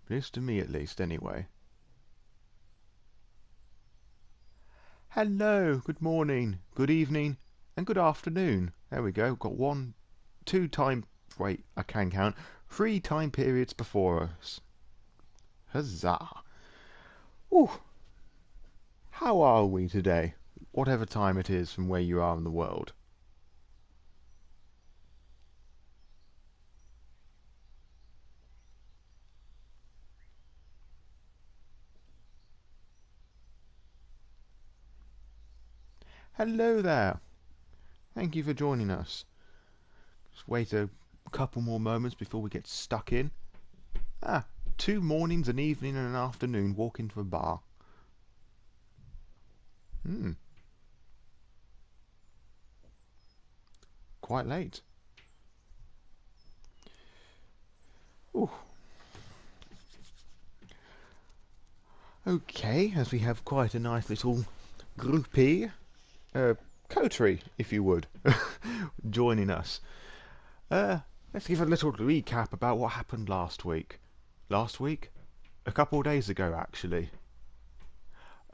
It is to me at least, anyway. Hello, good morning, good evening, and good afternoon. There we go. Got one, two time. Wait, I can count. Three time periods before us. Huzzah! Ooh, how are we today? Whatever time it is from where you are in the world. Hello there. Thank you for joining us. Just wait a couple more moments before we get stuck in. Ah, 2 mornings, an evening, and an afternoon walk into a bar. Hmm, quite late. Ooh. Okay, as we have quite a nice little groupie, uh, coterie, if you would, joining us. Uh, let's give a little recap about what happened last week. Last week? A couple of days ago, actually.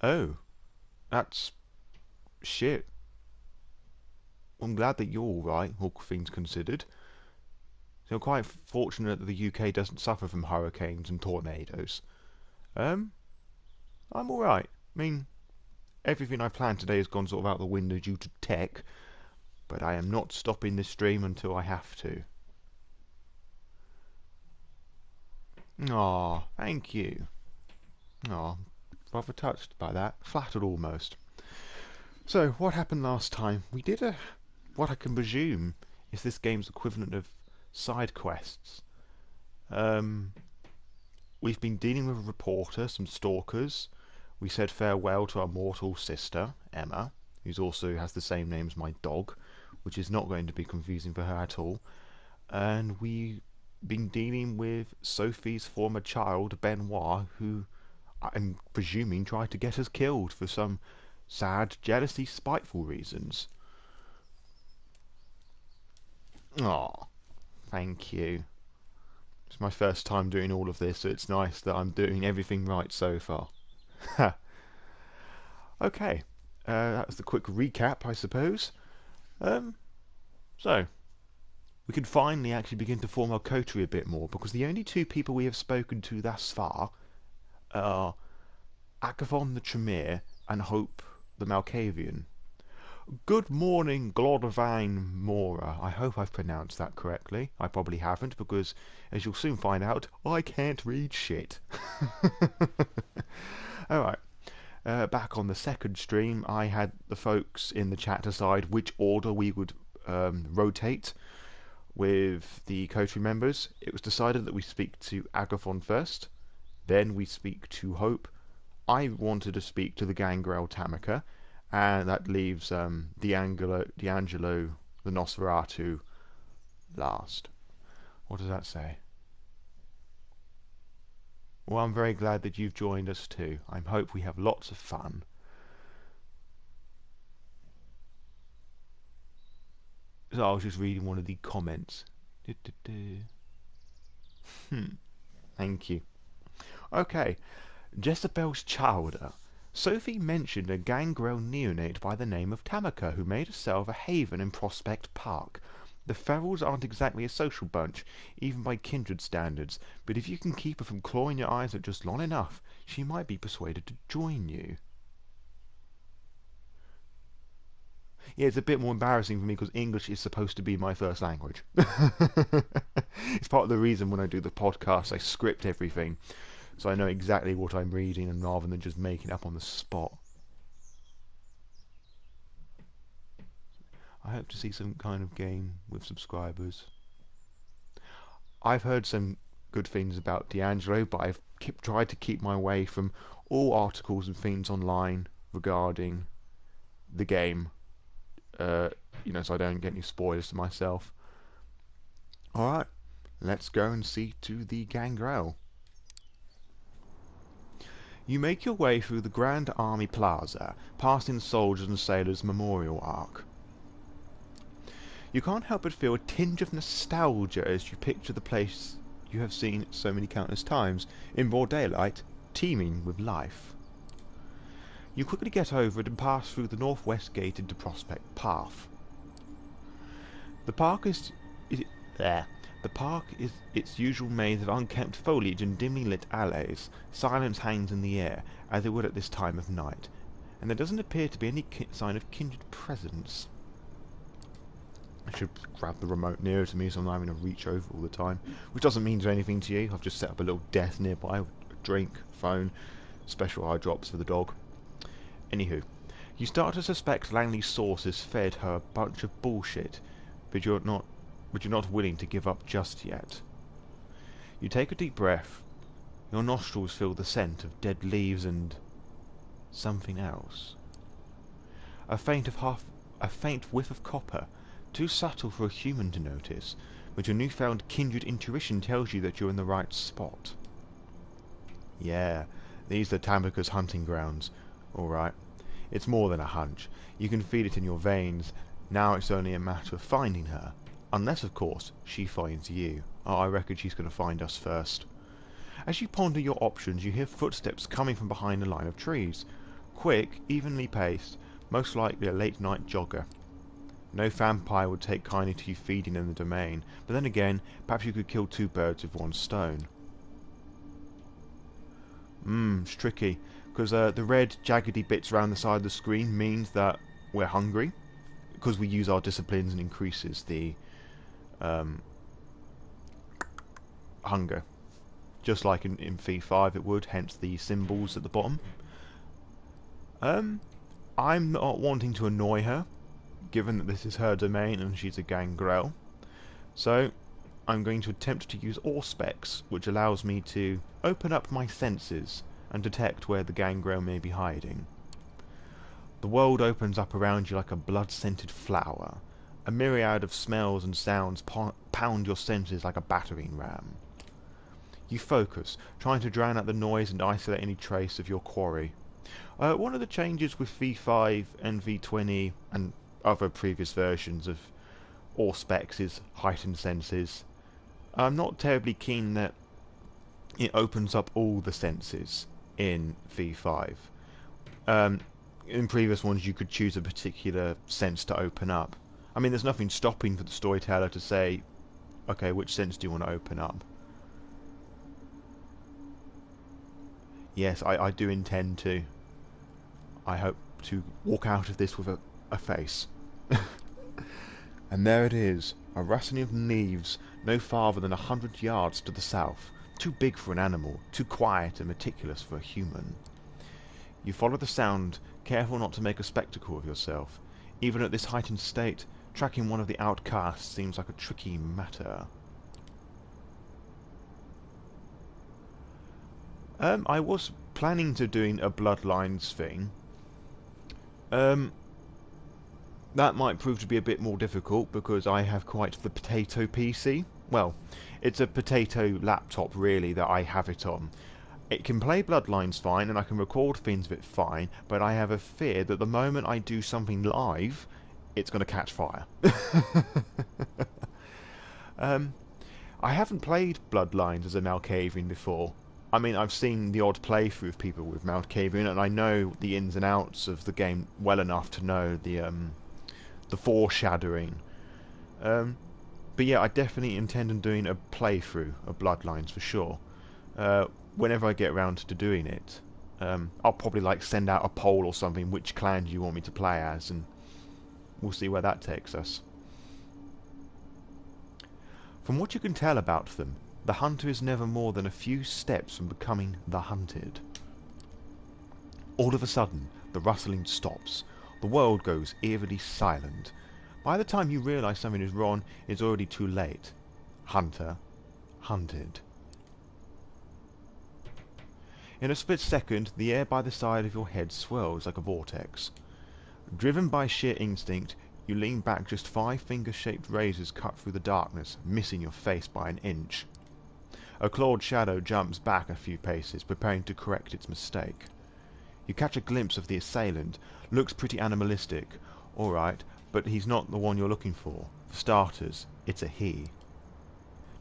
Oh, that's shit. I'm glad that you're alright, all things considered. So I'm quite fortunate that the UK doesn't suffer from hurricanes and tornadoes. Um, I'm alright. I mean, everything I planned today has gone sort of out the window due to tech, but I am not stopping this stream until I have to. Aw, thank you. Aw, rather touched by that. Flattered almost. So, what happened last time? We did what I can presume is this game's equivalent of side quests. Um, we've been dealing with a reporter, some stalkers. We said farewell to our mortal sister, Emma, who also has the same name as my dog, which is not going to be confusing for her at all. And we've been dealing with Sophie's former child, Benoit, who I'm presuming tried to get us killed for some sad, jealousy, spiteful reasons. Aw, thank you. It's my first time doing all of this, so it's nice that I'm doing everything right so far. Okay, that was the quick recap, I suppose. Um, so, we can finally actually begin to form our coterie a bit more, because the only two people we have spoken to thus far are Agathon the Tremere and Hope the Malkavian. Good morning, Glodvine Mora. I hope I've pronounced that correctly. I probably haven't, because, as you'll soon find out, I can't read shit. Alright, back on the second stream, I had the folks in the chat decide which order we would rotate with the coterie members. It was decided that we speak to Agathon first, then we speak to Hope. I wanted to speak to the Gangrel Tamika, and that leaves D'Angelo the Nosferatu last. What does that say? Well, I'm very glad that you've joined us too. I hope we have lots of fun. So I was just reading one of the comments. Thank you. Okay, Jezebel's Chowder. Sophie mentioned a Gangrel neonate by the name of Tamika who made herself a haven in Prospect Park. The Ferrells aren't exactly a social bunch, even by kindred standards, but if you can keep her from clawing your eyes out just long enough, she might be persuaded to join you. Yeah, it's a bit more embarrassing for me because English is supposed to be my first language. It's part of the reason when I do the podcast I script everything, so I know exactly what I'm reading and rather than just making it up on the spot. I hope to see some kind of game with subscribers. I've heard some good things about D'Angelo, but I've tried to keep my way from all articles and things online regarding the game, uh, so I don't get any spoilers to myself. Alright, let's go and see to the Gangrel. You make your way through the Grand Army Plaza, passing the Soldiers and Sailors Memorial Arc. You can't help but feel a tinge of nostalgia as you picture the place you have seen so many countless times, in broad daylight, teeming with life. You quickly get over it and pass through the northwest gate into Prospect Path. The park is its usual maze of unkempt foliage and dimly lit alleys. Silence hangs in the air, as it would at this time of night, and there doesn't appear to be any sign of kindred presence. I should grab the remote nearer to me so I'm not having to reach over all the time, which doesn't mean anything to you. I've just set up a little desk nearby, a drink, phone, special eye drops for the dog. Anywho, you start to suspect Langley's source has fed her a bunch of bullshit, but you're not willing to give up just yet. You take a deep breath. Your nostrils feel the scent of dead leaves and something else. A faint whiff of copper, too subtle for a human to notice, but your newfound kindred intuition tells you that you're in the right spot. Yeah, these are Tamika's hunting grounds. Alright. It's more than a hunch. You can feel it in your veins. Now it's only a matter of finding her. Unless, of course, she finds you. Oh, I reckon she's going to find us first. As you ponder your options, you hear footsteps coming from behind a line of trees. Quick, evenly paced, most likely a late-night jogger. No vampire would take kindly to you feeding in the domain, but then again, perhaps you could kill two birds with one stone. It's tricky, because the red, jaggedy bits around the side of the screen means that we're hungry, because we use our disciplines and increases the hunger. Just like in V5 it would, hence the symbols at the bottom. I'm not wanting to annoy her, given that this is her domain and she's a Gangrel. So, I'm going to attempt to use Auspex, which allows me to open up my senses and detect where the Gangrel may be hiding. The world opens up around you like a blood-scented flower. A myriad of smells and sounds pound your senses like a battering ram. You focus, trying to drown out the noise and isolate any trace of your quarry. One of the changes with V5 and V20 and other previous versions of Auspex is heightened senses. I'm not terribly keen that it opens up all the senses in V5. In previous ones you could choose a particular sense to open up. I mean, there's nothing stopping for the storyteller to say, okay, which sense do you want to open up? Yes, I do intend to. I hope to walk out of this with a face. And there it is, a rustling of leaves no farther than 100 yards to the south. Too big for an animal, too quiet and meticulous for a human. You follow the sound, careful not to make a spectacle of yourself. Even at this heightened state, tracking one of the outcasts seems like a tricky matter. I was planning to doing a Bloodlines thing. That might prove to be a bit more difficult because I have quite the potato PC. Well, it's a potato laptop really that I have it on. It can play Bloodlines fine and I can record things of it fine, but I have a fear that the moment I do something live, it's going to catch fire. I haven't played Bloodlines as a Malkavian before. I mean, I've seen the odd playthrough of people with Malkavian, and I know the ins and outs of the game well enough to know the foreshadowing. But yeah, I definitely intend on doing a playthrough of Bloodlines for sure. Whenever I get around to doing it, I'll probably like send out a poll or something, which clan do you want me to play as, and we'll see where that takes us. From what you can tell about them, the hunter is never more than a few steps from becoming the hunted. All of a sudden, the rustling stops. The world goes eerily silent. By the time you realise something is wrong, it's already too late. Hunter, hunted. In a split second, the air by the side of your head swirls like a vortex. Driven by sheer instinct, you lean back just 5 finger-shaped razors cut through the darkness, missing your face by an inch. A clawed shadow jumps back a few paces, preparing to correct its mistake. You catch a glimpse of the assailant. Looks pretty animalistic. Alright, but he's not the one you're looking for. For starters, it's a he.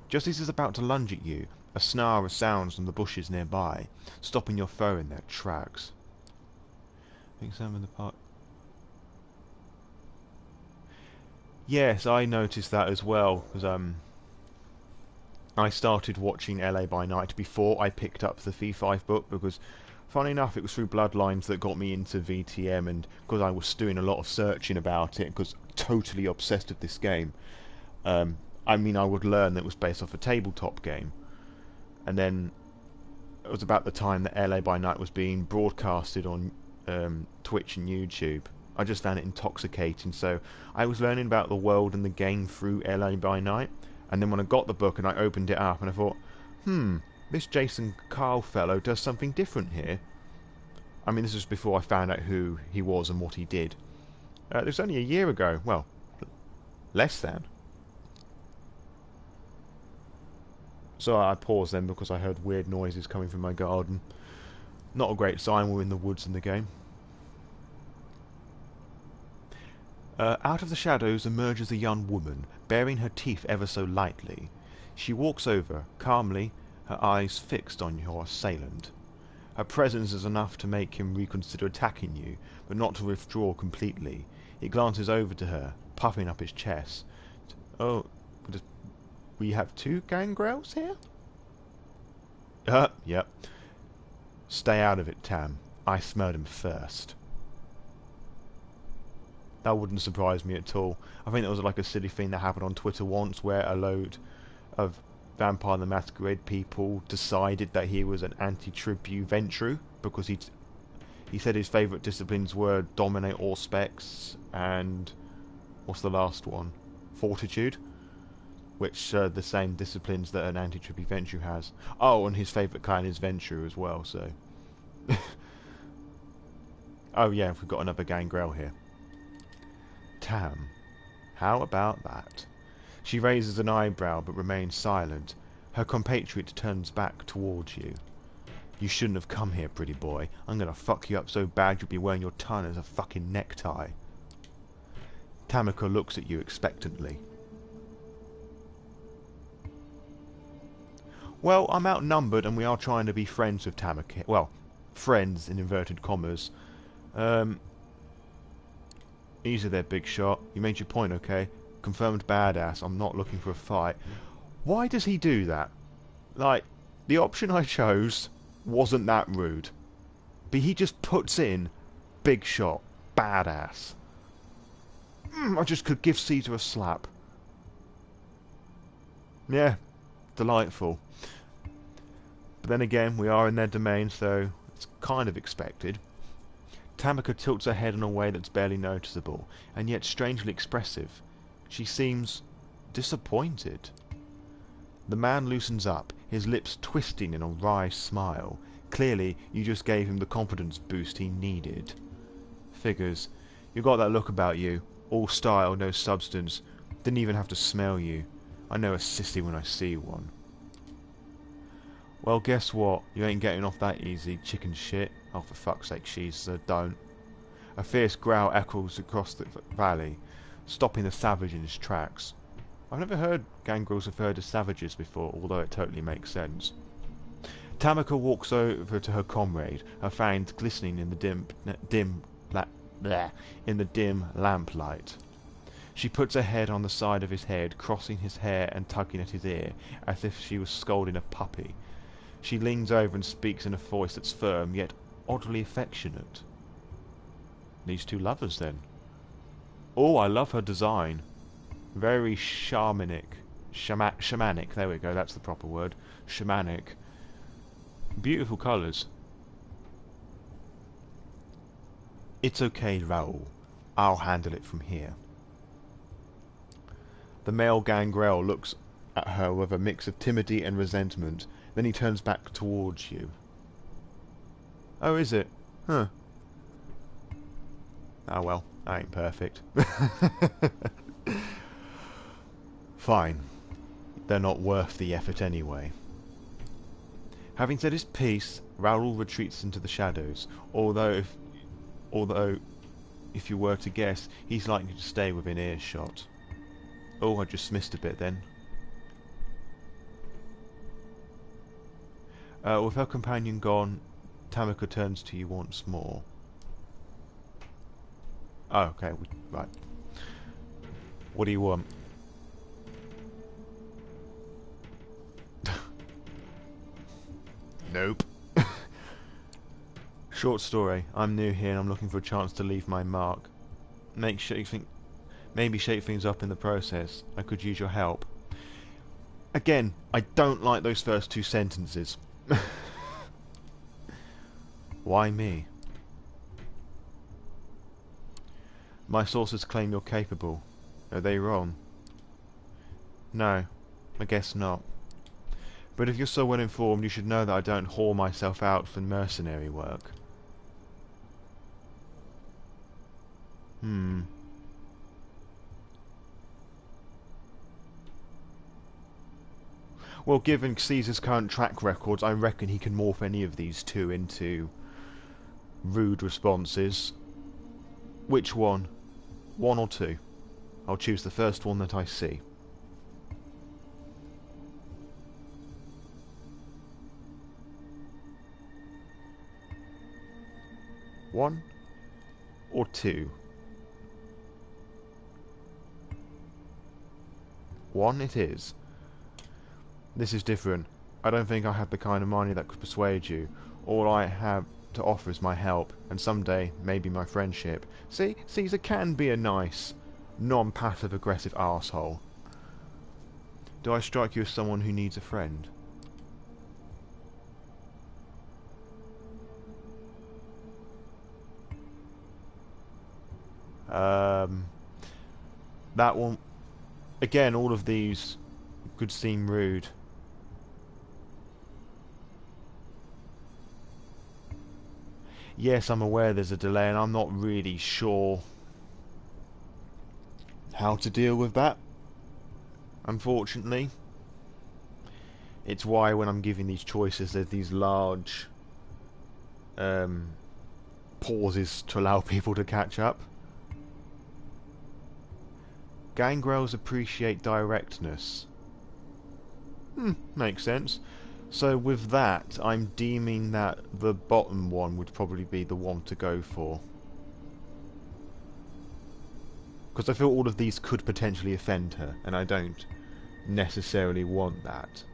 Just as he's about to lunge at you, a snarl sounds from the bushes nearby, stopping your foe in their tracks. Examine the part. Yes, I noticed that as well, because I started watching LA by Night before I picked up the V5 book, because funny enough it was through Bloodlines that got me into VTM, and because I was doing a lot of searching about it, because totally obsessed with this game. I mean, I would learn that it was based off a tabletop game, and then it was about the time that LA by Night was being broadcasted on Twitch and YouTube. I just found it intoxicating, so I was learning about the world and the game through LA by Night, and then when I got the book and I opened it up and I thought, this Jason Carl fellow does something different here. I mean, this was before I found out who he was and what he did. It was only a year ago, well, less than. So I paused then because I heard weird noises coming from my garden. Not a great sign, we're in the woods in the game. Out of the shadows emerges a young woman, baring her teeth ever so lightly. She walks over, calmly, her eyes fixed on your assailant. Her presence is enough to make him reconsider attacking you, but not to withdraw completely. He glances over to her, puffing up his chest. Oh, we have two Gangrels here? Yep. Stay out of it, Tam. I smelled him first. That wouldn't surprise me at all. I think that was like a silly thing that happened on Twitter once, where a load of Vampire the Masquerade people decided that he was an anti-tribute Ventru, because he said his favourite disciplines were Dominate all specs and what's the last one? Fortitude, which are the same disciplines that an anti-tribute Ventru has. Oh, and his favourite clan is Ventru as well, so... Oh yeah, we've got another Gangrel here. Tam, how about that? She raises an eyebrow but remains silent. Her compatriot turns back towards you. You shouldn't have come here, pretty boy. I'm gonna fuck you up so bad you'll be wearing your tongue as a fucking necktie. Tanika looks at you expectantly. Well, I'm outnumbered and we are trying to be friends with Tanika. Well, friends in inverted commas. Easy there, big shot. You made your point, okay? Confirmed badass. I'm not looking for a fight. Why does he do that? Like, the option I chose wasn't that rude. But he just puts in big shot, badass. I just could give Caesar a slap. Yeah, delightful. But then again, we are in their domain, so it's kind of expected. Tanika tilts her head in a way that's barely noticeable, and yet strangely expressive. She seems disappointed. The man loosens up, his lips twisting in a wry smile. Clearly, you just gave him the confidence boost he needed. Figures. You got that look about you. All style, no substance. Didn't even have to smell you. I know a sissy when I see one. Well, guess what? You ain't getting off that easy, chicken shit. Oh, for fuck's sake, Caesar, don't. A fierce growl echoes across the valley, stopping the savage in his tracks. I've never heard Gangrels referred to savages before, although it totally makes sense. Tanika walks over to her comrade, her fangs glistening in the dim lamplight. She puts her head on the side of his head, crossing his hair and tugging at his ear, as if she was scolding a puppy. She leans over and speaks in a voice that's firm, yet oddly affectionate. These two lovers, then. Oh, I love her design. Very shamanic. Shamanic, there we go, that's the proper word. Shamanic. Beautiful colours. It's okay, Raoul. I'll handle it from here. The male Gangrel looks at her with a mix of timidity and resentment. Then he turns back towards you. Oh, is it? Huh. Oh well, I ain't perfect. Fine. They're not worth the effort anyway. Having said his piece, Raoul retreats into the shadows, although if you were to guess, he's likely to stay within earshot. Oh, I just missed a bit then. With her companion gone, Tamika turns to you once more. Oh, okay, right. What do you want? Nope. Short story. I'm new here and I'm looking for a chance to leave my mark. Maybe shake things up in the process. I could use your help. Again, I don't like those first two sentences. Why me? My sources claim you're capable. Are they wrong? No, I guess not. But if you're so well informed, you should know that I don't whore myself out for mercenary work. Well, given Caesar's current track records, I reckon he can morph any of these two into rude responses. Which one? One or two? I'll choose the first one that I see. One or two? One it is. This is different. I don't think I have the kind of money that could persuade you. All I have to offer is my help, and someday, maybe my friendship. See, Caesar can be a nice, non-passive aggressive arsehole. Do I strike you as someone who needs a friend? That one... Again, all of these could seem rude. Yes, I'm aware there's a delay, and I'm not really sure how to deal with that, unfortunately. It's why when I'm giving these choices, there's these large pauses to allow people to catch up. Gangrels appreciate directness. Makes sense. So with that, I'm deeming that the bottom one would probably be the one to go for. Because I feel all of these could potentially offend her, and I don't necessarily want that.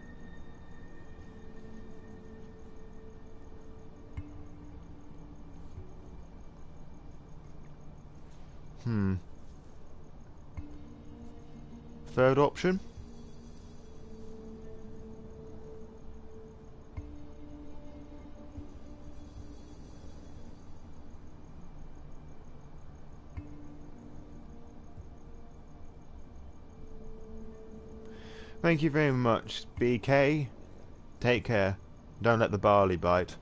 Third option? Thank you very much, BK. Take care. Don't let the barley bite.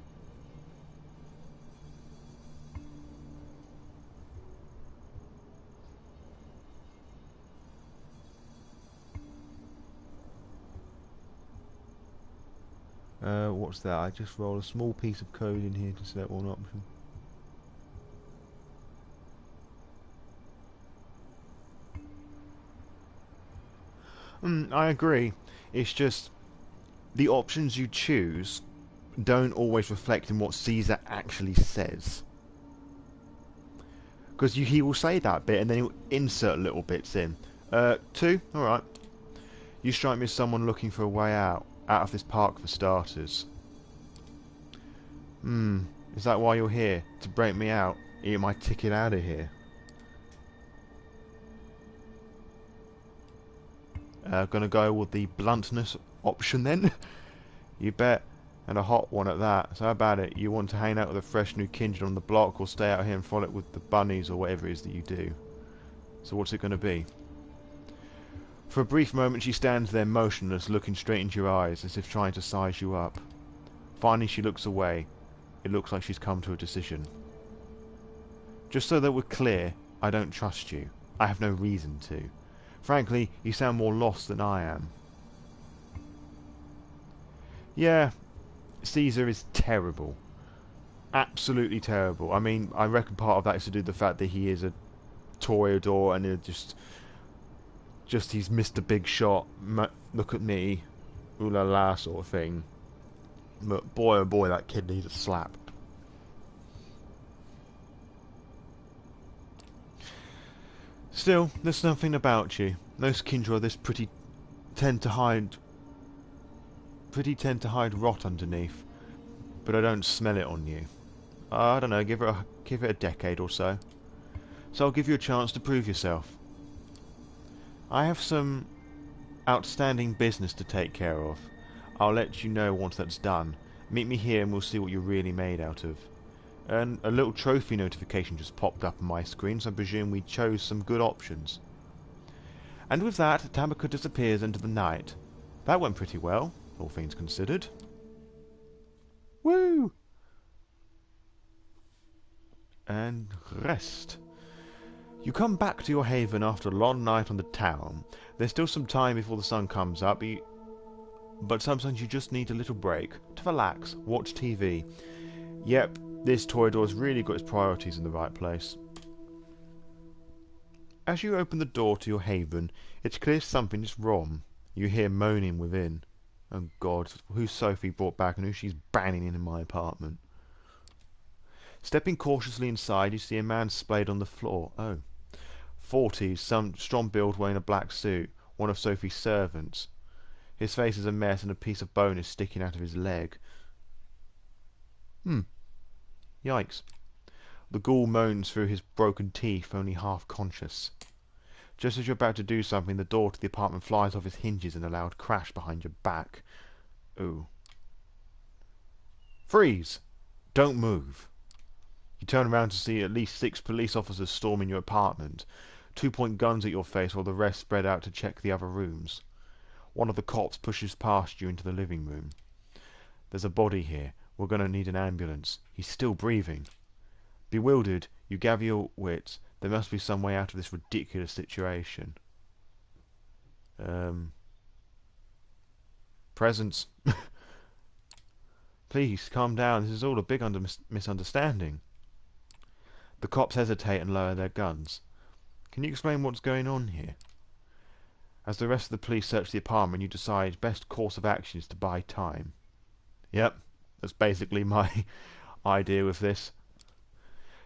What's that? I just roll a small piece of code in here to select one option. I agree. It's just the options you choose don't always reflect in what Caesar actually says. Because he will say that bit and then he'll insert little bits in. Two? Alright. You strike me as someone looking for a way out of this park for starters. Is that why you're here? To break me out? Eat my ticket out of here? Gonna go with the bluntness option then. You bet. And a hot one at that. So how about it? You want to hang out with a fresh new kindred on the block, or stay out here and frolic with the bunnies, or whatever it is that you do? So what's it gonna be? For a brief moment she stands there motionless, looking straight into your eyes, as if trying to size you up. Finally she looks away. It looks like she's come to a decision. Just so that we're clear, I don't trust you. I have no reason to. Frankly, you sound more lost than I am. Yeah, Caesar is terrible. Absolutely terrible. I mean, I reckon part of that is to do with the fact that he is a toreador and just he's Mr. Big Shot, look at me, ooh la la sort of thing. But boy oh boy, that kid needs a slap. Still, there's something about you. Most kindred this tend to hide rot underneath, but I don't smell it on you. I don't know, give it a decade or so. So I'll give you a chance to prove yourself. I have some outstanding business to take care of. I'll let you know once that's done. Meet me here and we'll see what you're really made out of. And a little trophy notification just popped up on my screen, so I presume we chose some good options. And with that, Tamika disappears into the night. That went pretty well, all things considered. Woo! And rest. You come back to your haven after a long night on the town. There's still some time before the sun comes up, but sometimes you just need a little break to relax, watch TV. Yep, this Toreador's really got its priorities in the right place. As you open the door to your haven, it's clear something is wrong. You hear moaning within. Oh God, who's Sophie brought back and who she's banning in my apartment? Stepping cautiously inside, you see a man splayed on the floor. Oh. 40s, some strong build wearing a black suit, one of Sophie's servants. His face is a mess and a piece of bone is sticking out of his leg. Yikes. The ghoul moans through his broken teeth, only half conscious. Just as you're about to do something, the door to the apartment flies off its hinges in a loud crash behind your back. Ooh. Freeze! Don't move. You turn around to see at least 6 police officers storming your apartment. 2-point guns at your face while the rest spread out to check the other rooms. One of the cops pushes past you into the living room. There's a body here. We're going to need an ambulance. He's still breathing. Bewildered, you gather your wits. There must be some way out of this ridiculous situation. Presents. Please, calm down. This is all a big misunderstanding. The cops hesitate and lower their guns. Can you explain what's going on here? As the rest of the police search the apartment, you decide best course of action is to buy time. Yep, that's basically my idea with this.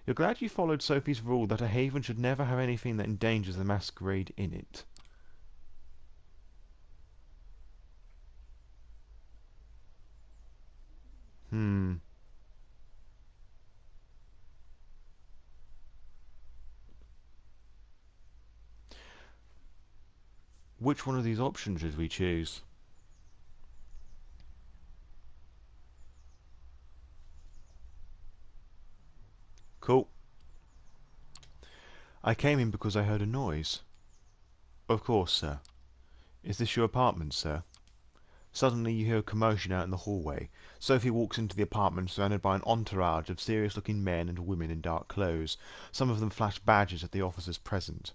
You're glad you followed Sophie's rule that a haven should never have anything that endangers the masquerade in it. Which one of these options should we choose? Cool. I came in because I heard a noise. Of course, sir. Is this your apartment, sir? Suddenly you hear a commotion out in the hallway. Sophie walks into the apartment surrounded by an entourage of serious-looking men and women in dark clothes. Some of them flash badges at the officers present.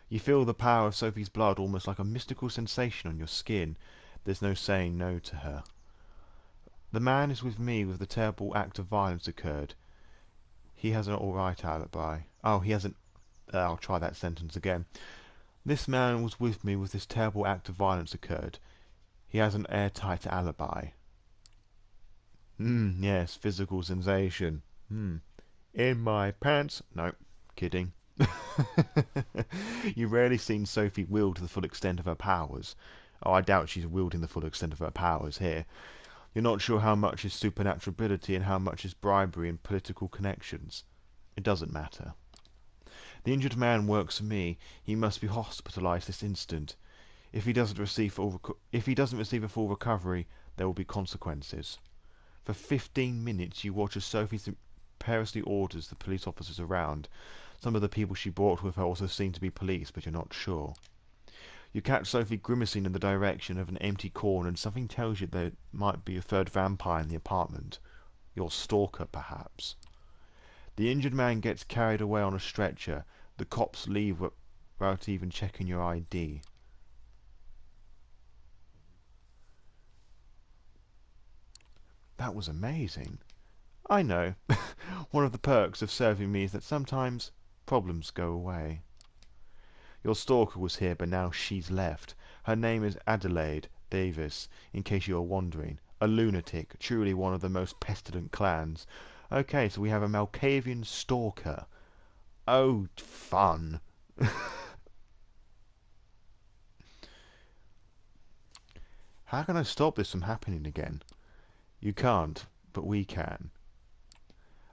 You feel the power of Sophie's blood almost like a mystical sensation on your skin. There's no saying no to her. The man is with me with the terrible act of violence occurred. He has an alright alibi. Oh, he hasn't... I'll try that sentence again. This man was with me with this terrible act of violence occurred. He has an airtight alibi. Yes, physical sensation. In my pants? No, kidding. You've rarely seen Sophie wield to the full extent of her powers. Oh, I doubt she's wielding the full extent of her powers here. You're not sure how much is supernatural ability and how much is bribery and political connections. It doesn't matter. The injured man works for me. He must be hospitalized this instant. If he doesn't receive a full recovery, there will be consequences. For 15 minutes you watch as Sophie imperiously orders the police officers around. Some of the people she brought with her also seem to be police, but you're not sure. You catch Sophie grimacing in the direction of an empty corner, and something tells you there might be a third vampire in the apartment. Your stalker, perhaps. The injured man gets carried away on a stretcher. The cops leave without even checking your ID. That was amazing. I know. One of the perks of serving me is that sometimes problems go away. Your stalker was here, but now she's left. Her name is Adelaide Davis, in case you are wondering. A lunatic, truly one of the most pestilent clans. Okay, so we have a Malkavian stalker. Oh, fun. How can I stop this from happening again? You can't, but we can.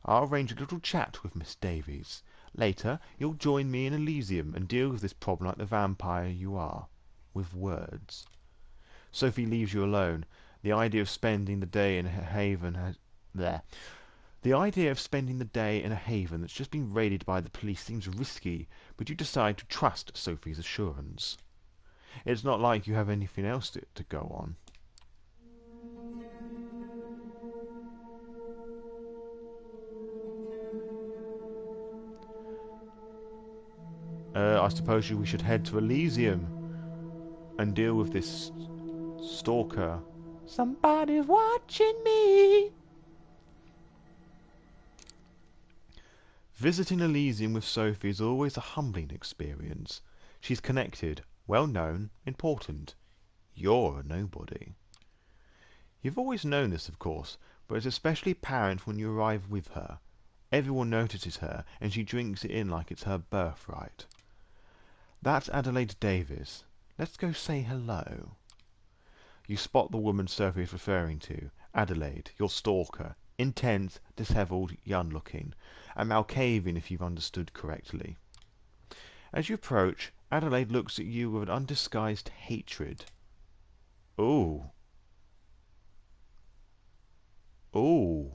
I'll arrange a little chat with Miss Davies. Later, you'll join me in Elysium and deal with this problem like the vampire you are. With words. Sophie leaves you alone. The idea of spending the day in a haven has... There. The idea of spending the day in a haven that's just been raided by the police seems risky, but you decide to trust Sophie's assurance. It's not like you have anything else to go on. I suppose we should head to Elysium and deal with this stalker. Somebody's watching me! Visiting Elysium with Sophie is always a humbling experience. She's connected, well known, important. You're a nobody. You've always known this, of course, but it's especially apparent when you arrive with her. Everyone notices her, and she drinks it in like it's her birthright. That's Adelaide Davis. Let's go say hello. You spot the woman Sophie is referring to. Adelaide, your stalker. Intense, dishevelled, young-looking. A Malkavian, if you've understood correctly. As you approach, Adelaide looks at you with an undisguised hatred. Ooh. Ooh.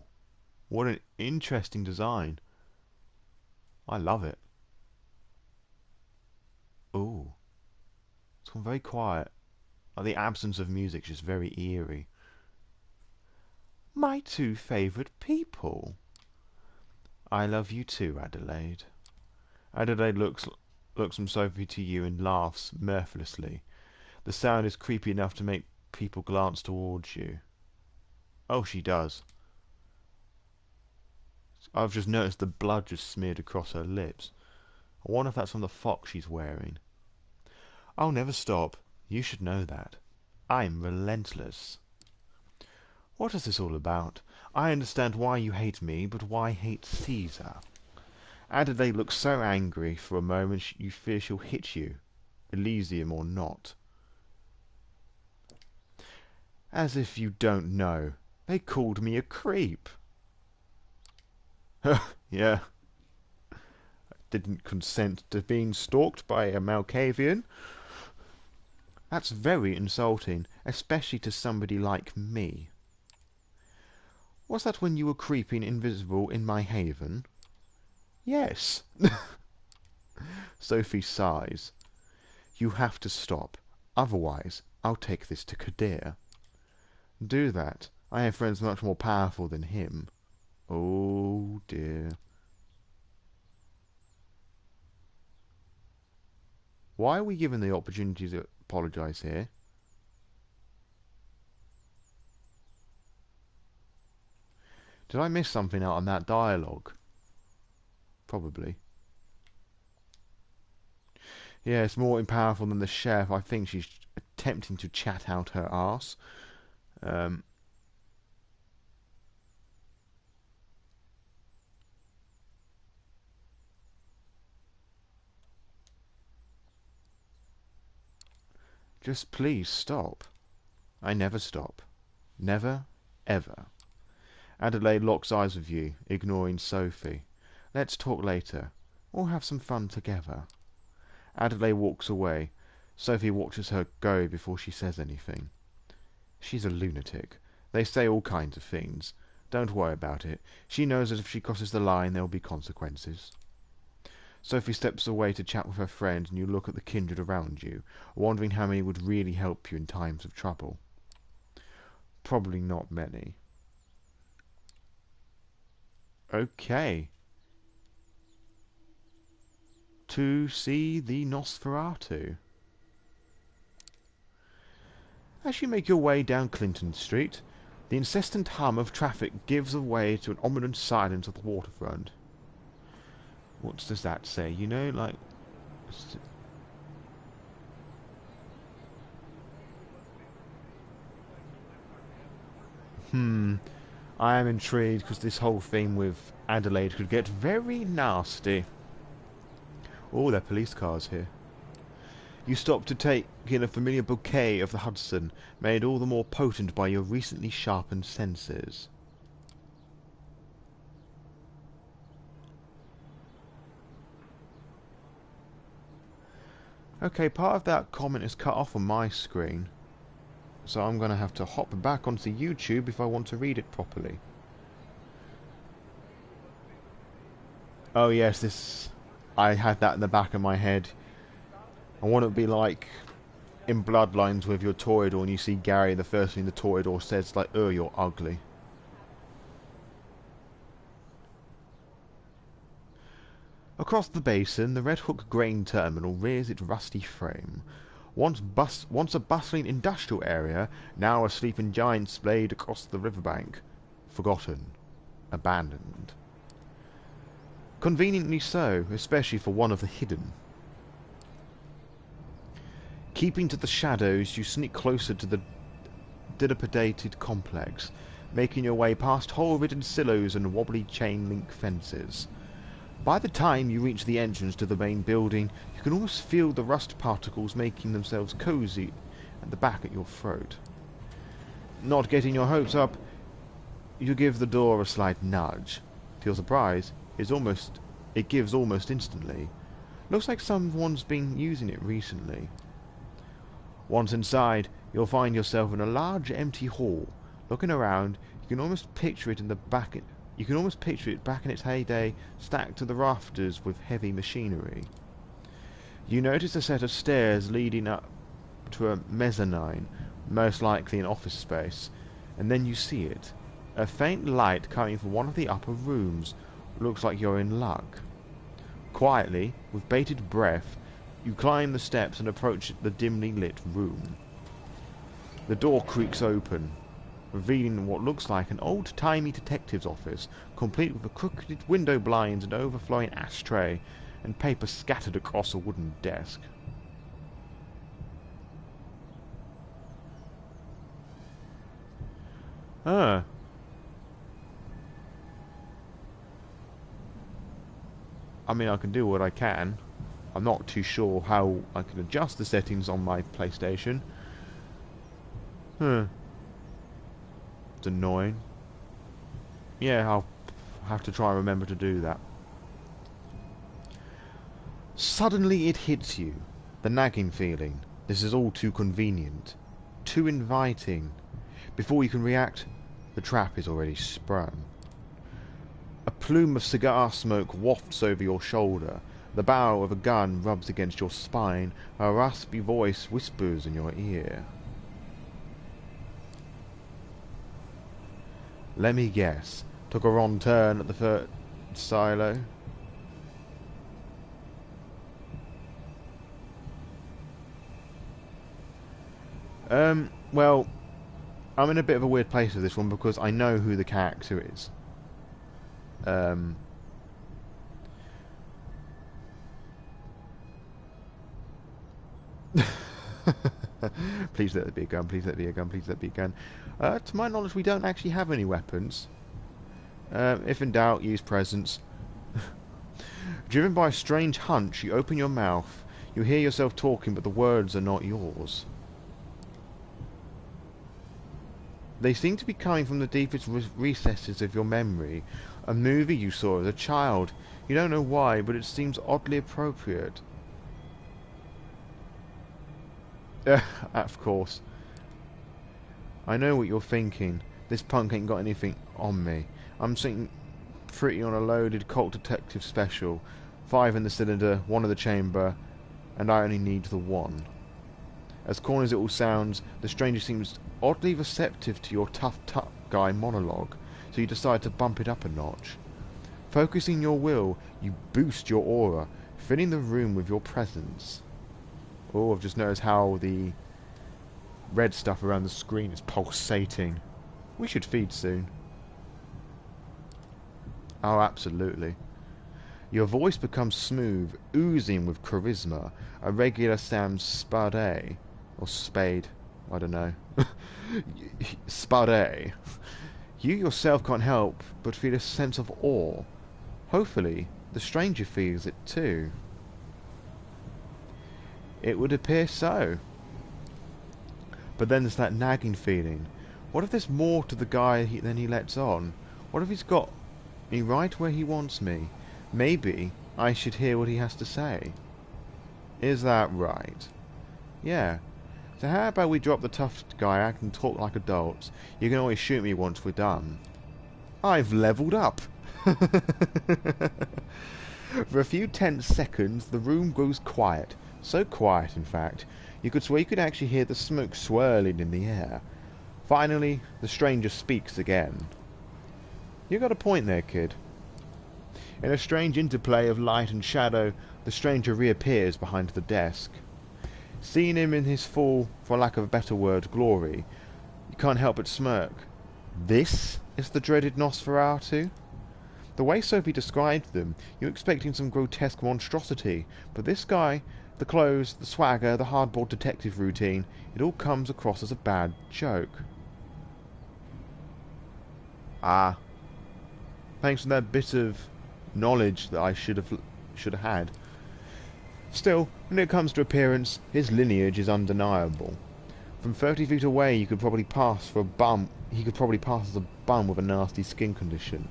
What an interesting design. I love it. Ooh. It's gone very quiet. Like the absence of music is just very eerie. My two favourite people. I love you too, Adelaide. Adelaide looks from Sophie to you and laughs mirthlessly. The sound is creepy enough to make people glance towards you. Oh, she does. I've just noticed the blood just smeared across her lips. I wonder if that's from the fox she's wearing. I'll never stop. You should know that. I'm relentless. What is this all about? I understand why you hate me, but why hate Caesar? Adelaide looks so angry for a moment you fear she'll hit you, Elysium or not. As if you don't know. They called me a creep. Yeah. I didn't consent to being stalked by a Malkavian. That's very insulting, especially to somebody like me. Was that when you were creeping invisible in my haven? Yes. Sophie sighs. You have to stop. Otherwise, I'll take this to Kadir. Do that. I have friends much more powerful than him. Oh dear. Why are we given the opportunity to apologise here? Did I miss something out on that dialogue? Probably. Yeah, it's more powerful than the chef. I think she's attempting to chat out her arse. Just please stop. I never stop. Never, ever. Adelaide locks eyes with you, ignoring Sophie. Let's talk later. We'll have some fun together. Adelaide walks away. Sophie watches her go before she says anything. She's a lunatic. They say all kinds of things. Don't worry about it. She knows that if she crosses the line, there will be consequences. Sophie steps away to chat with her friend, and you look at the kindred around you, wondering how many would really help you in times of trouble. Probably not many. Okay. To see the Nosferatu. As you make your way down Clinton Street, the incessant hum of traffic gives way to an ominous silence of the waterfront. What does that say? You know, like... I am intrigued because this whole thing with Adelaide could get very nasty. Oh, there are police cars here. You stop to take in a familiar bouquet of the Hudson, made all the more potent by your recently sharpened senses. Okay, part of that comment is cut off on my screen, so I'm going to have to hop back onto YouTube if I want to read it properly. Oh yes, this... I had that in the back of my head. I want it to be like in Bloodlines with your Toreador, and you see Gary, the first thing the Toreador says, like, "Oh, you're ugly." Across the basin, the Red Hook grain terminal rears its rusty frame. Once a bustling industrial area, now a sleeping giant's blade across the riverbank. Forgotten. Abandoned. Conveniently so, especially for one of the hidden. Keeping to the shadows, you sneak closer to the dilapidated complex, making your way past hole-ridden silos and wobbly chain-link fences. By the time you reach the entrance to the main building, you can almost feel the rust particles making themselves cozy at the back at your throat. Not getting your hopes up, you give the door a slight nudge. To your surprise, it gives almost instantly. Looks like someone's been using it recently. Once inside, you'll find yourself in a large empty hall. Looking around, you can almost picture it back in its heyday, stacked to the rafters with heavy machinery. You notice a set of stairs leading up to a mezzanine, most likely an office space, and then you see it. A faint light coming from one of the upper rooms. Looks like you're in luck. Quietly, with bated breath, you climb the steps and approach the dimly lit room. The door creaks open, revealing what looks like an old-timey detective's office, complete with a crooked window blinds and overflowing ashtray, and paper scattered across a wooden desk. Ah. I mean, I can do what I can. I'm not too sure how I can adjust the settings on my PlayStation. It's annoying. Yeah, I'll have to try and remember to do that. Suddenly it hits you. The nagging feeling. This is all too convenient. Too inviting. Before you can react, the trap is already sprung. A plume of cigar smoke wafts over your shoulder. The barrel of a gun rubs against your spine. A raspy voice whispers in your ear. Let me guess. Took a wrong turn at the third silo. Well, I'm in a bit of a weird place with this one because I know who the character is. Please let it be a gun, please let it be a gun, please let it be a gun. To my knowledge, we don't actually have any weapons. If in doubt, use presents. Driven by a strange hunch, you open your mouth. You hear yourself talking, but the words are not yours. They seem to be coming from the deepest recesses of your memory. A movie you saw as a child. You don't know why, but it seems oddly appropriate. Of course. I know what you're thinking. This punk ain't got anything on me. I'm sitting pretty on a loaded cult detective special. 5 in the cylinder, 1 in the chamber, and I only need the 1. As corny as it all sounds, the stranger seems oddly receptive to your tough guy monologue, so you decide to bump it up a notch. Focusing your will, you boost your aura, filling the room with your presence. Oh, I've just noticed how the red stuff around the screen is pulsating. We should feed soon. Oh, absolutely. Your voice becomes smooth, oozing with charisma, a regular Sam's spade. Or spade. I don't know. Spade. You yourself can't help but feel a sense of awe. Hopefully, the stranger feels it too. It would appear so. But then there's that nagging feeling. What if there's more to the guy than he lets on? What if he's got me right where he wants me? Maybe I should hear what he has to say. Is that right? Yeah. So how about we drop the tough guy act and talk like adults? You can always shoot me once we're done. I've leveled up! For a few tense seconds, the room grows quiet. So quiet, in fact, you could swear you could actually hear the smoke swirling in the air. Finally, the stranger speaks again. You got a point there, kid. In a strange interplay of light and shadow, the stranger reappears behind the desk. Seeing him in his full, for lack of a better word, glory, you can't help but smirk. This is the dreaded Nosferatu? The way Sophie described them, you're expecting some grotesque monstrosity, but this guy, the clothes, the swagger, the hardboiled detective routine, it all comes across as a bad joke. Ah. Thanks for that bit of knowledge that I should have had. Still, when it comes to appearance, his lineage is undeniable. From 30 feet away, you could probably pass for a bum. He could probably pass as a bum with a nasty skin condition.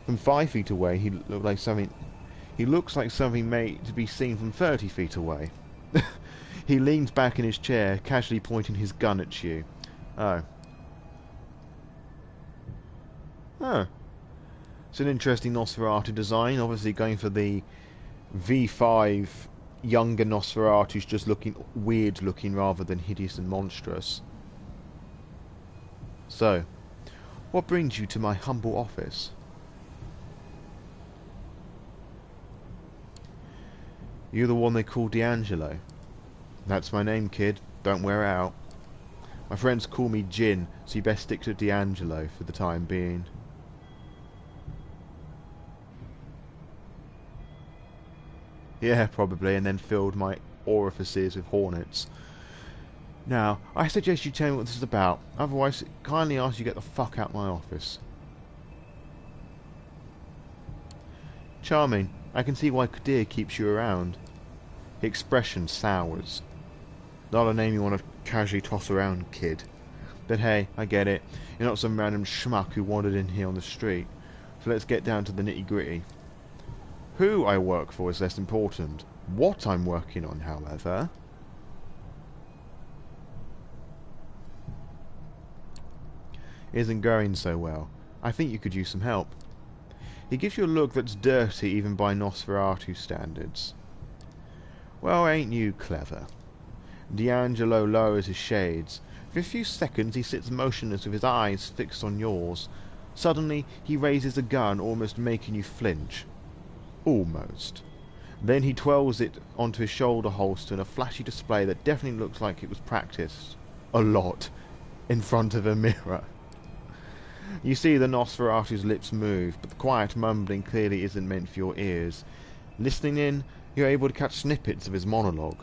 From 5 feet away, he looks like something made to be seen from 30 feet away. He leans back in his chair, casually pointing his gun at you. Oh. Oh. It's an interesting Nosferatu design, obviously going for the V5 younger Nosferatu's just looking weird looking rather than hideous and monstrous. So, what brings you to my humble office? You're the one they call D'Angelo. That's my name, kid. Don't wear out. My friends call me Jin, so you best stick to D'Angelo for the time being. Yeah, probably, and then filled my orifices with hornets. Now, I suggest you tell me what this is about. Otherwise, kindly ask you get the fuck out of my office. Charming. I can see why Kadir keeps you around. The expression sours. Not a name you want to casually toss around, kid. But hey, I get it. You're not some random schmuck who wandered in here on the street. So let's get down to the nitty-gritty. Who I work for is less important. What I'm working on, however... isn't going so well. I think you could use some help. He gives you a look that's dirty even by Nosferatu standards. Well, ain't you clever? D'Angelo lowers his shades. For a few seconds he sits motionless with his eyes fixed on yours. Suddenly he raises a gun, almost making you flinch. Almost. Then he twirls it onto his shoulder holster in a flashy display that definitely looks like it was practiced. A lot. In front of a mirror. You see the Nosferatu's lips move, but the quiet mumbling clearly isn't meant for your ears. Listening in, you're able to catch snippets of his monologue.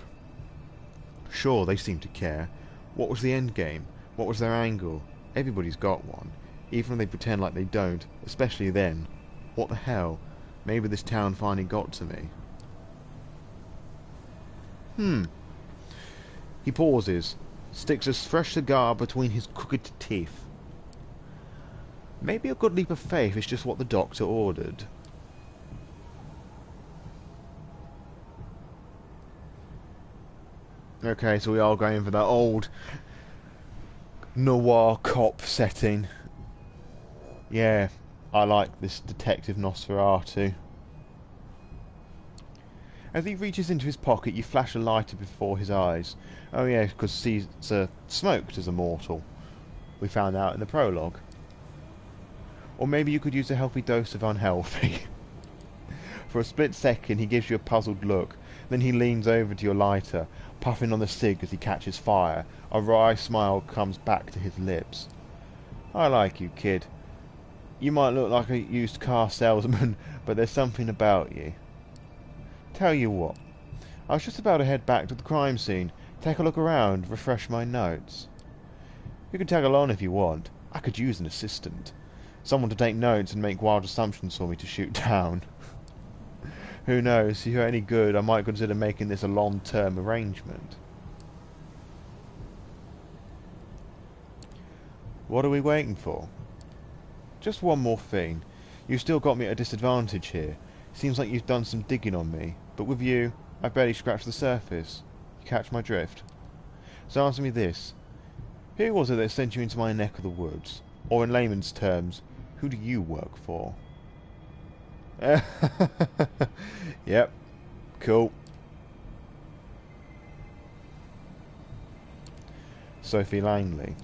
Sure, they seem to care. What was the end game? What was their angle? Everybody's got one. Even if they pretend like they don't, especially then. What the hell? Maybe this town finally got to me. He pauses, sticks a fresh cigar between his crooked teeth. Maybe a good leap of faith is just what the doctor ordered. Okay, so we are going for that old noir cop setting. Yeah, I like this detective Nosferatu. As he reaches into his pocket, you flash a lighter before his eyes. Oh yeah, because Caesar smoked as a mortal. We found out in the prologue. Or maybe you could use a healthy dose of unhealthy. For a split second, he gives you a puzzled look. Then he leans over to your lighter, puffing on the cig as he catches fire. A wry smile comes back to his lips. I like you, kid. You might look like a used car salesman, but there's something about you. Tell you what, I was just about to head back to the crime scene, take a look around, refresh my notes. You can tag along if you want. I could use an assistant. Someone to take notes and make wild assumptions for me to shoot down. Who knows, if you're any good, I might consider making this a long-term arrangement. What are we waiting for? Just one more thing. You've still got me at a disadvantage here. Seems like you've done some digging on me, but with you, I've barely scratched the surface. You catch my drift? So answer me this. Who was it that sent you into my neck of the woods? Or in layman's terms, who do you work for? Yep. Cool. Sophie Langley.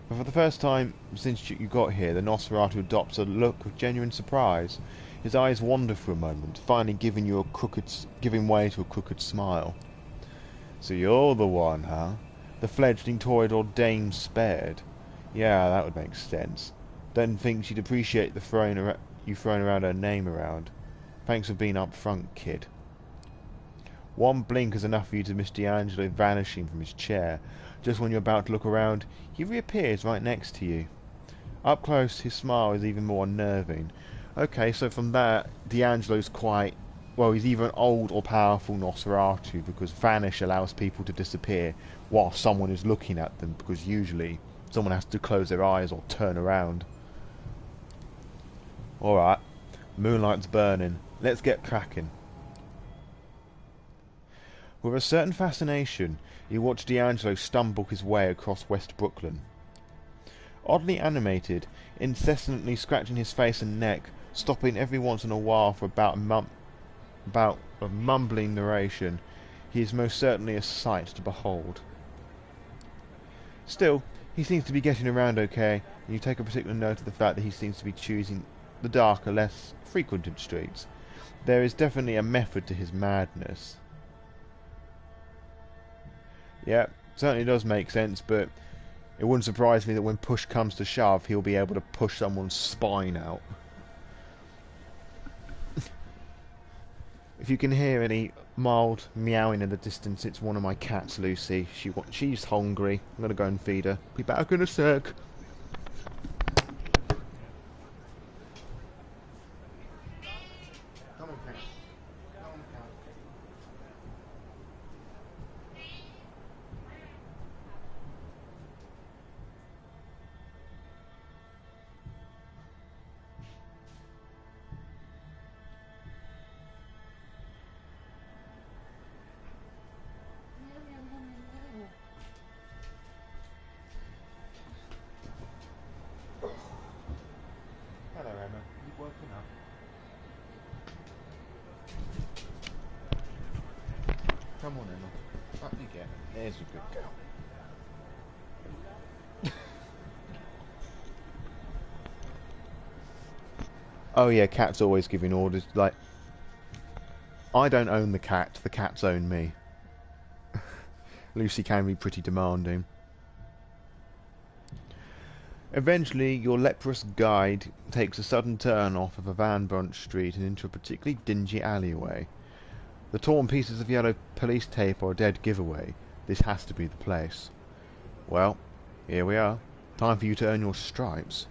But for the first time since you got here, the Nosferatu adopts a look of genuine surprise. His eyes wander for a moment, finally giving way to a crooked smile. So you're the one, huh? The fledgling Toreador Dame Spared. Yeah, that would make sense. Don't think she'd appreciate you throwing around her name around. Thanks for being up front, kid. One blink is enough for you to miss D'Angelo vanishing from his chair. Just when you're about to look around, he reappears right next to you. Up close, his smile is even more unnerving. Okay, so from that, D'Angelo's quite... Well, he's either an old or powerful Nosferatu, because vanish allows people to disappear while someone is looking at them, because usually someone has to close their eyes or turn around. Alright, moonlight's burning. Let's get cracking. With a certain fascination, you watch D'Angelo stumble his way across West Brooklyn. Oddly animated, incessantly scratching his face and neck, stopping every once in a while for about a mumbling narration, he is most certainly a sight to behold. Still, he seems to be getting around okay, and you take a particular note of the fact that he seems to be choosing the darker, less frequented streets. There is definitely a method to his madness. Yeah, certainly does make sense, but it wouldn't surprise me that when push comes to shove, he'll be able to push someone's spine out. If you can hear any mild meowing in the distance, it's one of my cats, Lucy. She's hungry. I'm going to go and feed her. Be back in a sec. Come on, cat. Come on, cat. Hello, Emma. You woken up? Come on, Emma. Up you get. There's a good girl. Oh yeah, cat's always giving orders. Like, I don't own the cats own me. Lucy can be pretty demanding. Eventually, your leprous guide takes a sudden turn off of a Van Brunt Street and into a particularly dingy alleyway. The torn pieces of yellow police tape are a dead giveaway. This has to be the place. Well, here we are. Time for you to earn your stripes.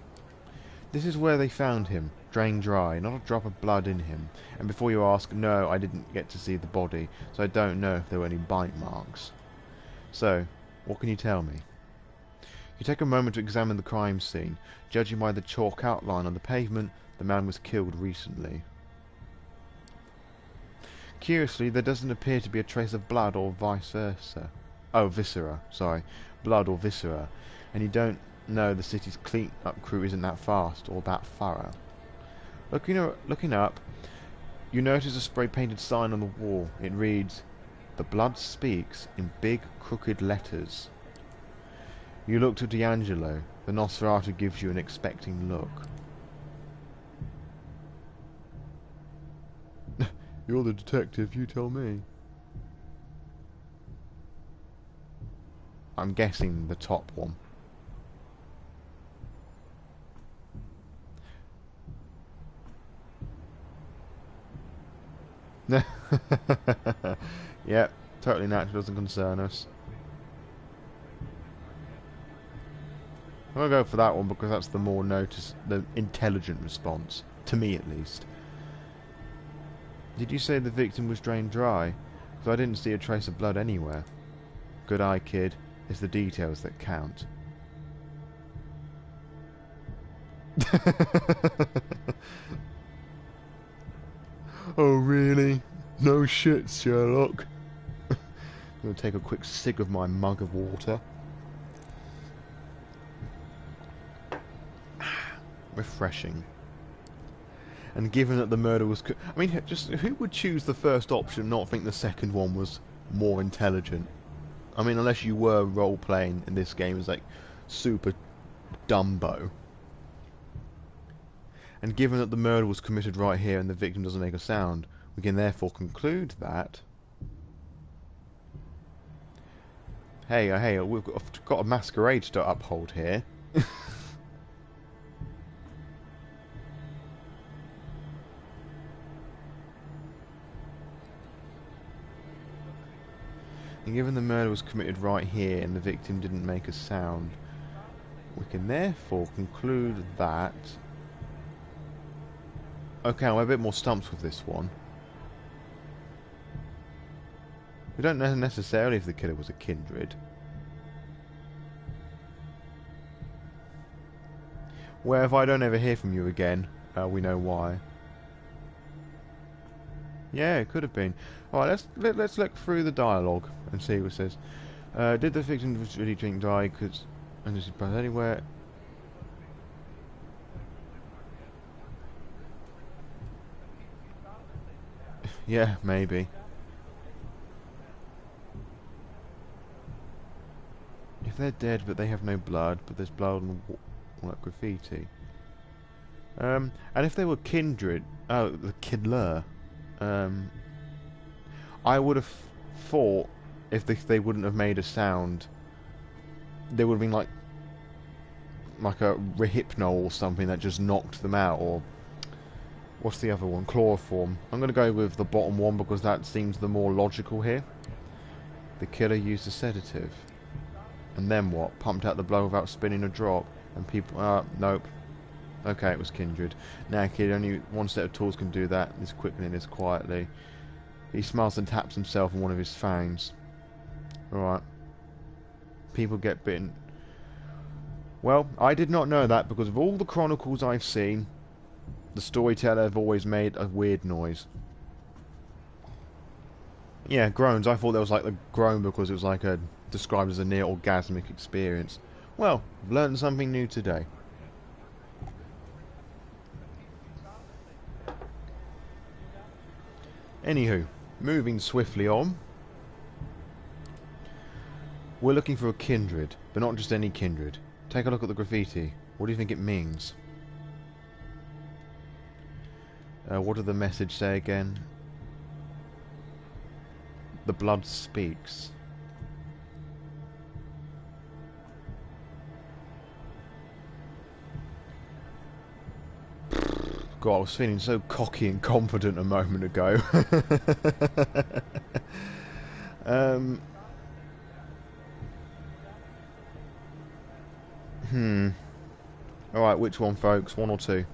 This is where they found him, drained dry, not a drop of blood in him. And before you ask, no, I didn't get to see the body, so I don't know if there were any bite marks. So, what can you tell me? You take a moment to examine the crime scene. Judging by the chalk outline on the pavement, the man was killed recently. Curiously, there doesn't appear to be a trace of blood or vice versa. Oh, viscera, sorry. Blood or viscera. And you don't know the city's clean-up crew isn't that fast or that thorough. Looking up, you notice a spray-painted sign on the wall. It reads, "The blood speaks," in big, crooked letters. You look to D'Angelo. The Nosferatu gives you an expecting look. You're the detective, you tell me. I'm guessing the top one. Yep, totally natural, doesn't concern us. I'm gonna go for that one because that's the more the intelligent response, to me at least. Did you say the victim was drained dry? Because I didn't see a trace of blood anywhere. Good eye, kid. It's the details that count. Oh really? No shit, Sherlock. I'm gonna take a quick sig of my mug of water. Refreshing. And given that the murder was... I mean, just who would choose the first option, not think the second one was more intelligent? I mean, unless you were role-playing in this game as, like, super Dumbo. And given that the murder was committed right here and the victim doesn't make a sound, we can therefore conclude that... Hey, we've got a masquerade to uphold here. And given the murder was committed right here and the victim didn't make a sound, we can therefore conclude that... Okay, I'm a bit more stumped with this one. We don't know necessarily if the killer was a kindred. Where if I don't ever hear from you again, we know why. Yeah, it could have been. Alright, let's look through the dialogue and see what it says. Did the victim really drink die? And is it anywhere? Yeah, maybe. If they're dead but they have no blood, but there's blood on all that graffiti. And if they were kindred, the kidler. I would have thought if they wouldn't have made a sound, there would have been like a rehypno or something that just knocked them out, or what's the other one? Chloroform. I'm going to go with the bottom one because that seems the more logical here. The killer used a sedative. And then what? Pumped out the blood without spinning a drop. And people... nope. Okay, it was kindred. Now, kid, only one set of tools can do that. This quickly and this quietly. He smiles and taps himself on one of his fangs. Alright. People get bitten. Well, I did not know that because of all the chronicles I've seen, the storyteller have always made a weird noise. Yeah, groans. I thought there was like the groan because it was like described as a near orgasmic experience. Well, I've learned something new today. Anywho, moving swiftly on. We're looking for a kindred, but not just any kindred. Take a look at the graffiti. What do you think it means? What did the message say again? The blood speaks. God, I was feeling so cocky and confident a moment ago. Alright, which one, folks? One or two?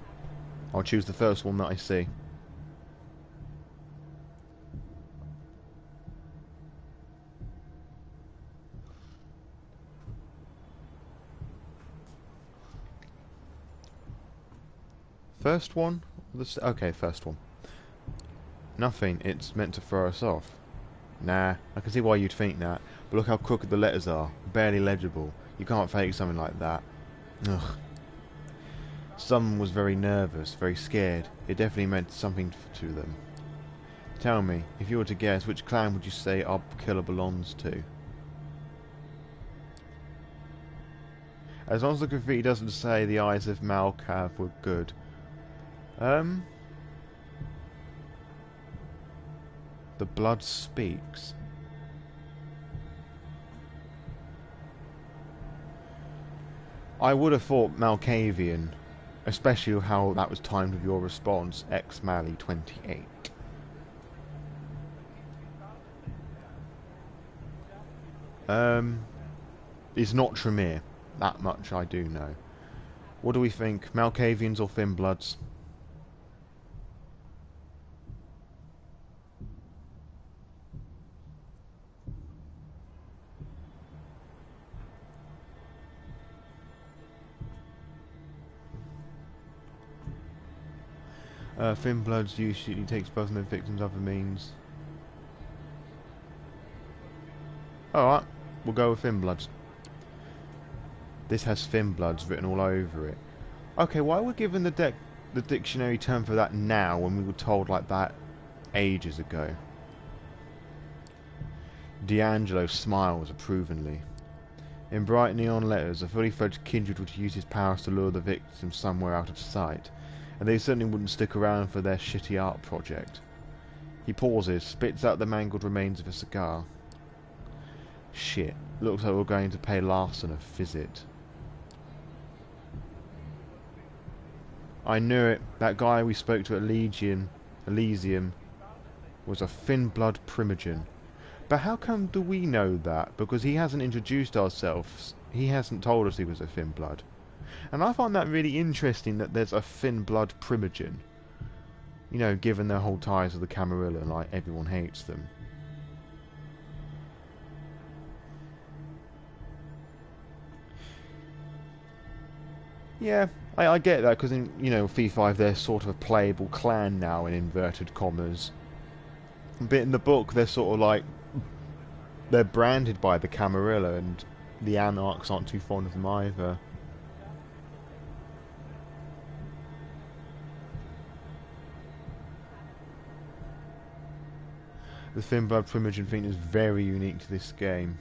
I'll choose the first one that I see. First one? Okay, first one. Nothing. It's meant to throw us off. Nah, I can see why you'd think that. But look how crooked the letters are. Barely legible. You can't fake something like that. Ugh. Someone was very nervous, very scared. It definitely meant something to them. Tell me, if you were to guess, which clan would you say our killer belongs to? As long as the graffiti doesn't say the eyes of Malkav were good. The blood speaks. I would have thought Malkavian, especially how that was timed with your response, X-Mally28. It's not Tremere. That much I do know. What do we think? Malkavians or Finbloods? Finbloods usually takes both of their victims other means. Alright, we'll go with Finbloods. This has Finbloods written all over it. Okay, why we're given the dictionary term for that now when we were told like that ages ago? D'Angelo smiles approvingly. In bright neon letters, a fully fledged kindred would use his powers to lure the victims somewhere out of sight, and they certainly wouldn't stick around for their shitty art project. He pauses, spits out the mangled remains of a cigar. Shit, looks like we're going to pay Larson a visit. I knew it. That guy we spoke to at Elysium was a Finblood primogen. But how come do we know that? Because he hasn't introduced ourselves. He hasn't told us he was a Finblood. And I find that really interesting that there's a Finblood primogen. You know, given their whole ties to the Camarilla, like everyone hates them. Yeah, I get that, because in, you know, Fee 5 they're sort of a playable clan now, in inverted commas. But in the book they're sort of like, they're branded by the Camarilla, and the Anarchs aren't too fond of them either. The Finblood primogen thing is very unique to this game.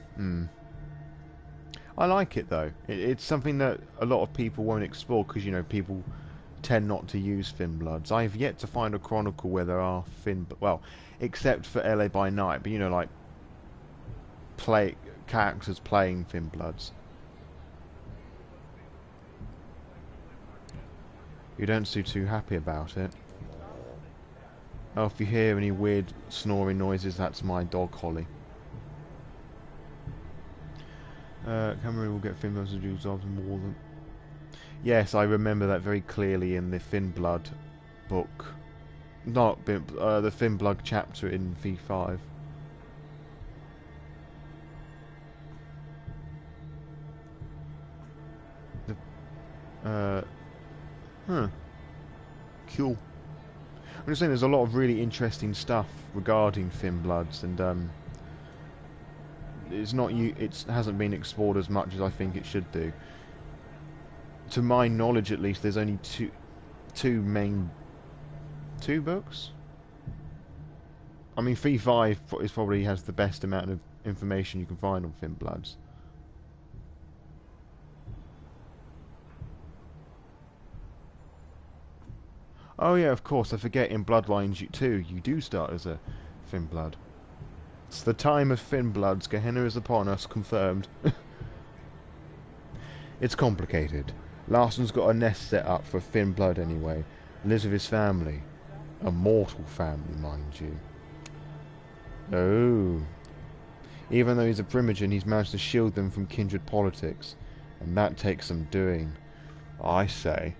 I like it though. It's something that a lot of people won't explore because, you know, people tend not to use Finbloods. I've yet to find a chronicle where there are well, except for LA by Night, but you know, like characters playing Finbloods. You don't seem too happy about it. Oh, if you hear any weird snoring noises, that's my dog Holly. Cameron will get Finbloods to do jobs and war them. Yes, I remember that very clearly in the Finblood book. Not the Finblood chapter in V5. Cool. I'm just saying there's a lot of really interesting stuff regarding Finbloods, and it hasn't been explored as much as I think it should do. To my knowledge, at least, there's only two books. I mean, V5 probably has the best amount of information you can find on Finbloods. Oh yeah, of course, I forget, in Bloodlines 2, you do start as a Finblood. It's the time of Finbloods. Gehenna is upon us, confirmed. It's complicated. Larson's got a nest set up for Finblood anyway. Lives with his family. A mortal family, mind you. Oh. Even though he's a primogen, he's managed to shield them from kindred politics. And that takes some doing. I say.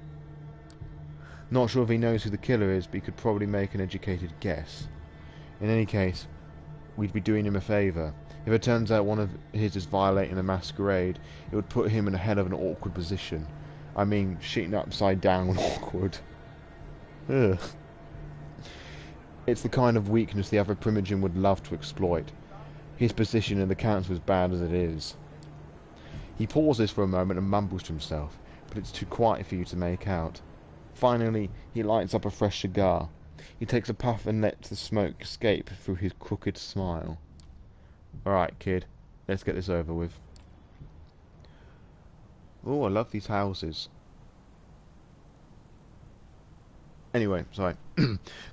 Not sure if he knows who the killer is, but he could probably make an educated guess. In any case, we'd be doing him a favour. If it turns out one of his is violating the Masquerade, it would put him in a hell of an awkward position. I mean, shitting upside down awkward. Ugh. It's the kind of weakness the other primogen would love to exploit. His position in the council is bad as it is. He pauses for a moment and mumbles to himself, but it's too quiet for you to make out. Finally, he lights up a fresh cigar. He takes a puff and lets the smoke escape through his crooked smile. Alright, kid. Let's get this over with. Oh, I love these houses. Anyway, sorry.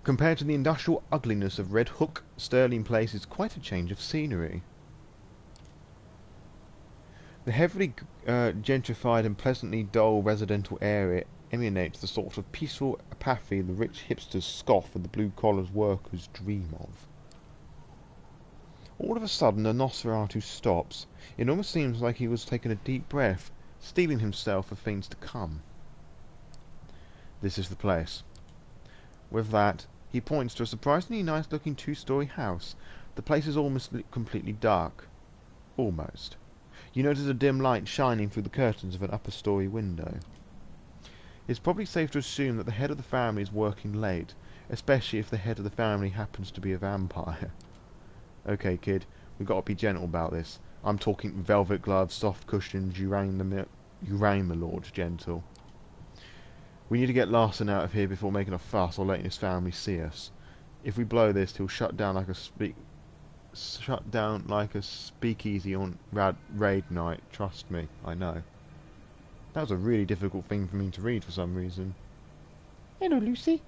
Compared to the industrial ugliness of Red Hook, Sterling Place is quite a change of scenery. The heavily gentrified and pleasantly dull residential area emanates the sort of peaceful apathy the rich hipsters scoff and the blue-collar workers dream of. All of a sudden, the Nosferatu stops. It almost seems like he was taking a deep breath, steeling himself for things to come. This is the place. With that, he points to a surprisingly nice-looking two-story house. The place is almost completely dark. Almost. You notice a dim light shining through the curtains of an upper-story window. It's probably safe to assume that the head of the family is working late, especially if the head of the family happens to be a vampire. Okay, kid, we've got to be gentle about this. I'm talking velvet gloves, soft cushions, you rang the Lord gentle. We need to get Larson out of here before making a fuss or letting his family see us. If we blow this, he'll shut down like a speakeasy on raid night. Trust me, I know. That was a really difficult thing for me to read for some reason. Hello, Lucy.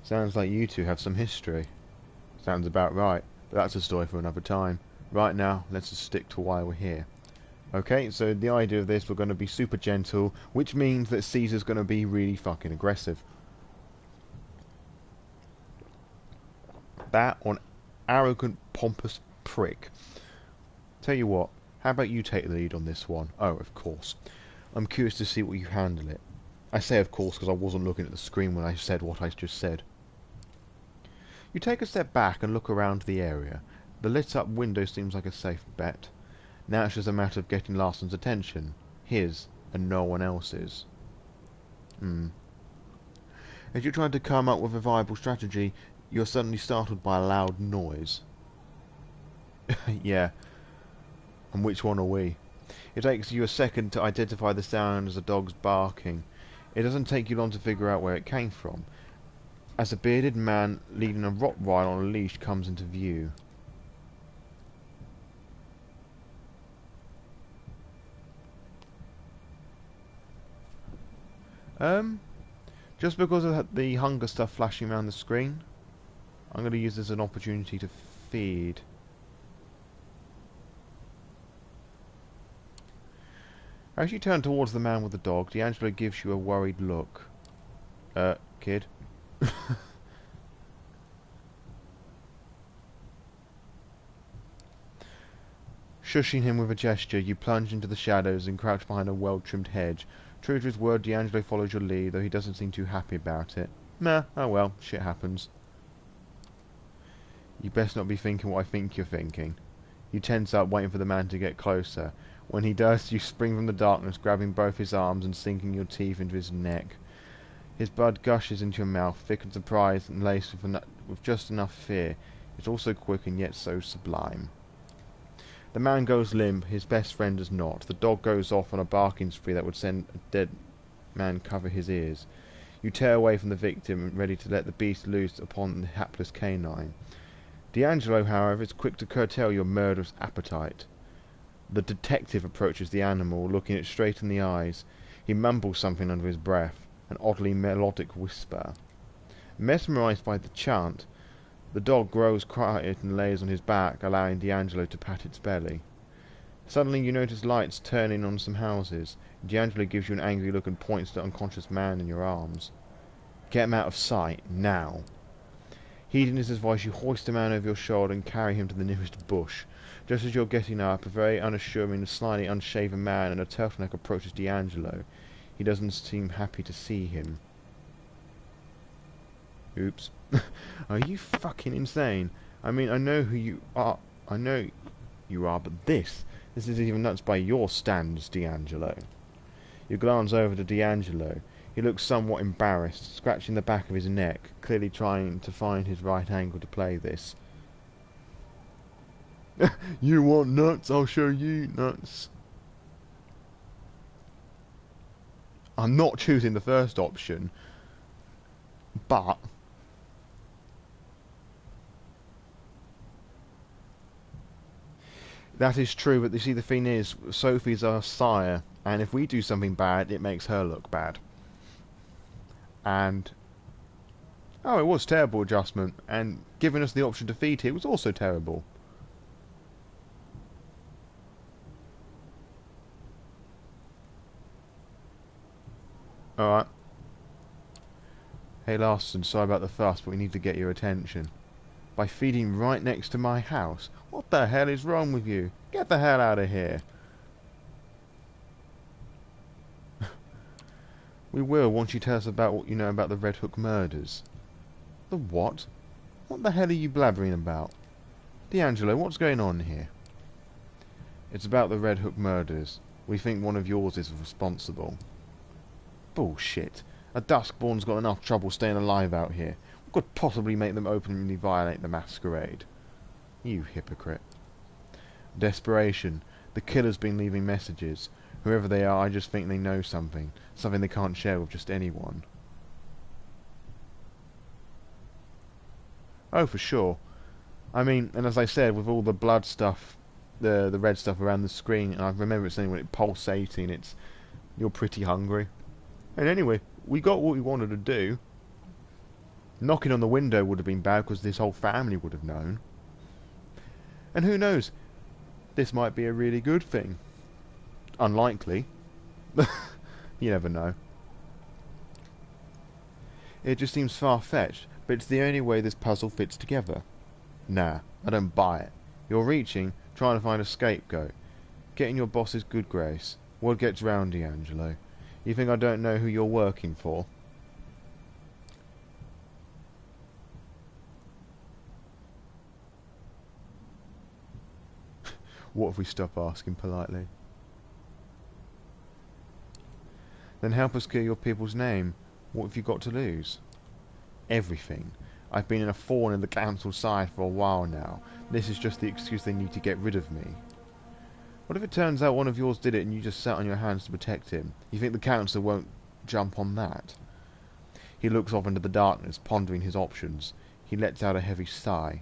Sounds like you two have some history. Sounds about right, but that's a story for another time. Right now, let's just stick to why we're here. Okay, so the idea of this, we're going to be super gentle, which means that Caesar's going to be really fucking aggressive. That on arrogant, pompous prick. Tell you what, how about you take the lead on this one? Oh, of course. I'm curious to see what you handle it. I say of course because I wasn't looking at the screen when I said what I just said. You take a step back and look around the area. The lit up window seems like a safe bet. Now it's just a matter of getting Larson's attention. His and no one else's. As you're trying to come up with a viable strategy, you're suddenly startled by a loud noise. Yeah. And which one are we? It takes you a second to identify the sound as a dog's barking. It doesn't take you long to figure out where it came from, as a bearded man leading a Rottweiler on a leash comes into view. Just because of the hunger stuff flashing around the screen, I'm going to use this as an opportunity to feed. As you turn towards the man with the dog, D'Angelo gives you a worried look. Kid? Shushing him with a gesture, you plunge into the shadows and crouch behind a well-trimmed hedge. True to his word, D'Angelo follows your lead, though he doesn't seem too happy about it. Meh, oh well, shit happens. You best not be thinking what I think you're thinking. You tense up, waiting for the man to get closer. When he does, you spring from the darkness, grabbing both his arms and sinking your teeth into his neck. His blood gushes into your mouth, thick and surprised and laced with just enough fear. It's also quick and yet so sublime. The man goes limp, his best friend does not. The dog goes off on a barking spree that would send a dead man cover his ears. You tear away from the victim, ready to let the beast loose upon the hapless canine. D'Angelo, however, is quick to curtail your murderous appetite. The detective approaches the animal, looking it straight in the eyes. He mumbles something under his breath, an oddly melodic whisper. Mesmerized by the chant, the dog grows quiet and lays on his back, allowing D'Angelo to pat its belly. Suddenly you notice lights turning on some houses. D'Angelo gives you an angry look and points to the unconscious man in your arms. Get him out of sight, now. Heeding his voice, you hoist the man over your shoulder and carry him to the nearest bush. Just as you're getting up, a very unassuming, slightly unshaven man in a turtleneck approaches D'Angelo. He doesn't seem happy to see him. Oops. Are you fucking insane? I mean, I know who you are. I know you are, but this isn't even nuts by your standards, D'Angelo. You glance over to D'Angelo. He looks somewhat embarrassed, scratching the back of his neck, clearly trying to find his right angle to play this. You want nuts? I'll show you nuts. I'm not choosing the first option, but that is true, but you see, the thing is, Sophie's our sire, and if we do something bad, it makes her look bad. And oh, it was terrible adjustment, and giving us the option to feed here was also terrible. Alright. Hey Larson, sorry about the fuss, but we need to get your attention. by feeding right next to my house. What the hell is wrong with you? Get the hell out of here. We will once you tell us about what you know about the Red Hook murders. The what? What the hell are you blabbering about? D'Angelo, what's going on here? It's about the Red Hook murders. We think one of yours is responsible. Bullshit. A Duskborn's got enough trouble staying alive out here. What could possibly make them openly violate the Masquerade? You hypocrite. Desperation. The killer's been leaving messages. Whoever they are, I just think they know something. Something they can't share with just anyone. Oh, for sure. I mean, and as I said, with all the blood stuff, the red stuff around the screen, and I remember it saying when it's pulsating, you're pretty hungry. And anyway, we got what we wanted to do. Knocking on the window would have been bad because this whole family would have known. And who knows, this might be a really good thing. Unlikely. You never know. It just seems far-fetched, but it's the only way this puzzle fits together. Nah, I don't buy it. You're reaching, trying to find a scapegoat. Getting your boss's good grace. Word gets round, D'Angelo. You think I don't know who you're working for? What if we stop asking politely? Then help us clear your people's name. What have you got to lose? Everything. I've been in a thorn in the council's side for a while now. This is just the excuse they need to get rid of me. What if it turns out one of yours did it and you just sat on your hands to protect him? You think the council won't jump on that? He looks off into the darkness, pondering his options. He lets out a heavy sigh.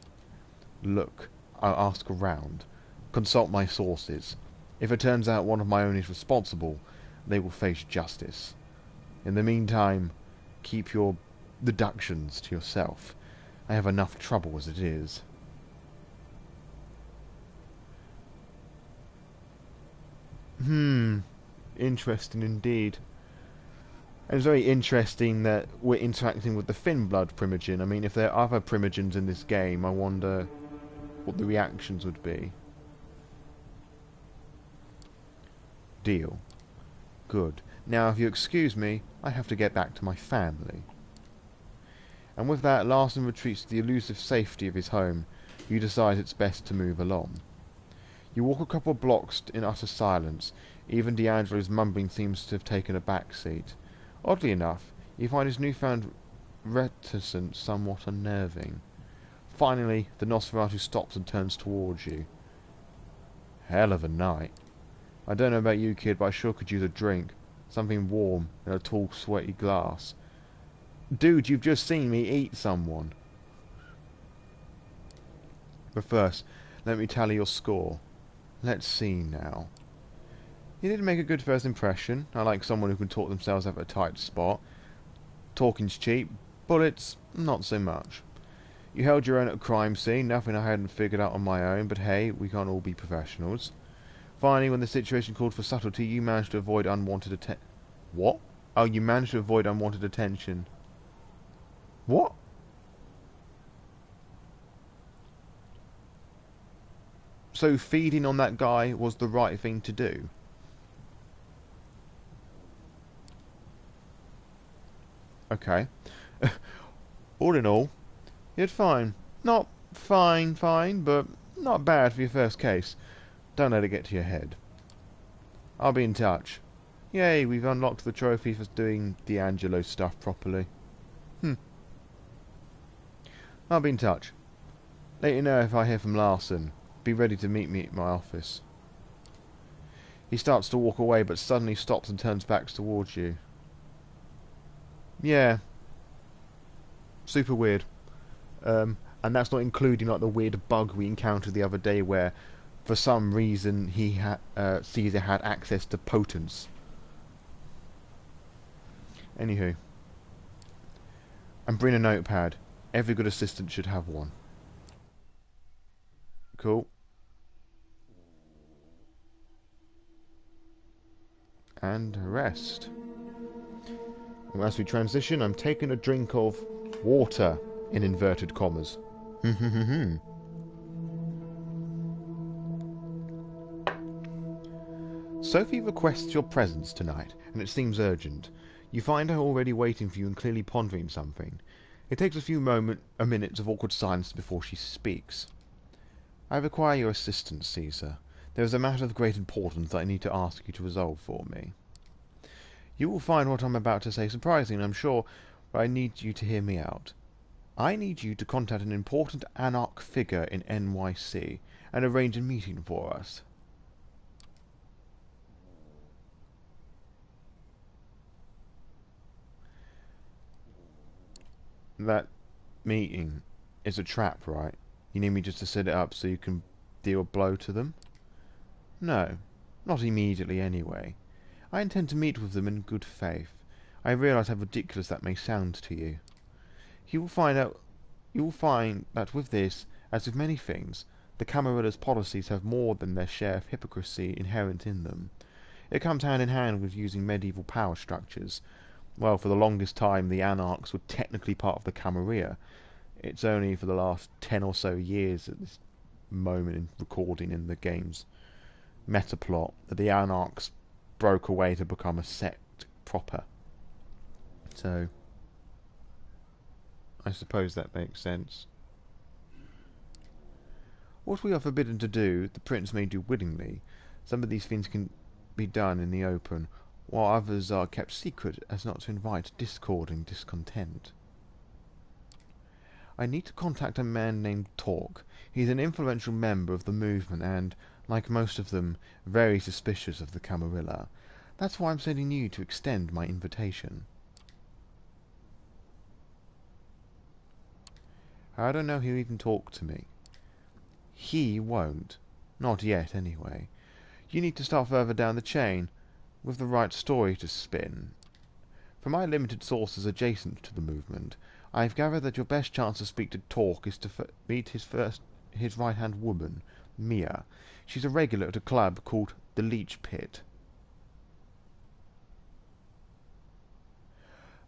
Look, I'll ask around. Consult my sources. If it turns out one of my own is responsible, they will face justice. In the meantime, keep your deductions to yourself. I have enough trouble as it is. Interesting indeed. And it's very interesting that we're interacting with the Finblood Primogen. I mean, if there are other Primogens in this game, I wonder what the reactions would be. Deal. Good. Now, if you excuse me, I have to get back to my family. And with that, Larson retreats to the elusive safety of his home. You decide it's best to move along. You walk a couple of blocks in utter silence. Even D'Angelo's mumbling seems to have taken a back seat. Oddly enough, you find his newfound reticence somewhat unnerving. Finally, the Nosferatu stops and turns towards you. Hell of a night. I don't know about you, kid, but I sure could use a drink. Something warm in a tall, sweaty glass. Dude, you've just seen me eat someone. But first, let me tally your score. Let's see now. You did make a good first impression. I like someone who can talk themselves out of a tight spot. Talking's cheap. Bullets, not so much. You held your own at a crime scene. Nothing I hadn't figured out on my own, but hey, we can't all be professionals. Finally, when the situation called for subtlety, you managed to avoid unwanted attention. What? Oh, you managed to avoid unwanted attention. What? So feeding on that guy was the right thing to do? Okay. All in all, you did fine. Not fine, but not bad for your first case. Don't let it get to your head. I'll be in touch. Yay, we've unlocked the trophy for doing D'Angelo stuff properly. I'll be in touch. Let you know if I hear from Larson. Be ready to meet me at my office. He starts to walk away, but suddenly stops and turns back towards you. Yeah. Super weird. And that's not including like the weird bug we encountered the other day where for some reason he Caesar had access to potence. Anywho. And bring a notepad. Every good assistant should have one. Cool. And rest. And as we transition, I'm taking a drink of water, in inverted commas. Sophie requests your presence tonight, and it seems urgent. You find her already waiting for you and clearly pondering something. It takes a few minutes of awkward silence before she speaks. I require your assistance, Caesar. There is a matter of great importance that I need to ask you to resolve for me. You will find what I'm about to say surprising, I'm sure, but I need you to hear me out. I need you to contact an important Anarch figure in NYC and arrange a meeting for us. That meeting is a trap, right? You need me just to set it up so you can deal a blow to them? No, not immediately anyway. I intend to meet with them in good faith. I realise how ridiculous that may sound to you. You will find that with this, as with many things, the Camarilla's policies have more than their share of hypocrisy inherent in them. It comes hand in hand with using medieval power structures. Well, for the longest time, the Anarchs were technically part of the Camarilla. It's only for the last 10 or so years at this moment in recording in the game's metaplot that the Anarchs broke away to become a sect proper. So, I suppose that makes sense. What we are forbidden to do, the Prince may do willingly. Some of these things can be done in the open, while others are kept secret as not to invite discord and discontent. I need to contact a man named Torque. He's an influential member of the movement and, like most of them, very suspicious of the Camarilla. That's why I'm sending you to extend my invitation. I don't know who'll even talk to me. He won't. Not yet, anyway. You need to start further down the chain, with the right story to spin. From my limited sources adjacent to the movement, I've gathered that your best chance to speak to Torque is to meet his right-hand woman, Mia. She's a regular at a club called the Leech Pit.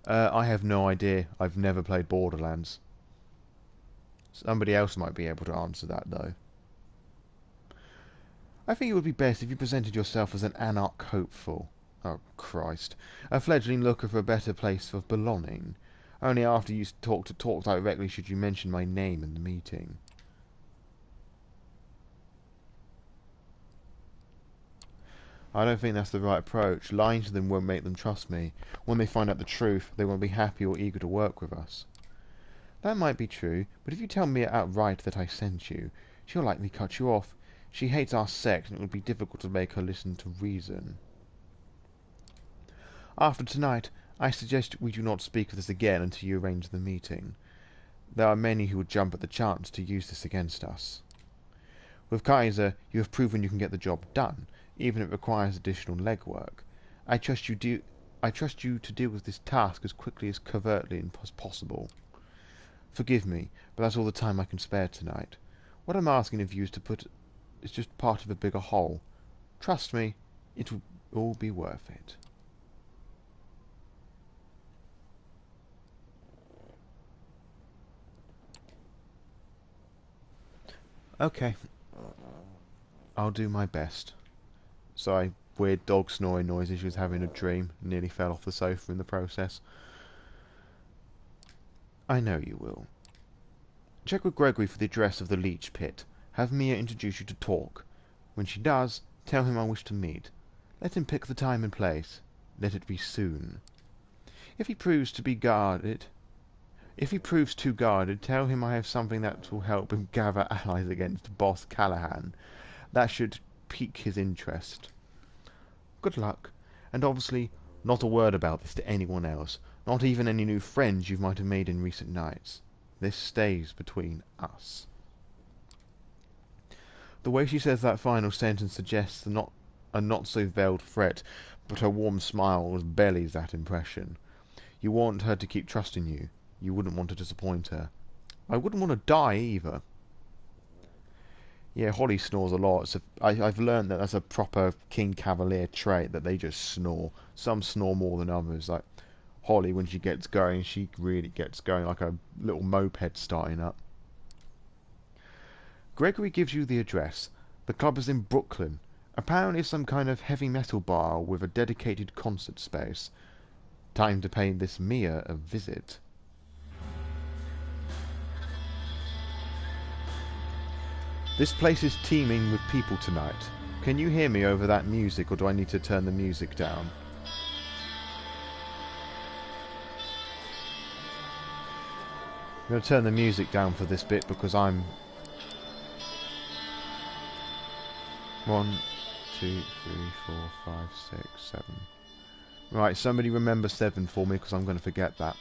I have no idea. I've never played Borderlands. Somebody else might be able to answer that, though. I think it would be best if you presented yourself as an Anarch hopeful. Oh, Christ. A fledgling looker for a better place of belonging. Only after you talk directly should you mention my name in the meeting. I don't think that's the right approach. Lying to them won't make them trust me. When they find out the truth, they won't be happy or eager to work with us. That might be true, but if you tell Mia outright that I sent you, she'll likely cut you off. She hates our sect, and it would be difficult to make her listen to reason. After tonight, I suggest we do not speak of this again until you arrange the meeting. There are many who would jump at the chance to use this against us. With Kaiser, you have proven you can get the job done, even if it requires additional legwork. I trust you to deal with this task as quickly as covertly as possible. Forgive me, but that's all the time I can spare tonight. What I'm asking of you is just part of a bigger whole. Trust me, it will all be worth it. Okay. I'll do my best. Sorry, weird dog snoring noises. She was having a dream. Nearly fell off the sofa in the process. I know you will. Check with Gregory for the address of the Leech Pit. Have Mia introduce you to Torque. When she does, tell him I wish to meet. Let him pick the time and place. Let it be soon. If he proves too guarded, tell him I have something that will help him gather allies against boss Callahan. That should pique his interest. Good luck, and obviously not a word about this to anyone else, not even any new friends you might have made in recent nights. This stays between us. The way she says that final sentence suggests a not-so-veiled threat, but her warm smile bellies that impression. You want her to keep trusting you. You wouldn't want to disappoint her. I wouldn't want to die either. Yeah, Holly snores a lot. I've learned that that's a proper King Cavalier trait, that they just snore. Some snore more than others. Like Holly, when she gets going, she really gets going, like a little moped starting up. Gregory gives you the address. The club is in Brooklyn. Apparently some kind of heavy metal bar with a dedicated concert space. Time to pay this Mia a visit. This place is teeming with people tonight. Can you hear me over that music, or do I need to turn the music down? I'm going to turn the music down for this bit because I'm... 1, 2, 3, 4, 5, 6, 7. Right, somebody remember 7 for me because I'm going to forget that.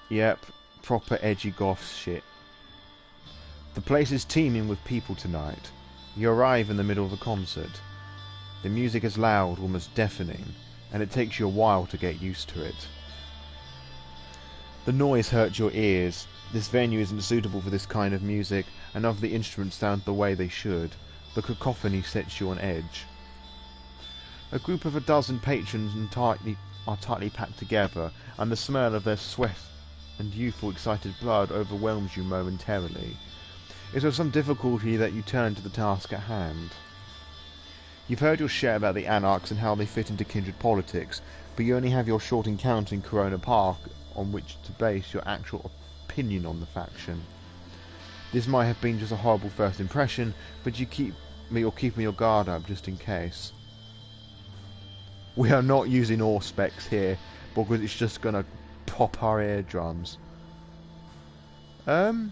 Yep, proper edgy goth shit. The place is teeming with people tonight. You arrive in the middle of a concert. The music is loud, almost deafening, and it takes you a while to get used to it. The noise hurts your ears. This venue isn't suitable for this kind of music, and none of the instruments sound the way they should. The cacophony sets you on edge. A group of a dozen patrons are tightly packed together, and the smell of their sweat and youthful excited blood overwhelms you momentarily. It's with some difficulty that you turn to the task at hand. You've heard your share about the Anarchs and how they fit into kindred politics, but you only have your short encounter in Corona Park on which to base your actual opinion on the faction. This might have been just a horrible first impression, but you're keeping your guard up just in case. We are not using Auspex here, because it's just gonna pop our eardrums. You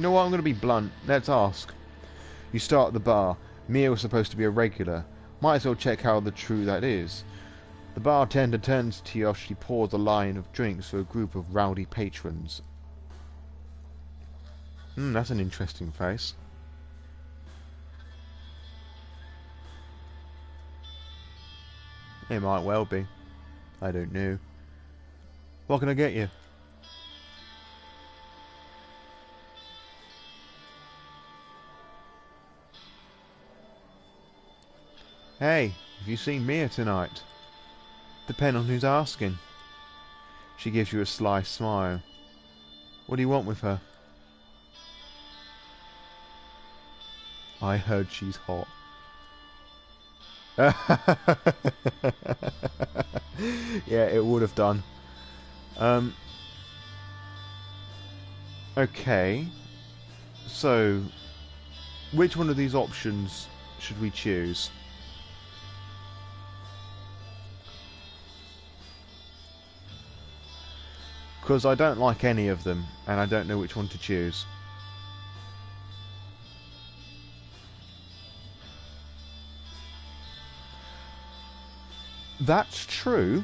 know what, I'm going to be blunt. Let's ask. You start at the bar. Mia was supposed to be a regular. Might as well check how true that is. The bartender turns to you as she pours a line of drinks for a group of rowdy patrons. That's an interesting face. It might well be. I don't know. What can I get you? Hey, have you seen Mia tonight? Depend on who's asking. She gives you a sly smile. What do you want with her? I heard she's hot. Yeah, it would have done. Okay. So, which one of these options should we choose? Because I don't like any of them, and I don't know which one to choose. That's true.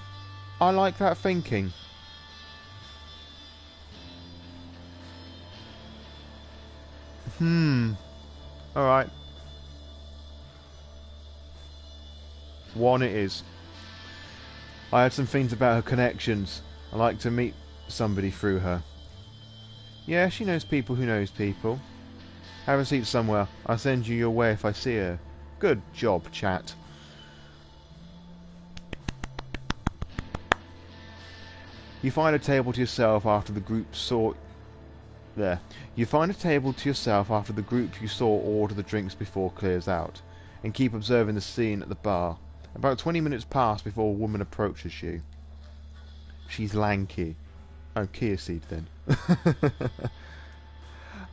I like that thinking. Alright. One it is. I had some things about her connections. I like to meet somebody through her. Yeah, she knows people who knows people. Have a seat somewhere. I'll send you your way if I see her. Good job, chat. You find a table to yourself after the group saw... There. You find a table to yourself after the group you saw order the drinks before clears out, and keep observing the scene at the bar. About 20 minutes pass before a woman approaches you. She's lanky. Oh, Kia seed then.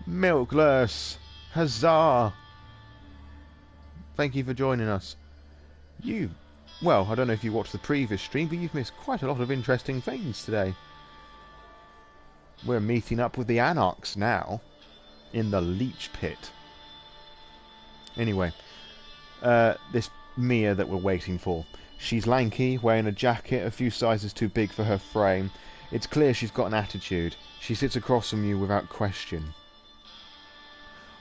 Milkless! Huzzah! Thank you for joining us. Well, I don't know if you watched the previous stream, but you've missed quite a lot of interesting things today. We're meeting up with the Anarchs now. In the Leech Pit. Anyway. This Mia that we're waiting for. She's lanky, wearing a jacket a few sizes too big for her frame. It's clear she's got an attitude. She sits across from you without question.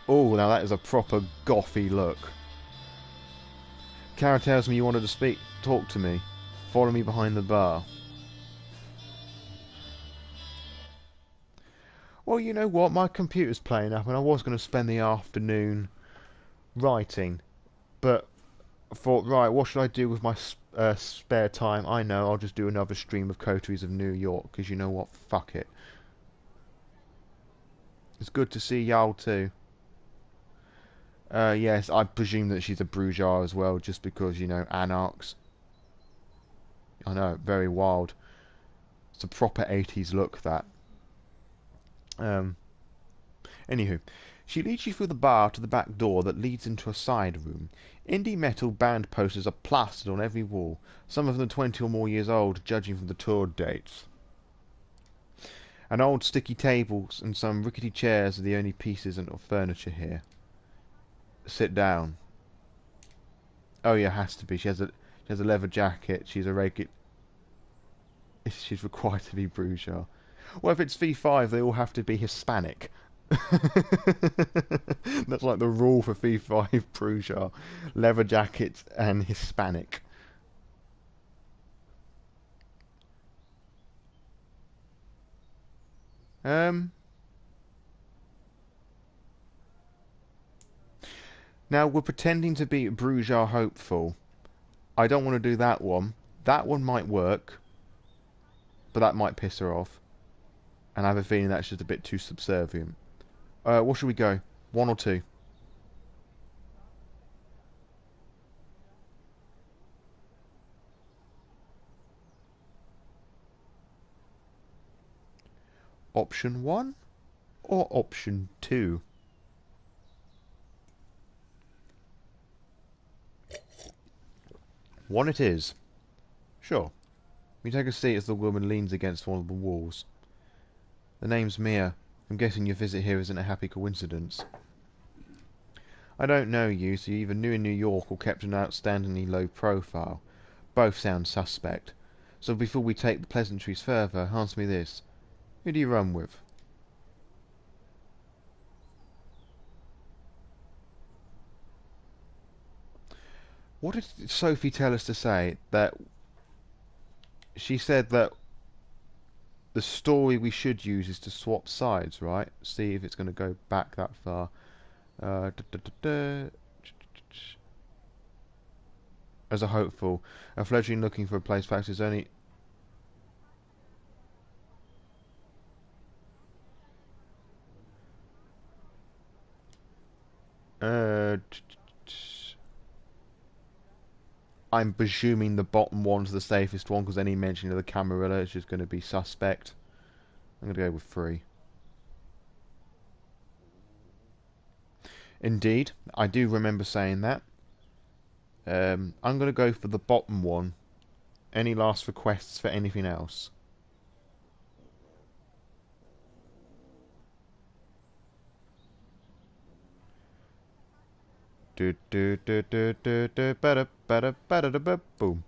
Oh, now that is a proper gothy look. Kara tells me you wanted to talk to me. Follow me behind the bar. Well, you know what? My computer's playing up and I was going to spend the afternoon writing. But I thought, right, what should I do with my spare time? I know, I'll just do another stream of Coteries of New York, because you know what? Fuck it. It's good to see y'all too. Yes, I presume that she's a bourgeois as well, just because, you know, Anarchs. I know, very wild. It's a proper 80s look, that. Um, Anywho, she leads you through the bar to the back door that leads into a side room. Indie metal band posters are plastered on every wall, some of them 20 or more years old, judging from the tour dates. An old sticky table and some rickety chairs are the only pieces of furniture here. Sit down. Oh yeah, has to be. She has a leather jacket. She's a regular. She's required to be bourgeois. Well, if it's V5, they all have to be Hispanic. That's like the rule for V5 bourgeois. Leather jackets and Hispanic. Now we're pretending to be bourgeois hopeful. I don't want to do that one. That one might work, but that might piss her off. And I have a feeling that's just a bit too subservient. What should we go? One or two? Option 1 or option 2? One it is. Sure. You take a seat as the woman leans against one of the walls. The name's Mia. I'm guessing your visit here isn't a happy coincidence. I don't know you, so you either knew in New York or kept an outstandingly low profile. Both sound suspect. So before we take the pleasantries further, answer me this. Who do you run with? What did Sophie tell us to say? That she said that the story we should use is to swap sides, right? See if it's going to go back that far. Da, da, da, As a hopeful, a fledgling looking for a place facts is only... I'm presuming the bottom one's the safest one, because any mention of the Camarilla is just going to be suspect. I'm going to go with 3. Indeed, I do remember saying that. I'm going to go for the bottom one. Any last requests for anything else? Do do do do do do ba ba ba boom.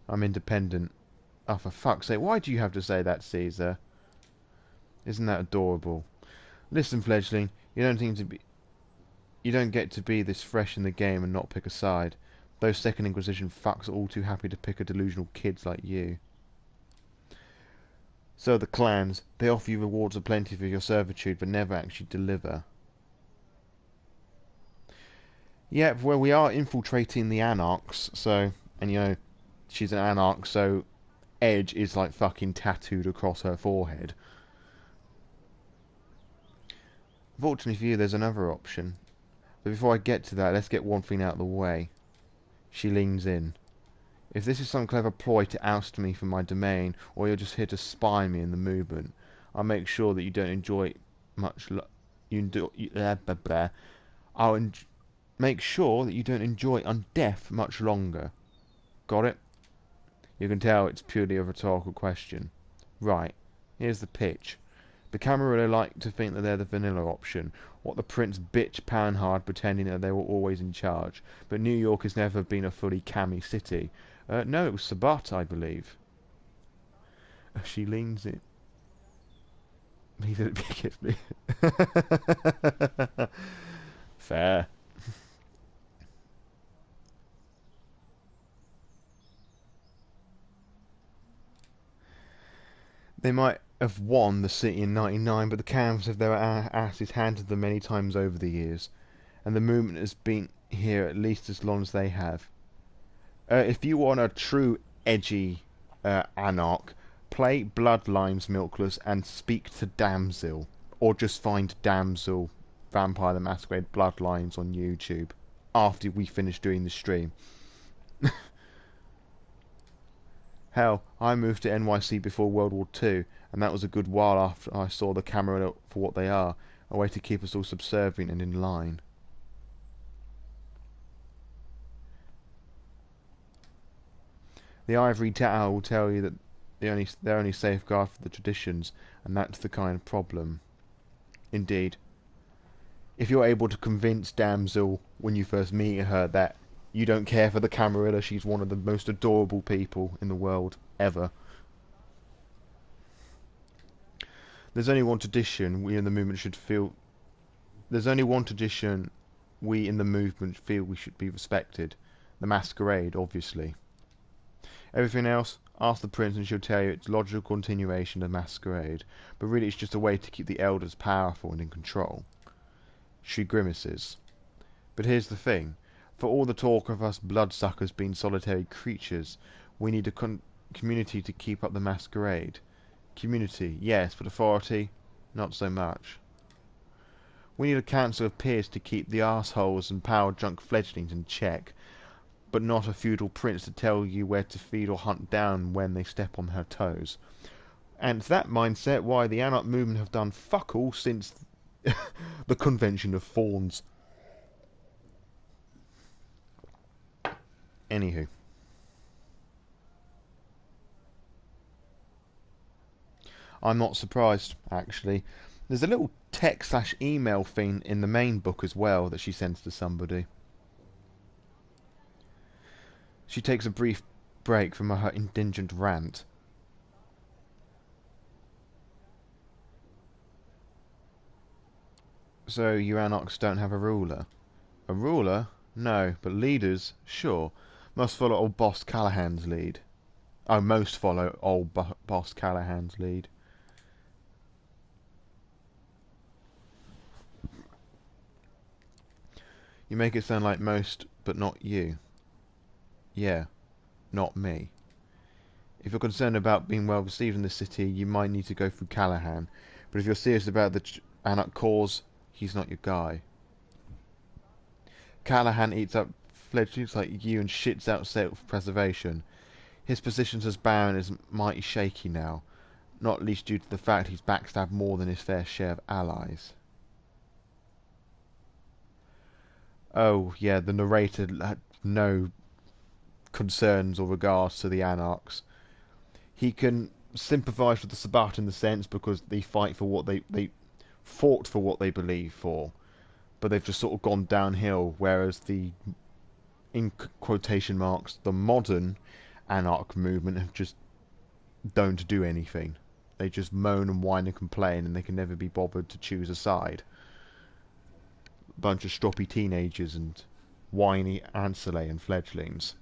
I'm independent. Oh, for fuck's sake! Why do you have to say that, Caesar? Isn't that adorable? Listen, fledgling, you don't get to be this fresh in the game and not pick a side. Those Second Inquisition fucks are all too happy to pick a delusional kids like you. So the clans, they offer you rewards aplenty for your servitude, but never actually deliver. Yep, well, we are infiltrating the Anarchs, so... And, you know, she's an Anarch, so... Edge is, like, fucking tattooed across her forehead. Fortunately for you, there's another option. But before I get to that, let's get one thing out of the way. She leans in. If this is some clever ploy to oust me from my domain, or you're just here to spy me in the movement, I'll make sure that you don't enjoy much... I'll make sure that you don't enjoy undeath much longer. Got it? You can tell it's purely a rhetorical question. Right, here's the pitch. The Camarilla like to think that they're the vanilla option, what the prince bitch panhard pretending that they were always in charge. But New York has never been a fully cammy city. No, it was Sabat, I believe. She leans in. He didn't kiss me. Fair. They might have won the city in '99, but the Cavs have their asses handed them many times over the years, and the movement has been here at least as long as they have. If you want a true edgy Anarch, play Bloodlines Milkless and speak to Damsel. Or just find Damsel Vampire the Masquerade Bloodlines on YouTube after we finish doing the stream. Hell, I moved to NYC before World War II, and that was a good while after I saw the camera for what they are, a way to keep us all subservient and in line. The ivory tower will tell you that they're only safeguard for the traditions, and that's the kind of problem. Indeed. If you're able to convince Damsel when you first meet her that you don't care for the Camarilla, she's one of the most adorable people in the world ever. There's only one tradition we in the movement should feel. There's only one tradition we in the movement feel we should be respected. The Masquerade, obviously. Everything else, ask the prince and she'll tell you it's logical continuation of Masquerade, but really it's just a way to keep the elders powerful and in control. She grimaces. But here's the thing. For all the talk of us bloodsuckers being solitary creatures, we need a community to keep up the Masquerade. Community, yes, but authority, not so much. We need a council of peers to keep the arseholes and power-drunk fledglings in check, but not a feudal prince to tell you where to feed or hunt down when they step on her toes. And it's that mindset why the Anarch movement have done fuck all since the Convention of Thorns. Anywho. I'm not surprised, actually. There's a little text/email thing in the main book as well that she sends to somebody. She takes a brief break from her indigent rant. So you Anarchs don't have a ruler? A ruler? No, but leaders, sure. Must follow old Boss Callahan's lead. Oh, most follow old Boss Callahan's lead. You make it sound like most, but not you. Yeah, not me. If you're concerned about being well received in the city, you might need to go through Callahan. But if you're serious about the Anarch cause, he's not your guy. Callahan eats up fledglings like you and shits out self-preservation. His position as Baron is mighty shaky now, not least due to the fact he's backstabbed more than his fair share of allies. Oh, yeah, the narrator had no concerns or regards to the Anarchs. He can sympathise with the Sabbat in the sense because they fight for what they fought for what they believe for, but they've just sort of gone downhill, whereas the, in quotation marks, the modern Anarch movement have just don't do anything. They just moan and whine and complain, and they can never be bothered to choose a side. Bunch of stroppy teenagers and whiny ancillary and fledglings.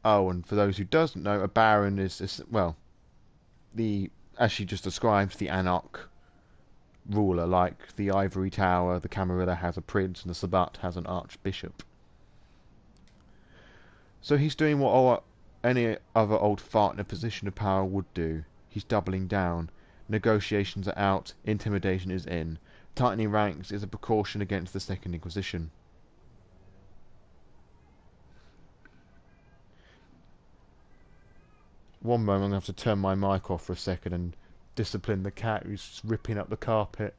Oh, and for those who doesn't know, a baron is well, the as she just described, the Anarch ruler, like the Ivory Tower, the Camarilla has a prince, and the Sabbat has an archbishop. So he's doing what any other old fart in a position of power would do. He's doubling down. Negotiations are out, intimidation is in. Tightening ranks is a precaution against the Second Inquisition. One moment, I'm going to have to turn my mic off for a second and discipline the cat who's just ripping up the carpet.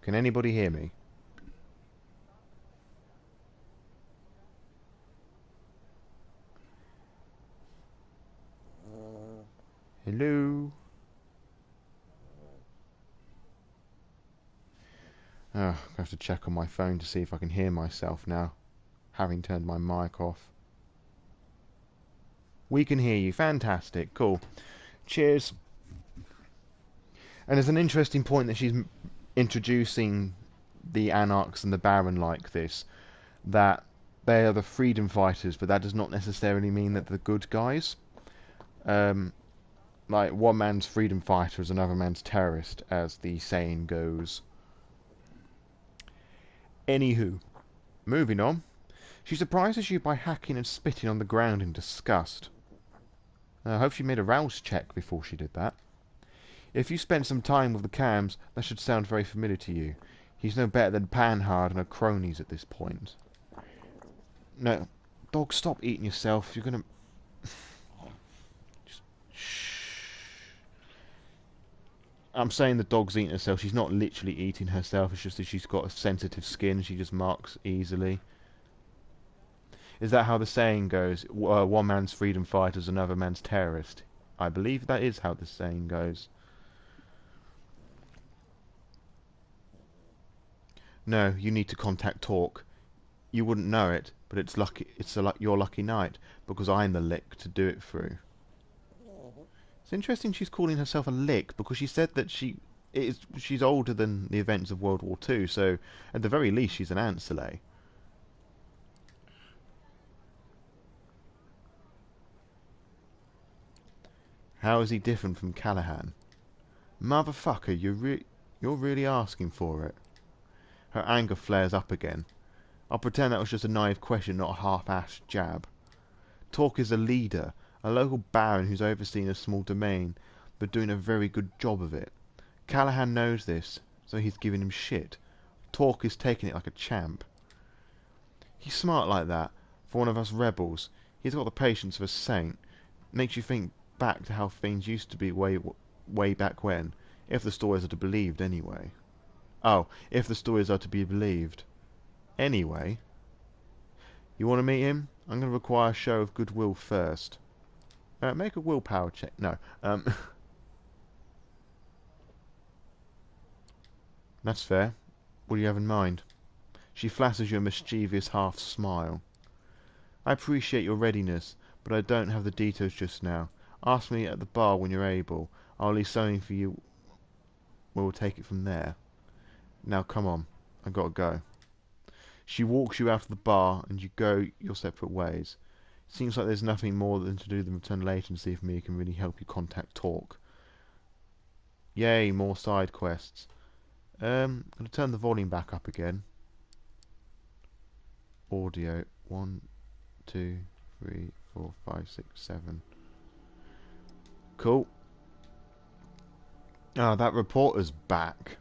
Can anybody hear me? Hello? Oh, I have to check on my phone to see if I can hear myself now, having turned my mic off. We can hear you. Fantastic. Cool. Cheers. And it's an interesting point that she's introducing the Anarchs and the Baron like this, that they are the freedom fighters, but that does not necessarily mean that they're the good guys. Like, one man's freedom fighter is another man's terrorist, as the saying goes. Anywho, moving on. She surprises you by hacking and spitting on the ground in disgust. I hope she made a rouse check before she did that. If you spent some time with the Cams, that should sound very familiar to you. He's no better than Panhard and her cronies at this point. No, dog, stop eating yourself. You're gonna... Just... Shh. I'm saying the dog's eating herself. She's not literally eating herself. It's just that she's got a sensitive skin. She just marks easily. Is that how the saying goes? One man's freedom fighter is another man's terrorist. I believe that is how the saying goes. No, you need to contact Talk. You wouldn't know it, but it's lucky. It's your lucky night because I'm the lick to do it through. It's interesting she's calling herself a lick because she said that she's older than the events of World War II. So at the very least, she's an Ancillay. How is he different from Callahan? Motherfucker, you're really asking for it. Her anger flares up again. I'll pretend that was just a naive question, not a half-assed jab. Talk is a leader, a local baron who's overseeing a small domain, but doing a very good job of it. Callahan knows this, so he's giving him shit. Talk is taking it like a champ. He's smart like that, for one of us rebels. He's got the patience of a saint. Makes you think back to how things used to be way back when, if the stories are to be believed anyway. Oh, if the stories are to be believed. Anyway. You want to meet him? I'm going to require a show of goodwill first. Make a willpower check. No. That's fair. What do you have in mind? She flatters you a mischievous half-smile. I appreciate your readiness, but I don't have the details just now. Ask me at the bar when you're able. I'll leave something for you. We'll take it from there. Now come on, I've got to go. She walks you out of the bar and you go your separate ways. Seems like there's nothing more than to do than return later and see if Mia can really help you contact Talk. Yay, more side quests. I'm going to turn the volume back up again. Audio. 1, 2, 3, 4, 5, 6, 7. Cool. Ah, that reporter's back.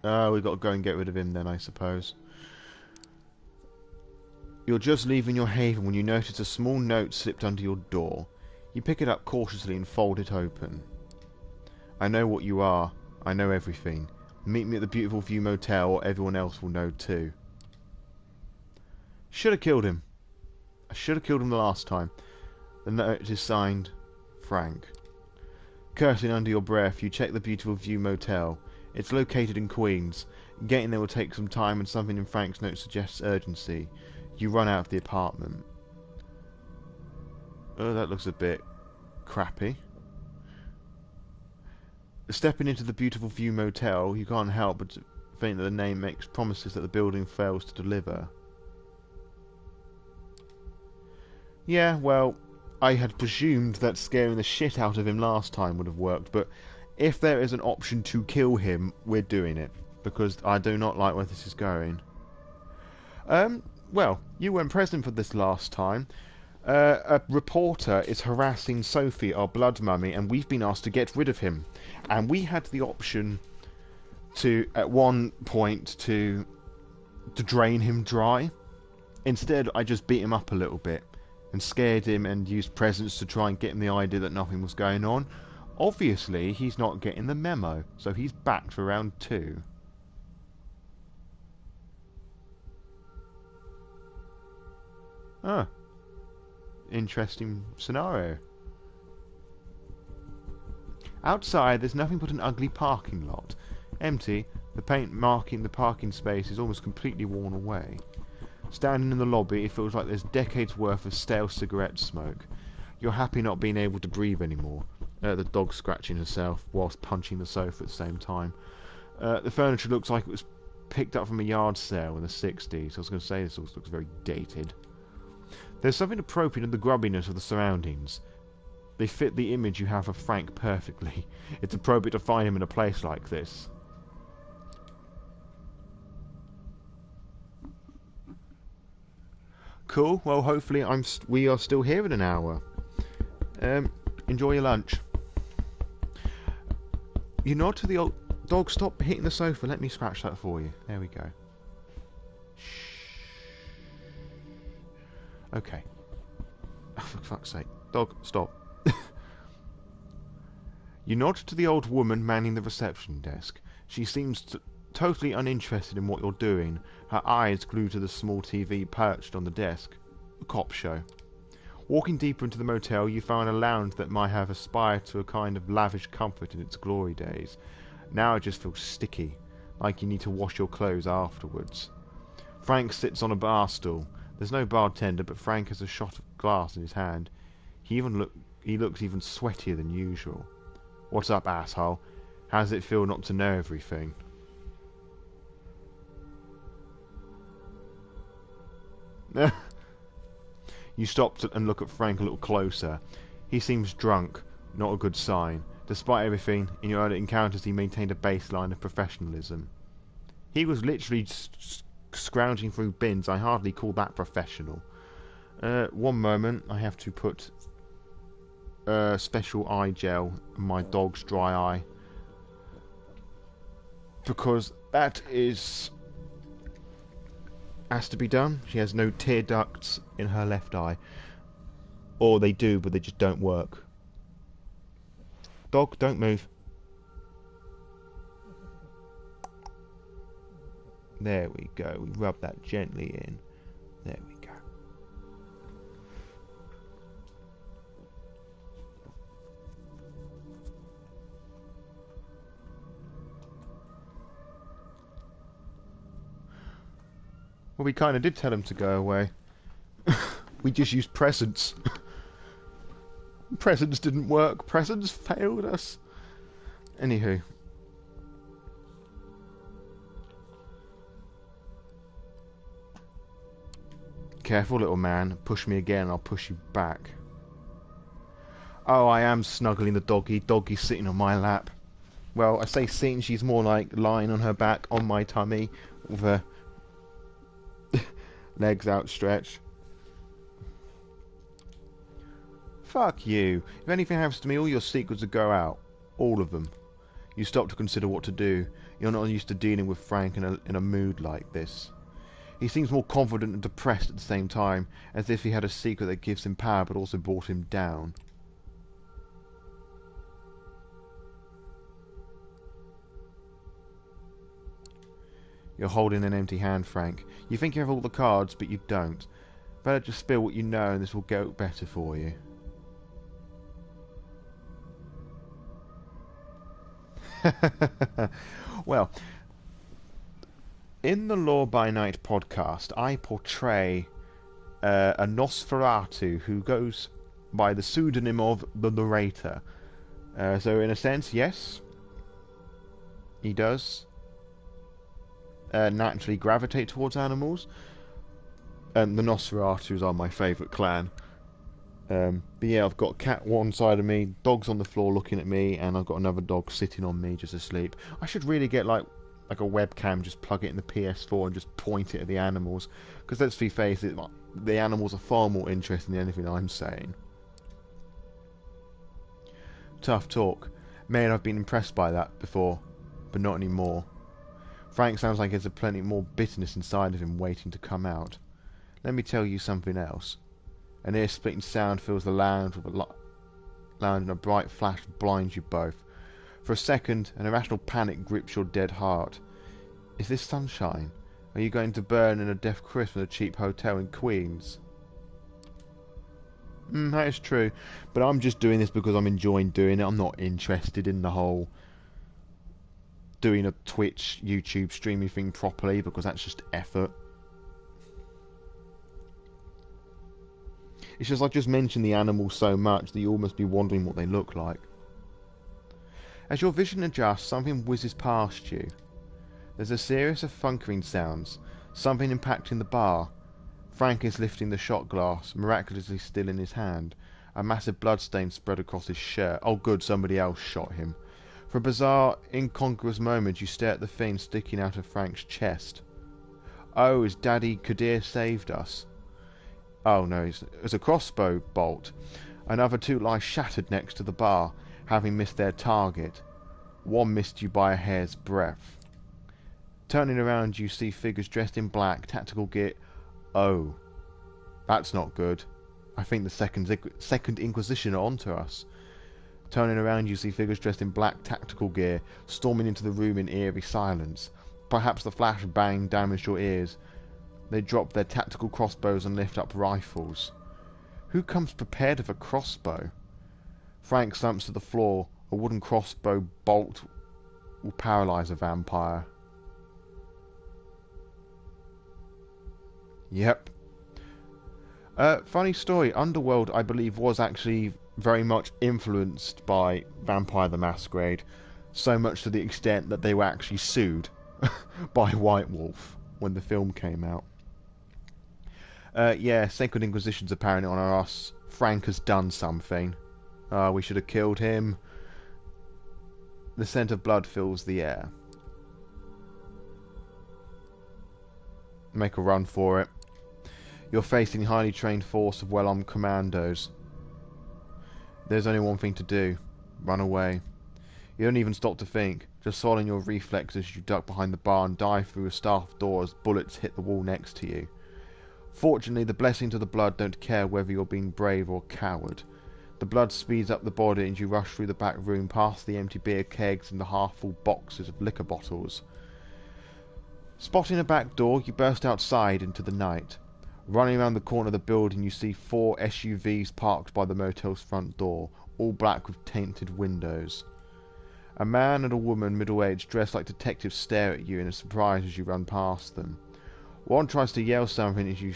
We've got to go and get rid of him then, I suppose. You're just leaving your haven when you notice a small note slipped under your door. You pick it up cautiously and fold it open. I know what you are. I know everything. Meet me at the Beautiful View Motel or everyone else will know too. Should have killed him. I should have killed him the last time. The note is signed, Frank. Cursing under your breath, you check the Beautiful View Motel. It's located in Queens. Getting there will take some time and something in Frank's note suggests urgency. You run out of the apartment. Oh, that looks a bit crappy. Stepping into the Beautiful View Motel, you can't help but think that the name makes promises that the building fails to deliver. Yeah, well, I had presumed that scaring the shit out of him last time would have worked, but if there is an option to kill him, we're doing it, because I do not like where this is going. Well, you weren't present for this last time. A reporter is harassing Sophie, our blood mummy, and we've been asked to get rid of him. And we had the option to, at one point, to drain him dry. Instead, I just beat him up a little bit and scared him and used presents to try and get him the idea that nothing was going on. Obviously, he's not getting the memo, so he's back for round 2. Ah. Interesting scenario. Outside, there's nothing but an ugly parking lot. Empty, the paint marking the parking space is almost completely worn away. Standing in the lobby, it feels like there's decades worth of stale cigarette smoke. You're happy not being able to breathe anymore. the dog scratching herself whilst punching the sofa at the same time. The furniture looks like it was picked up from a yard sale in the 60s. I was going to say this also looks very dated. There's something appropriate in the grubbiness of the surroundings. They fit the image you have of Frank perfectly. It's appropriate to find him in a place like this. Cool. Well, hopefully we are still here in an hour. Enjoy your lunch. You nod to the old dog. Stop hitting the sofa. Let me scratch that for you. There we go. Shh. Okay. Oh, for fuck's sake. Dog, stop. You nod to the old woman manning the reception desk. She seems totally uninterested in what you're doing, her eyes glued to the small TV perched on the desk. A cop show. Walking deeper into the motel, you find a lounge that might have aspired to a kind of lavish comfort in its glory days. Now it just feels sticky, like you need to wash your clothes afterwards. Frank sits on a bar stool. There's no bartender, but Frank has a shot of glass in his hand. He looks even sweatier than usual. What's up, asshole? How does it feel not to know everything? You stop and look at Frank a little closer. He seems drunk, not a good sign. Despite everything, in your early encounters he maintained a baseline of professionalism. He was literally scrounging through bins. I hardly call that professional. One moment, I have to put special eye gel in my dog's dry eye. Because that has to be done. She has no tear ducts in her left eye. Or they do, but they just don't work. Dog, don't move. There we go. We rub that gently in. There we go. Well, we kind of did tell him to go away. We just used presents. Presents didn't work. Presents failed us. Anywho. Careful, little man. Push me again, I'll push you back. Oh, I am snuggling the doggy. Doggy's sitting on my lap. Well, I say sitting, she's more like lying on her back on my tummy with her legs outstretched. Fuck you. If anything happens to me, all your secrets will go out. All of them. You stop to consider what to do. You're not used to dealing with Frank in a mood like this. He seems more confident and depressed at the same time, as if he had a secret that gives him power but also brought him down. You're holding an empty hand, Frank. You think you have all the cards, but you don't. Better just spill what you know and this will go better for you. Well, in the Law by Night podcast, I portray a Nosferatu who goes by the pseudonym of the narrator. So in a sense, yes, he does naturally gravitate towards animals. The Nosferatus are my favourite clan. But yeah, I've got a cat one side of me, dogs on the floor looking at me, and I've got another dog sitting on me just asleep. I should really get like a webcam, just plug it in the PS4 and just point it at the animals. Because let's be face it, the animals are far more interesting than anything I'm saying. Tough talk. May have been impressed by that before, but not anymore. Frank sounds like there's plenty more bitterness inside of him waiting to come out. Let me tell you something else. An ear-splitting sound fills the lounge and a bright flash blinds you both. For a second, an irrational panic grips your dead heart. Is this sunshine? Are you going to burn in a death crisp in a cheap hotel in Queens? That is true, but I'm just doing this because I'm enjoying doing it. I'm not interested in the whole doing a Twitch, YouTube streaming thing properly, because that's just effort. It's just I just mentioned the animals so much that you almost be wondering what they look like. As your vision adjusts, something whizzes past you. There's a series of thunking sounds, something impacting the bar. Frank is lifting the shot glass, miraculously still in his hand. A massive bloodstain spread across his shirt. Oh good, somebody else shot him. For a bizarre, incongruous moment, you stare at the thing sticking out of Frank's chest. Oh, his daddy Kadir saved us. Oh no, it's a crossbow bolt. Another two lie shattered next to the bar, having missed their target. One missed you by a hair's breadth. Turning around, you see figures dressed in black, tactical gear. Oh, that's not good. I think the second Inquisition are onto us. Turning around, you see figures dressed in black tactical gear, storming into the room in eerie silence. Perhaps the flash bang damaged your ears. They drop their tactical crossbows and lift up rifles. Who comes prepared with a crossbow? Frank slumps to the floor. A wooden crossbow bolt will paralyze a vampire. Yep. Funny story, Underworld, I believe, was actually very much influenced by Vampire the Masquerade, so much to the extent that they were actually sued by White Wolf when the film came out. Yeah, Second Inquisition's apparently on us. Frank has done something. We should have killed him. The scent of blood fills the air. Make a run for it. You're facing a highly trained force of well-armed commandos. There's only one thing to do. Run away. You don't even stop to think. Just following your reflexes as you duck behind the bar and dive through a staff door as bullets hit the wall next to you. Fortunately, the blessings of the blood don't care whether you're being brave or coward. The blood speeds up the body and you rush through the back room past the empty beer kegs and the half-full boxes of liquor bottles. Spotting a back door, you burst outside into the night. Running around the corner of the building, you see 4 SUVs parked by the motel's front door, all black with tinted windows. A man and a woman, middle-aged, dressed like detectives, stare at you in surprise as you run past them. One tries to yell something as you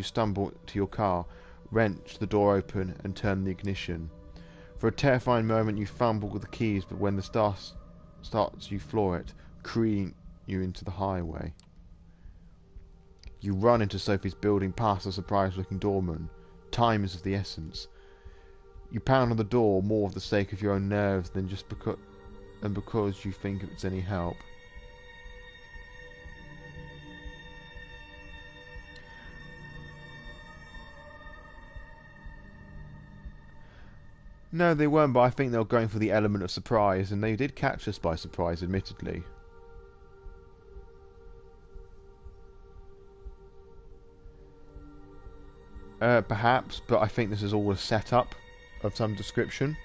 stumble to your car, wrench the door open, and turn the ignition. For a terrifying moment, you fumble with the keys, but when the starts, you floor it, careening you into the highway. You run into Sophie's building past a surprised-looking doorman. Time is of the essence. You pound on the door more for the sake of your own nerves than just because you think it's any help. No, they weren't, but I think they were going for the element of surprise, and they did catch us by surprise, admittedly. Perhaps, but I think this is all a setup of some description.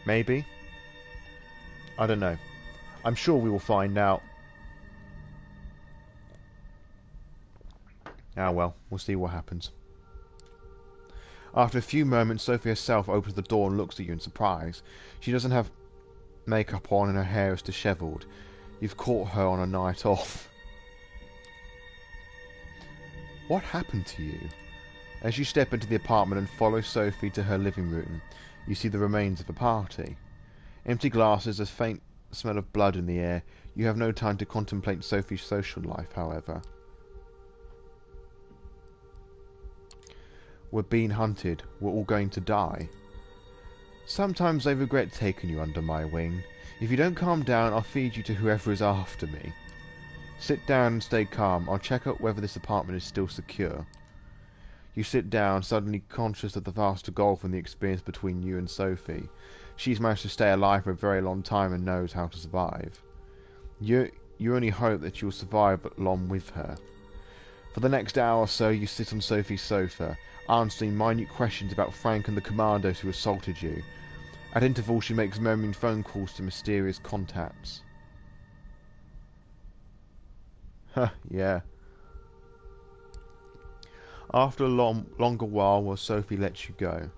Maybe. I don't know. I'm sure we will find out. Ah well, we'll see what happens. After a few moments, Sophie herself opens the door and looks at you in surprise. She doesn't have makeup on and her hair is dishevelled. You've caught her on a night off. What happened to you? As you step into the apartment and follow Sophie to her living room, you see the remains of a party. Empty glasses, a faint smell of blood in the air. You have no time to contemplate Sophie's social life, however. We're being hunted. We're all going to die. Sometimes I regret taking you under my wing. If you don't calm down, I'll feed you to whoever is after me. Sit down and stay calm. I'll check out whether this apartment is still secure. You sit down, suddenly conscious of the vast gulf in the experience between you and Sophie. She's managed to stay alive for a very long time and knows how to survive. You only hope that you'll survive along with her. For the next hour or so, you sit on Sophie's sofa, answering minute questions about Frank and the commandos who assaulted you. At intervals, she makes murmuring phone calls to mysterious contacts. Huh, yeah. After a longer while, Sophie lets you go.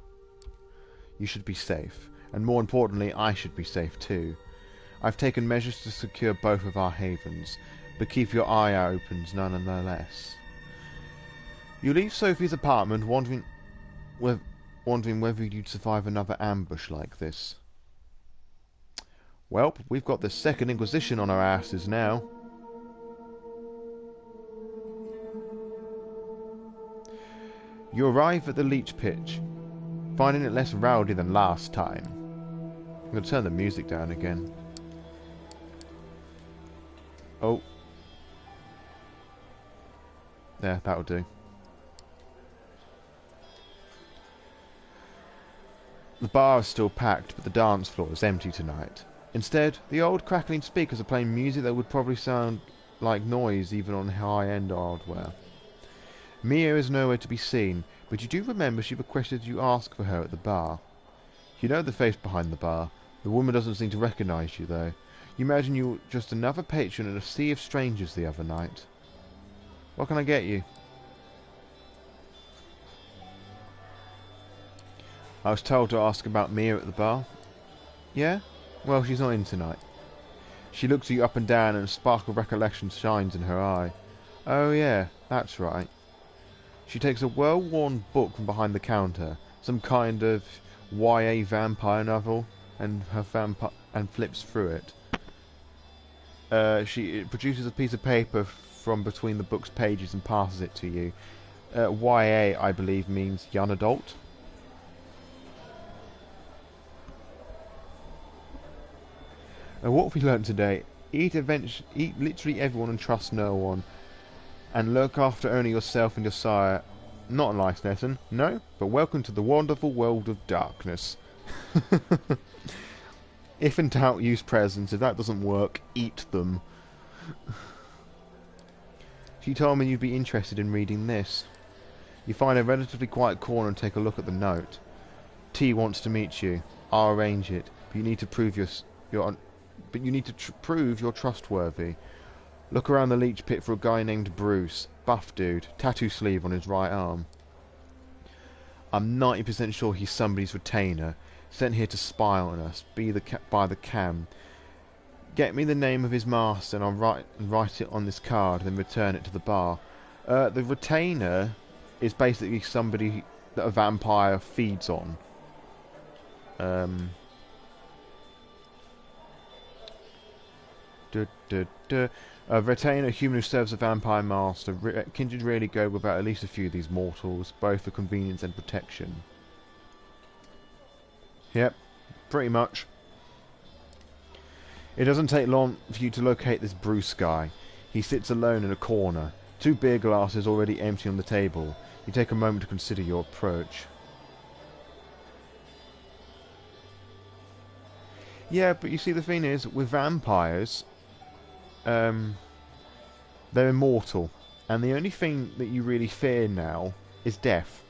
You should be safe, and more importantly, I should be safe too. I've taken measures to secure both of our havens, but keep your eye open nonetheless. You leave Sophie's apartment, wondering whether you'd survive another ambush like this. Well, we've got the Second Inquisition on our asses now. You arrive at the leech pitch, finding it less rowdy than last time. I'm going to turn the music down again. Oh. There, that'll do. The bar is still packed, but the dance floor is empty tonight. Instead, the old crackling speakers are playing music that would probably sound like noise even on high-end hardware. Mia is nowhere to be seen, but you do remember she requested you ask for her at the bar. You know the face behind the bar. The woman doesn't seem to recognise you, though. You imagine you were just another patron in a sea of strangers the other night. What can I get you? I was told to ask about Mia at the bar. Yeah? Well, she's not in tonight. She looks at you up and down and a spark of recollection shines in her eye. Oh yeah, that's right. She takes a well-worn book from behind the counter, some kind of YA vampire novel, and flips through it. She produces a piece of paper from between the book's pages and passes it to you. YA, I believe, means young adult. What have we learnt today? Eat literally everyone and trust no one. And look after only yourself and your sire. Not a nice lesson, no, but welcome to the wonderful world of darkness. If in doubt, use presents. If that doesn't work, eat them. She told me you'd be interested in reading this. You find a relatively quiet corner and take a look at the note. T wants to meet you. I'll arrange it, but you need to prove prove you're trustworthy. Look around the leech pit for a guy named Bruce. Buff dude. Tattoo sleeve on his right arm. I'm 90% sure he's somebody's retainer. Sent here to spy on us. By the cam. Get me the name of his master and I'll write it on this card, then return it to the bar. The retainer is basically somebody that a vampire feeds on. A retainer, a human who serves a vampire master. Kindred really go without at least a few of these mortals, both for convenience and protection. Yep, pretty much. It doesn't take long for you to locate this Bruce guy. He sits alone in a corner. 2 beer glasses already empty on the table. You take a moment to consider your approach. Yeah, but you see, the thing is, with vampires, they're immortal, and the only thing that you really fear now is death.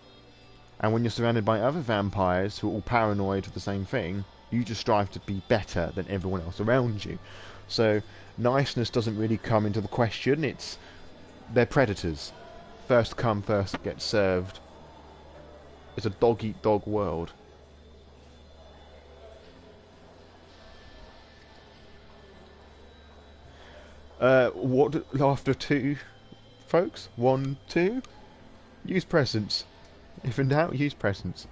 And when you're surrounded by other vampires who are all paranoid of the same thing, you just strive to be better than everyone else around you. So niceness doesn't really come into the question. They're predators. First come, first get served. It's a dog-eat-dog world. What after 2, folks? 1, 2? Use presents. If in doubt, use presents.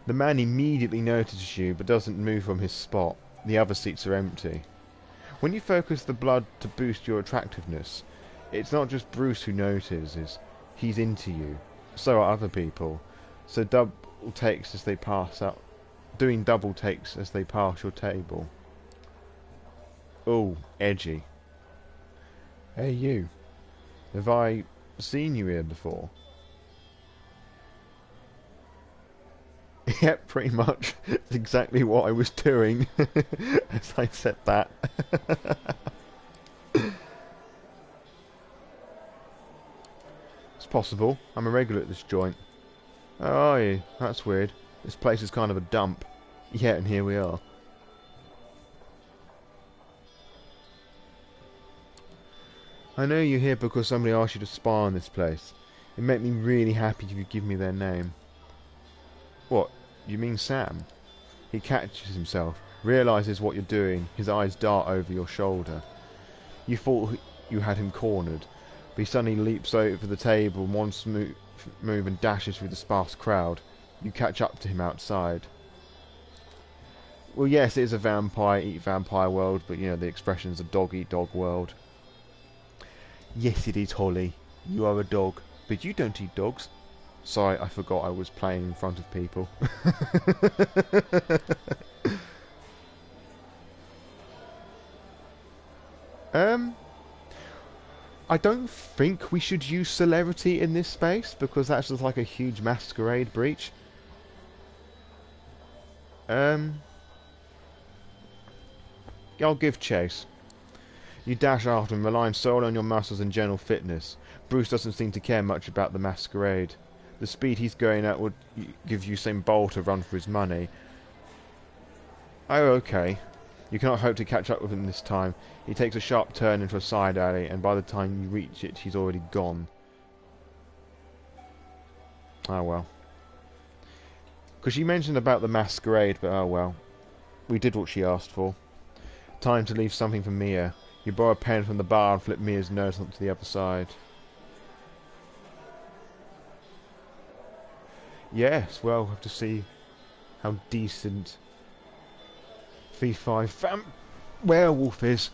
The man immediately notices you, but doesn't move from his spot. The other seats are empty. When you focus the blood to boost your attractiveness, it's not just Bruce who notices. He's into you. So are other people. So double takes as they pass up. Doing double takes as they pass your table. Oh, edgy. Hey you, have I seen you here before? Yep, pretty much. That's exactly what I was doing as I said that. It's possible. I'm a regular at this joint. Oh, are you? That's weird. This place is kind of a dump. Yeah, and here we are. I know you're here because somebody asked you to spy on this place. It'd make me really happy if you give me their name. What? You mean Sam? He catches himself, realises what you're doing, his eyes dart over your shoulder. You thought you had him cornered, but he suddenly leaps over the table in one smooth move and dashes through the sparse crowd. You catch up to him outside. Well, yes, it is a vampire eat vampire world, but you know the expression is a dog eat dog world. Yes, it is, Holly. You are a dog, but you don't eat dogs. Sorry, I forgot I was playing in front of people. um, I don't think we should use celerity in this space because that's just like a huge masquerade breach. I'll give chase. You dash after him, relying solely on your muscles and general fitness. Bruce doesn't seem to care much about the masquerade. The speed he's going at would give Usain Bolt a run for his money. Oh, okay. You cannot hope to catch up with him this time. He takes a sharp turn into a side alley, and by the time you reach it, he's already gone. Oh well. Because she mentioned about the masquerade, but oh well. We did what she asked for. Time to leave something for Mia. You borrow a pen from the bar and flip Mia's nose onto the other side. Yes, well, we'll have to see how decent V5 werewolf is.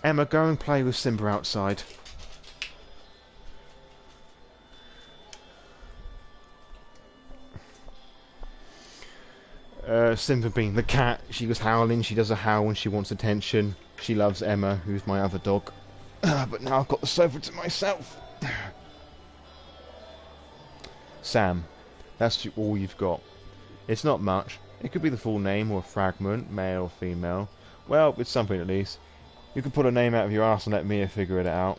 Emma, go and play with Simba outside. Simba being the cat, she was howling. She does a howl when she wants attention. She loves Emma, who's my other dog. But now I've got the sofa to myself. Sam, that's all you've got. It's not much. It could be the full name or a fragment, male or female. Well, it's something at least. You can pull a name out of your arse and let Mia figure it out.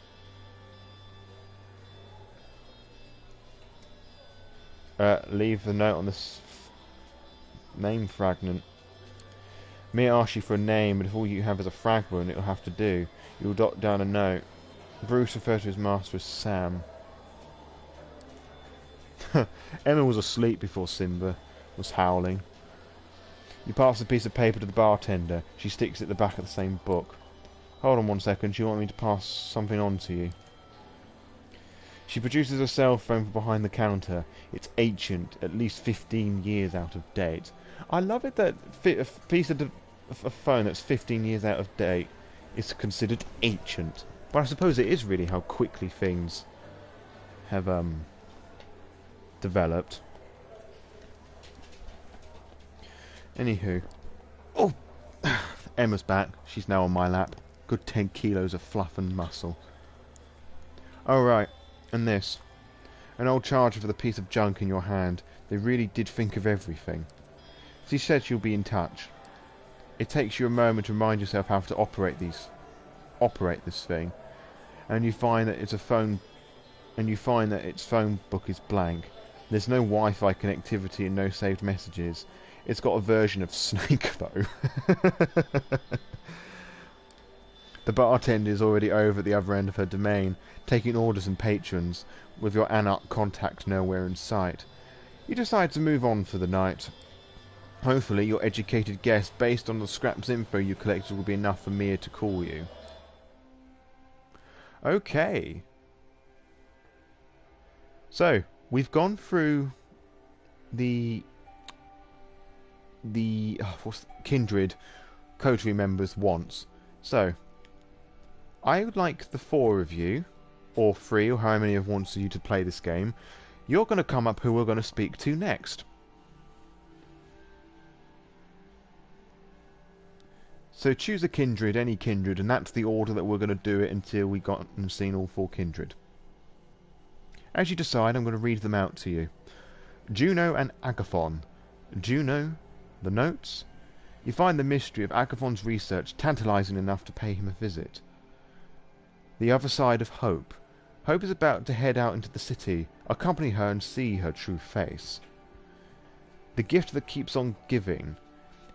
Leave the note on this name fragment. Mia asks you for a name, but if all you have is a fragment, it'll have to do. You'll jot down a note. Bruce referred to his master as Sam. Emma was asleep before Simba was howling. You pass a piece of paper to the bartender. She sticks it at the back of the same book. Hold on 1 second, you want me to pass something on to you? She produces a cell phone from behind the counter. It's ancient, at least 15 years out of date. I love it that a piece of a phone that's 15 years out of date is considered ancient. But I suppose it is really how quickly things have developed. Anywho. Oh! Emma's back. She's now on my lap. Good 10 kilos of fluff and muscle. Oh right, and this. An old charger for the piece of junk in your hand. They really did think of everything. She said she'll be in touch. It takes you a moment to remind yourself how to operate this thing. And you find that its phone book is blank. There's no Wi-Fi connectivity and no saved messages. It's got a version of Snake though. The bartender is already over at the other end of her domain, taking orders and patrons, with your Anarch contact nowhere in sight. You decide to move on for the night. Hopefully your educated guess based on the scraps info you collected will be enough for Mia to call you. Okay. So, we've gone through the Kindred coterie members once. So, I would like the 4 of you, or 3, or how many of wants you to play this game. You're going to come up who we're going to speak to next. So choose a kindred, any kindred, and that's the order that we're going to do it until we've got and seen all 4 kindred. As you decide, I'm going to read them out to you. Juno and Agathon. Juno, the notes. You find the mystery of Agathon's research tantalizing enough to pay him a visit. The other side of Hope. Hope is about to head out into the city. Accompany her and see her true face. The gift that keeps on giving.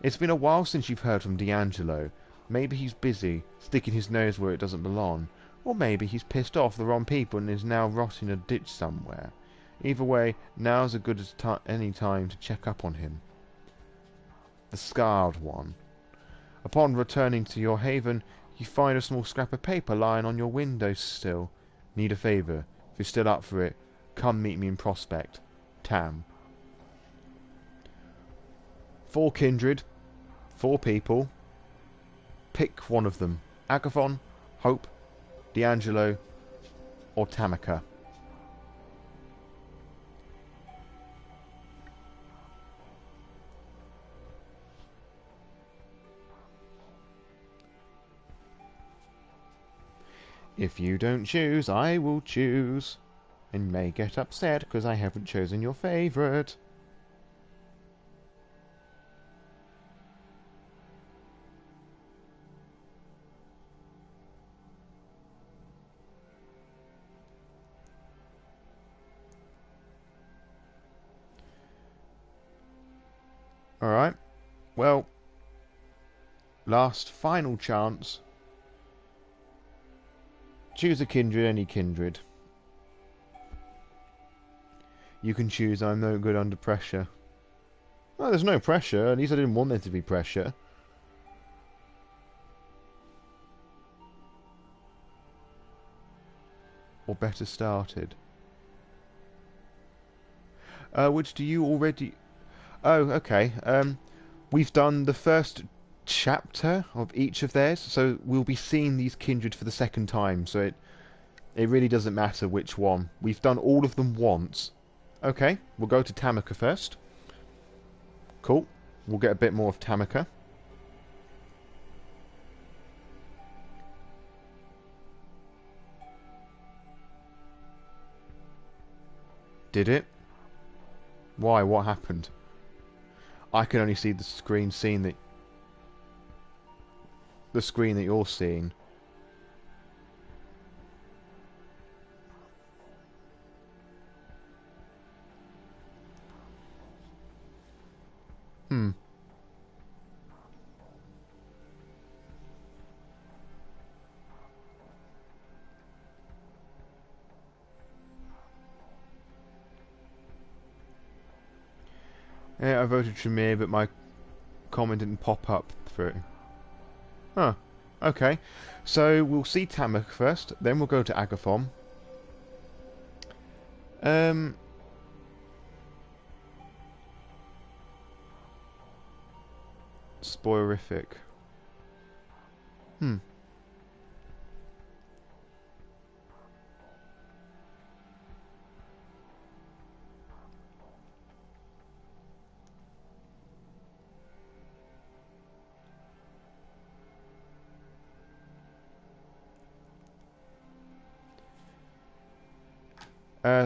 It's been a while since you've heard from D'Angelo. Maybe he's busy, sticking his nose where it doesn't belong. Or maybe he's pissed off the wrong people and is now rotting in a ditch somewhere. Either way, now's as good as any time to check up on him. The Scarred One. Upon returning to your haven, you find a small scrap of paper lying on your windowsill. Need a favour. If you're still up for it, come meet me in Prospect. Tam. 4 kindred, 4 people. Pick one of them. Agathon, Hope, D'Angelo, or Tamika. If you don't choose, I will choose. And may get upset because I haven't chosen your favourite. Alright. Well, last final chance. Choose a kindred, any kindred. You can choose I'm no good under pressure. Well, there's no pressure. At least I didn't want there to be pressure. Or better started. Which do you already... Oh, okay. We've done the first chapter of each of theirs, so we'll be seeing these kindred for the second time, so it really doesn't matter which one. We've done all of them once. Okay, we'll go to Tamika first. Cool. We'll get a bit more of Tamika. Did it? Why? What happened? I can only see the screen that you're seeing. Yeah, I voted Tremere, but my comment didn't pop up through. Huh. Okay. So we'll see Tamika first, then we'll go to Agathon. Spoilerific.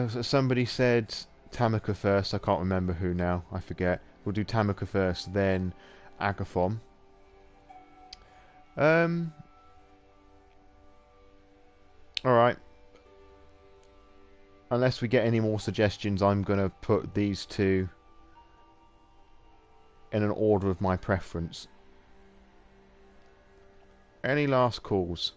So somebody said Tamika first. I can't remember who now. I forget. We'll do Tamika first, then Agathon. Alright. Unless we get any more suggestions, I'm going to put these two in an order of my preference. Any last calls?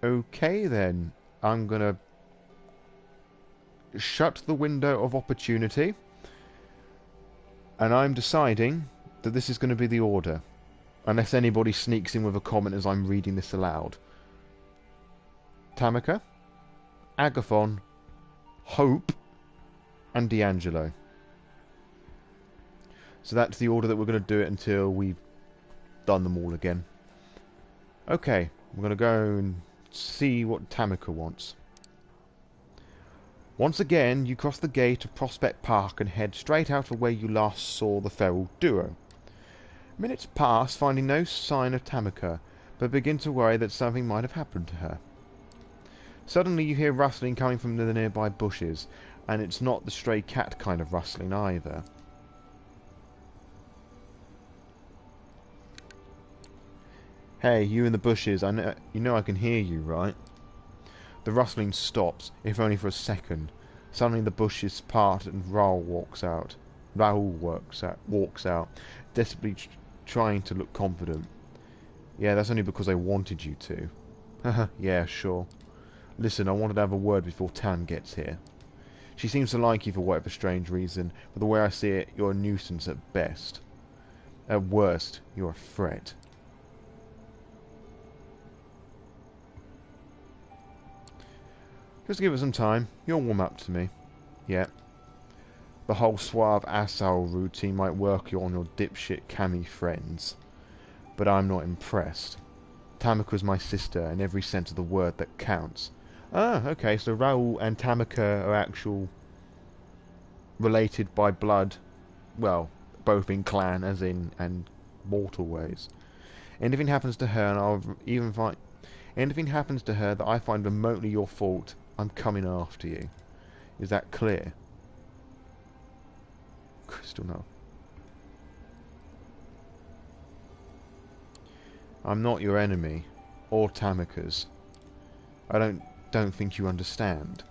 Okay then, I'm gonna shut the window of opportunity, and I'm deciding that this is going to be the order, unless anybody sneaks in with a comment as I'm reading this aloud. Tamika, Agathon, Hope, and D'Angelo. So that's the order that we're going to do it until we've done them all again. Okay, we're going to go and see what Tamika wants. Once again, you cross the gate of Prospect Park and head straight out of where you last saw the feral duo. Minutes pass, finding no sign of Tamika, but begin to worry that something might have happened to her. Suddenly you hear rustling coming from the nearby bushes, and it's not the stray cat kind of rustling either. Hey, you in the bushes, you know I can hear you, right? The rustling stops, if only for a second. Suddenly the bushes part and Raoul walks out. Walks out, desperately trying to look confident. Yeah, that's only because I wanted you to. Haha, yeah, sure. Listen, I wanted to have a word before Tan gets here. She seems to like you for whatever strange reason, but the way I see it, you're a nuisance at best. At worst, you're a threat. Just give it some time. You'll warm up to me. Yeah. The whole suave asshole routine might work you on your dipshit cami friends. But I'm not impressed. Tamika's my sister in every sense of the word that counts. Ah, okay, so Raoul and Tamika are actual related by blood. Well, both in clan as in and mortal ways. Anything happens to her and I'll even find anything happens to her that I find remotely your fault, I'm coming after you. Is that clear? Crystal no. I'm not your enemy, or Tamika's. I don't think you understand.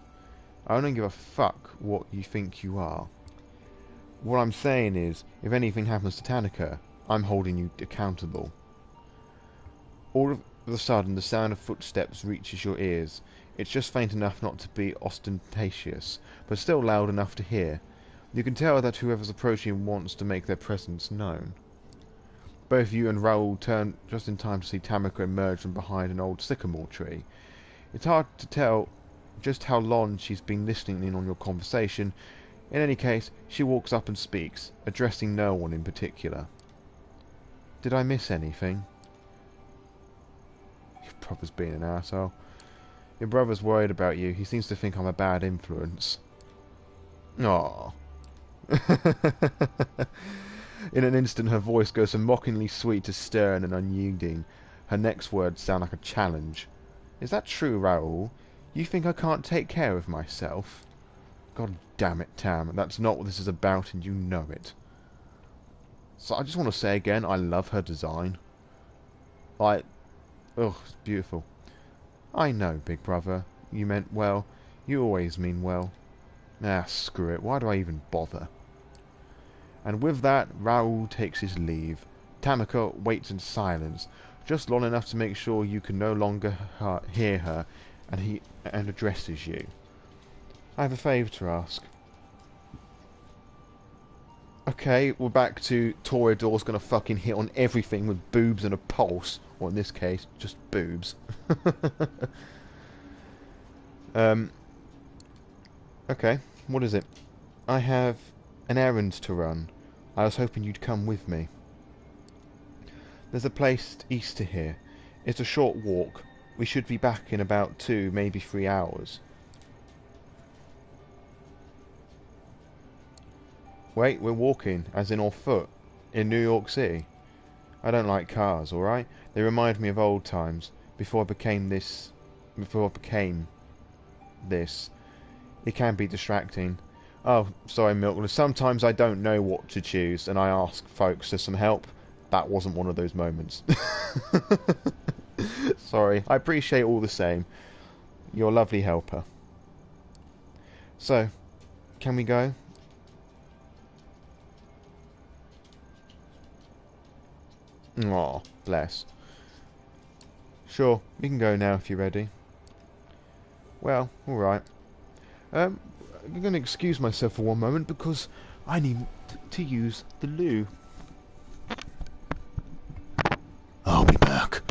I don't give a fuck what you think you are. What I'm saying is, if anything happens to Tanika, I'm holding you accountable. All of a sudden, the sound of footsteps reaches your ears. It's just faint enough not to be ostentatious, but still loud enough to hear. You can tell that whoever's approaching wants to make their presence known. Both you and Raoul turn just in time to see Tamika emerge from behind an old sycamore tree. It's hard to tell just how long she's been listening in on your conversation. In any case, she walks up and speaks, addressing no one in particular. Did I miss anything? Your brother's being an asshole. Your brother's worried about you. He seems to think I'm a bad influence. Aww. In an instant, her voice goes from mockingly sweet to stern and unyielding. Her next words sound like a challenge. Is that true, Raoul? You think I can't take care of myself? God damn it, Tam. That's not what this is about, and you know it. So I just want to say again, I love her design. Ugh, it's beautiful. I know, big brother. You meant well. You always mean well. Ah, screw it. Why do I even bother? And with that, Raoul takes his leave. Tamika waits in silence, just long enough to make sure you can no longer hear her, and addresses you. I have a favour to ask. Okay, we're back to Toreador's gonna fucking hit on everything with boobs and a pulse, or in this case, just boobs. Okay, what is it? I have an errand to run. I was hoping you'd come with me. There's a place east to here. It's a short walk. We should be back in about 2, maybe 3 hours. Wait, we're walking, as in on foot, in New York City. I don't like cars, alright? They remind me of old times, before I became this. It can be distracting. Oh, sorry, Milkwood. Sometimes I don't know what to choose, and I ask folks for some help. That wasn't one of those moments. Sorry, I appreciate all the same. You're a lovely helper. So, can we go? Aw, bless. Sure, we can go now if you're ready. Well, alright. I'm going to excuse myself for one moment because I need to use the loo. I'll be back.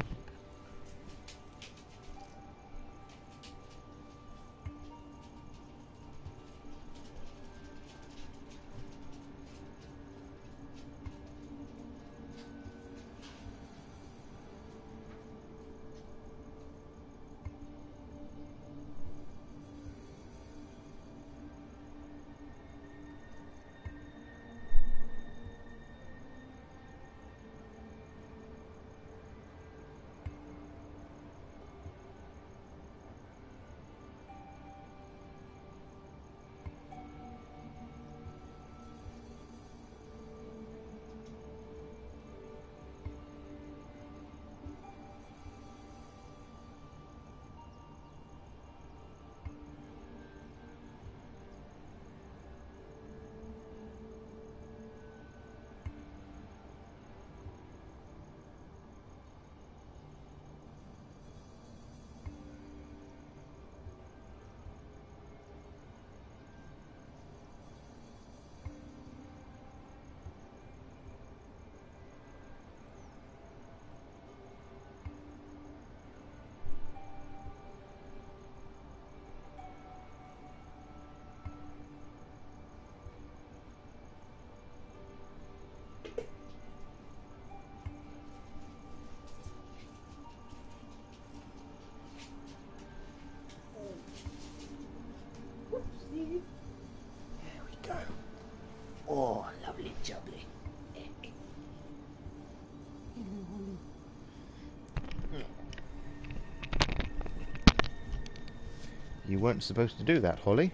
You weren't supposed to do that, Holly.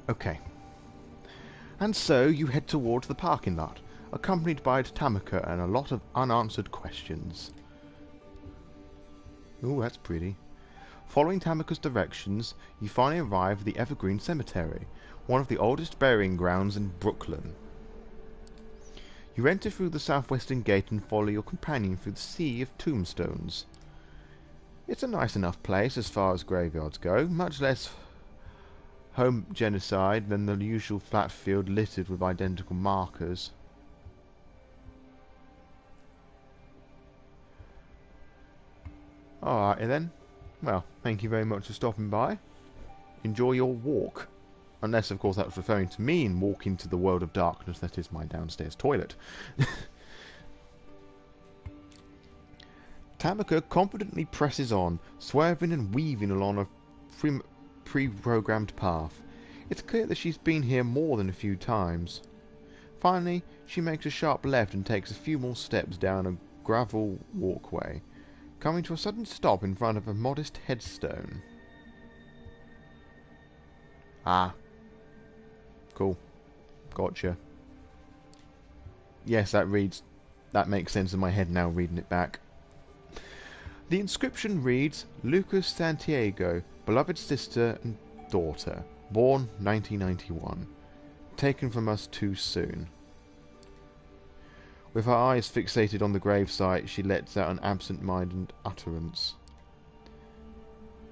Okay. And so you head towards the parking lot, accompanied by Tamika and a lot of unanswered questions. Ooh, that's pretty. Following Tamika's directions, you finally arrive at the Evergreen Cemetery, one of the oldest burying grounds in Brooklyn. You enter through the southwestern gate and follow your companion through the sea of tombstones. It's a nice enough place as far as graveyards go, much less home genocide than the usual flat field littered with identical markers. Alrighty then. Well, thank you very much for stopping by. Enjoy your walk. Unless, of course, that was referring to me and walking to the world of darkness that is my downstairs toilet. Tamika confidently presses on, swerving and weaving along a pre-programmed path. It's clear that she's been here more than a few times. Finally, she makes a sharp left and takes a few more steps down a gravel walkway, coming to a sudden stop in front of a modest headstone. Ah. Cool. Gotcha. Yes, that makes sense in my head now reading it back. The inscription reads, Lucas Santiago, beloved sister and daughter, born 1991. Taken from us too soon. With her eyes fixated on the gravesite, she lets out an absent-minded utterance.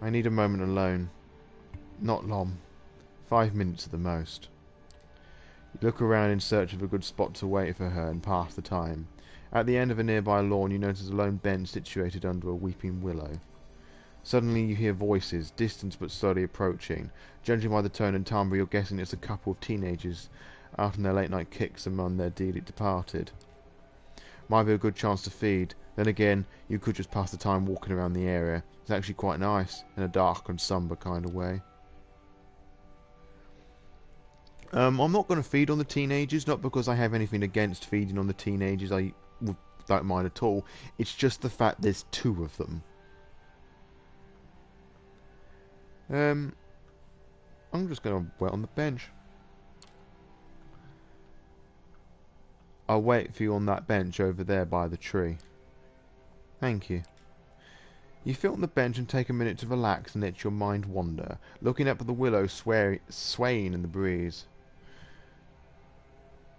I need a moment alone. Not long. 5 minutes at the most. You look around in search of a good spot to wait for her and pass the time. At the end of a nearby lawn, you notice a lone bench situated under a weeping willow. Suddenly you hear voices, distant but slowly approaching. Judging by the tone and timbre, you're guessing it's a couple of teenagers out on their late-night kicks among their dearly departed. Might be a good chance to feed. Then again, you could just pass the time walking around the area. It's actually quite nice, in a dark and sombre kind of way. I'm not going to feed on the teenagers, not because I have anything against feeding on the teenagers. I don't mind at all. It's just the fact there's 2 of them. I'm just going to wait on the bench. I'll wait for you on that bench over there by the tree. Thank you. You sit on the bench and take a minute to relax and let your mind wander, looking up at the willow swaying in the breeze.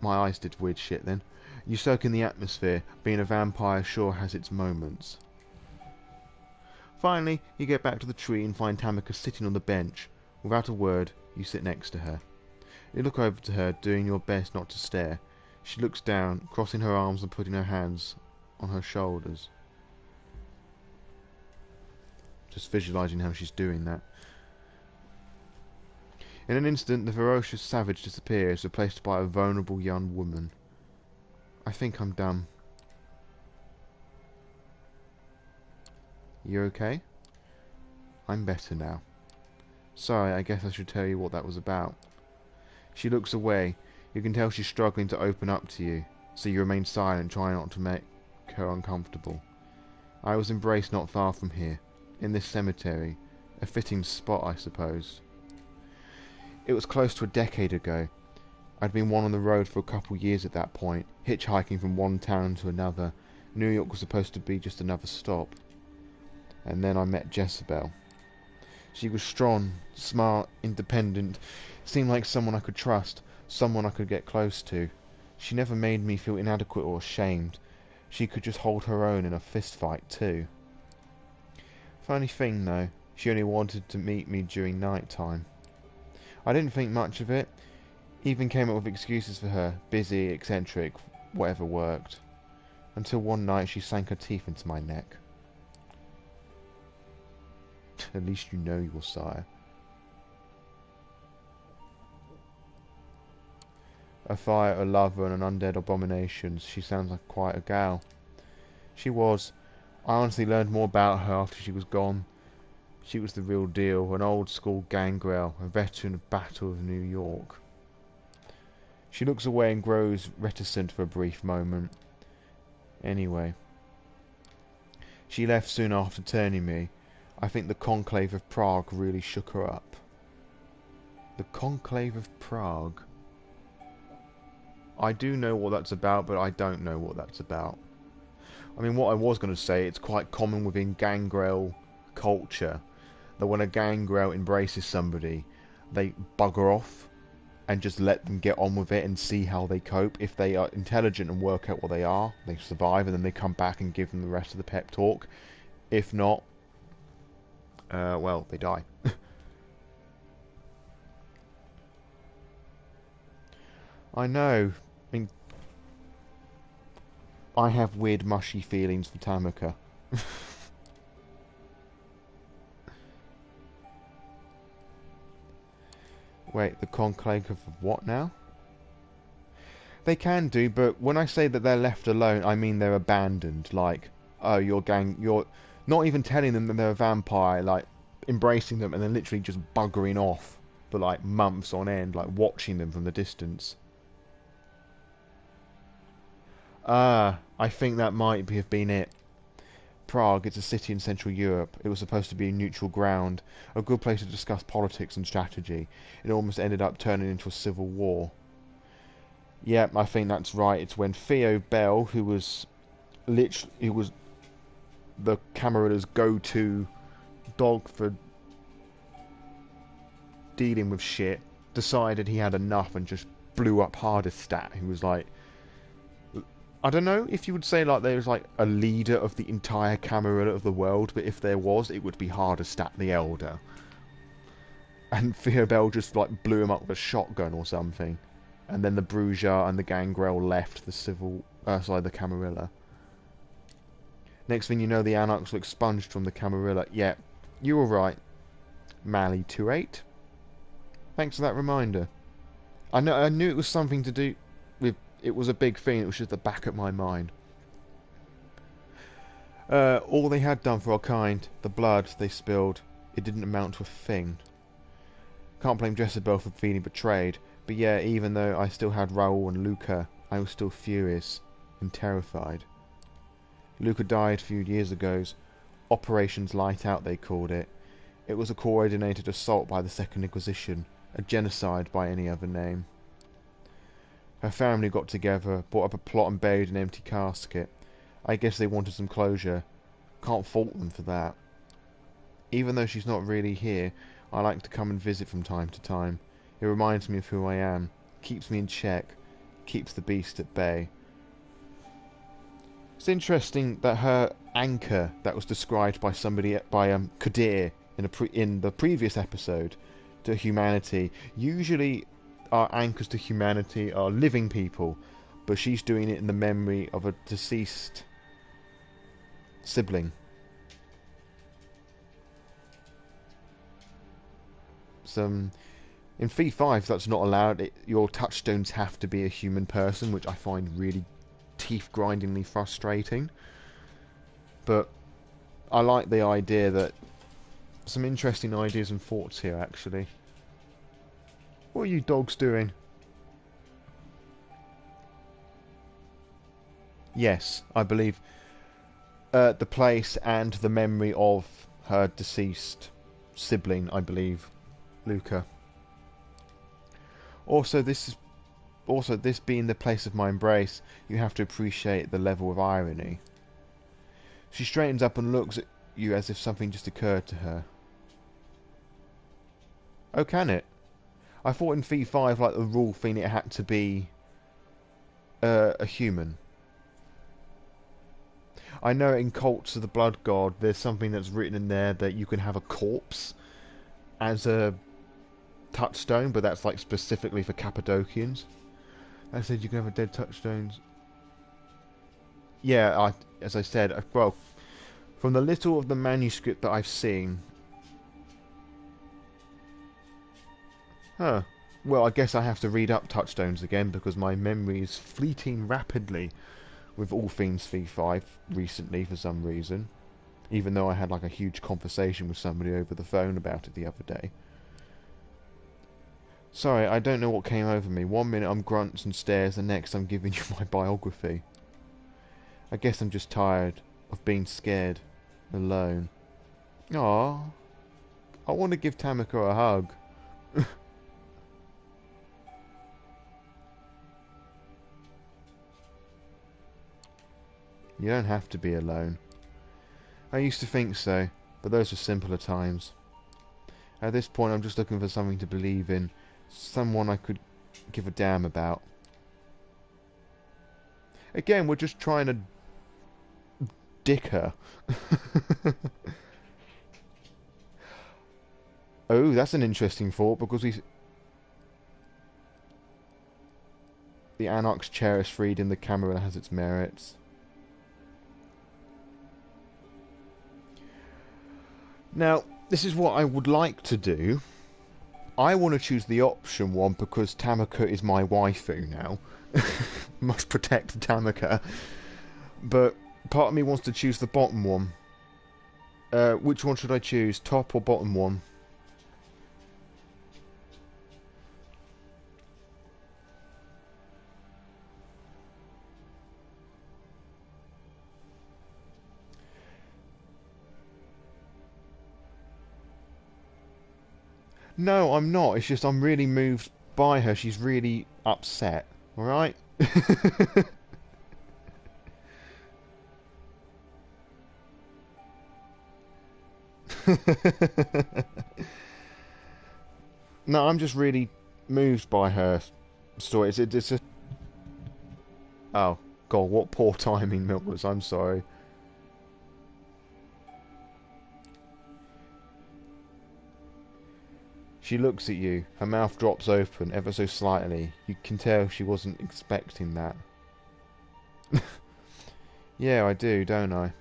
My eyes did weird shit then. You soak in the atmosphere. Being a vampire sure has its moments. Finally, you get back to the tree and find Tamika sitting on the bench. Without a word, you sit next to her. You look over to her, doing your best not to stare. She looks down, crossing her arms and putting her hands on her shoulders. Just visualising how she's doing that. In an instant, the ferocious savage disappears, replaced by a vulnerable young woman. I think I'm done. You okay? I'm better now. Sorry, I guess I should tell you what that was about. She looks away. You can tell she's struggling to open up to you, so you remain silent, trying not to make her uncomfortable. I was embraced not far from here, in this cemetery. A fitting spot, I suppose. It was close to a decade ago. I'd been on the road for a couple years at that point, hitchhiking from one town to another. New York was supposed to be just another stop. And then I met Jezebel. She was strong, smart, independent, seemed like someone I could trust, someone I could get close to. She never made me feel inadequate or ashamed. She could just hold her own in a fist fight too. Funny thing though, she only wanted to meet me during night time. I didn't think much of it, even came up with excuses for her, busy, eccentric, whatever worked. Until one night she sank her teeth into my neck. At least you know your sire. A fire, a lover, and an undead abomination. She sounds like quite a gal. She was. I honestly learned more about her after she was gone. She was the real deal, an old-school Gangrel, a veteran of Battle of New York. She looks away and grows reticent for a brief moment. Anyway, she left soon after turning me. I think the Conclave of Prague really shook her up. The Conclave of Prague. I do know what that's about, but I don't know what that's about. I mean, what I was going to say, it's quite common within Gangrel culture that when a Gangrel embraces somebody, they bugger off and just let them get on with it and see how they cope. If they are intelligent and work out what they are, they survive, and then they come back and give them the rest of the pep talk. If not, well, they die. I know. I mean, I have weird mushy feelings for Tanika. Wait, the Conclave of what now? They can do, but when I say that they're left alone, I mean they're abandoned. Like, oh, you're not even telling them that they're a vampire, like, embracing them and then literally just buggering off for, like, months on end, like, watching them from the distance. Ah, I think that might have been it. Prague, it's a city in Central Europe. It was supposed to be a neutral ground, a good place to discuss politics and strategy. It almost ended up turning into a civil war. Yep, I think that's right. It's when Theo Bell, who was the Camarilla's go-to dog for dealing with shit, decided he had enough and just blew up Hardestat, who was like, I don't know if you would say like there was like a leader of the entire Camarilla of the world, but if there was, it would be Hardestat the Elder. And Theobald just like blew him up with a shotgun or something. And then the Bruja and the Gangrel left the Camarilla. Next thing you know, the Anarchs were expunged from the Camarilla. Yeah, you were right. Mally 28. Thanks for that reminder. I knew it was something to do with. It was a big thing. It was just the back of my mind. All they had done for our kind, the blood they spilled, it didn't amount to a thing. Can't blame Jezebel for feeling betrayed, but yeah, even though I still had Raoul and Luca, I was still furious and terrified. Luca died a few years ago. Operations Light Out, they called it. It was a coordinated assault by the Second Inquisition, a genocide by any other name. Her family got together, brought up a plot and buried an empty casket. I guess they wanted some closure. Can't fault them for that. Even though she's not really here, I like to come and visit from time to time. It reminds me of who I am, keeps me in check, keeps the beast at bay. It's interesting that her anchor that was described by Kadir in the previous episode to humanity, usually our anchors to humanity are living people, but she's doing it in the memory of a deceased sibling. In Fee 5 that's not allowed. Your touchstones have to be a human person, which I find really teeth-grindingly frustrating. But I like the idea that some interesting ideas and thoughts here, actually. What are you dogs doing? Yes, I believe the place and the memory of her deceased sibling, I believe, Luca. Also, this being the place of my embrace, you have to appreciate the level of irony. She straightens up and looks at you as if something just occurred to her. Oh, can it? I thought in Fee 5, like the rule thing, it had to be a human. I know in Cults of the Blood God, there's something that's written in there that you can have a corpse as a touchstone, but that's like specifically for Cappadocians. I said you can have a dead touchstones. Yeah, as I said, well, from the little of the manuscript that I've seen. Huh. Well, I guess I have to read up touchstones again because my memory is fleeting rapidly with all things V5 recently for some reason. Even though I had like a huge conversation with somebody over the phone about it the other day. Sorry, I don't know what came over me. One minute I'm grunts and stares, the next I'm giving you my biography. I guess I'm just tired of being scared alone. Aw, I want to give Tamika a hug. You don't have to be alone. I used to think so, but those were simpler times. At this point, I'm just looking for something to believe in. Someone I could give a damn about. Again, we're just trying to dick her. Oh, that's an interesting thought, because the Anarchs cherish freedom, the camera has its merits. Now, this is what I would like to do. I want to choose the option one because Tamika is my waifu now. Must protect Tamika. But part of me wants to choose the bottom one. Which one should I choose? Top or bottom one? No, I'm not. It's just I'm really moved by her. She's really upset. Alright? No, I'm just really moved by her story. It's a... Oh, God, what poor timing, Milkers. I'm sorry. She looks at you. Her mouth drops open ever so slightly. You can tell she wasn't expecting that. Yeah, I do, don't I?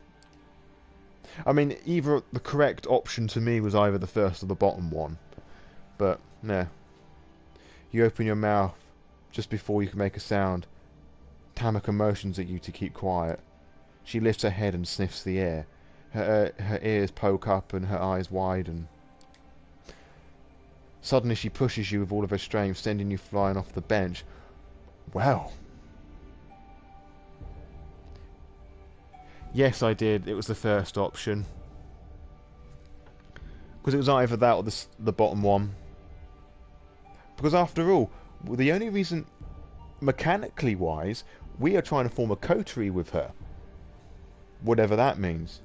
I mean, either the correct option to me was either the first or the bottom one. But, no. You open your mouth just before you can make a sound. Tamika motions at you to keep quiet. She lifts her head and sniffs the air. Her ears poke up and her eyes widen. Suddenly she pushes you with all of her strength, sending you flying off the bench. Well. Yes, I did. It was the first option. Because it was either that or the bottom one. Because after all, the only reason, mechanically wise, we are trying to form a coterie with her. Whatever that means.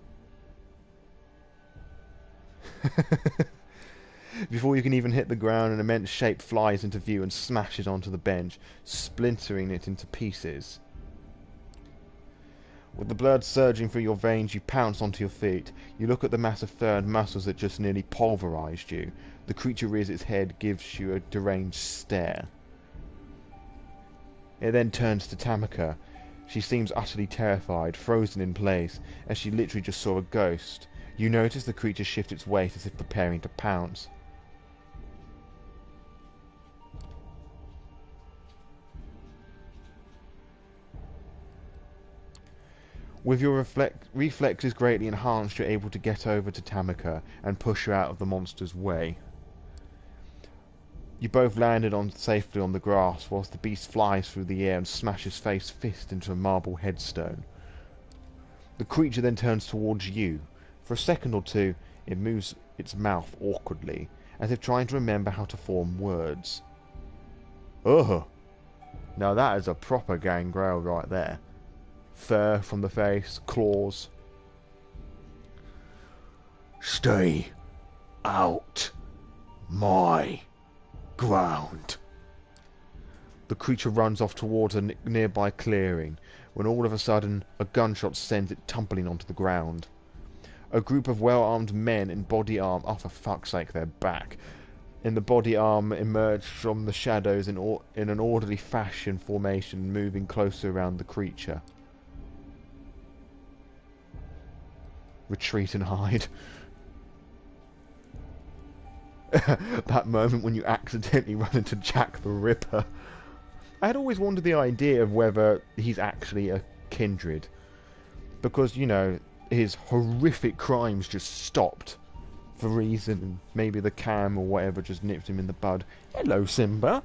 Before you can even hit the ground, an immense shape flies into view and smashes onto the bench, splintering it into pieces. With the blood surging through your veins, you pounce onto your feet. You look at the massive fur and muscles that just nearly pulverized you. The creature rears its head, gives you a deranged stare. It then turns to Tamika. She seems utterly terrified, frozen in place, as she literally just saw a ghost. You notice the creature shift its weight as if preparing to pounce. With your reflexes greatly enhanced, you're able to get over to Tamika and push her out of the monster's way. You both landed safely on the grass, whilst the beast flies through the air and smashes face fist into a marble headstone. The creature then turns towards you. For a second or two, it moves its mouth awkwardly, as if trying to remember how to form words. Ugh! Now that is a proper gangrel right there. Fur from the face, claws. Stay out my ground. The creature runs off towards a nearby clearing, when all of a sudden a gunshot sends it tumbling onto the ground. A group of well-armed men in body armor, oh for fuck's sake, they're back, in the body armor emerge from the shadows in an orderly fashion formation, moving closer around the creature. Retreat and hide. That moment when you accidentally run into Jack the Ripper. I had always wondered the idea of whether he's actually a kindred. Because, you know, his horrific crimes just stopped for reason, and maybe the cam or whatever just nipped him in the bud. Hello, Simba.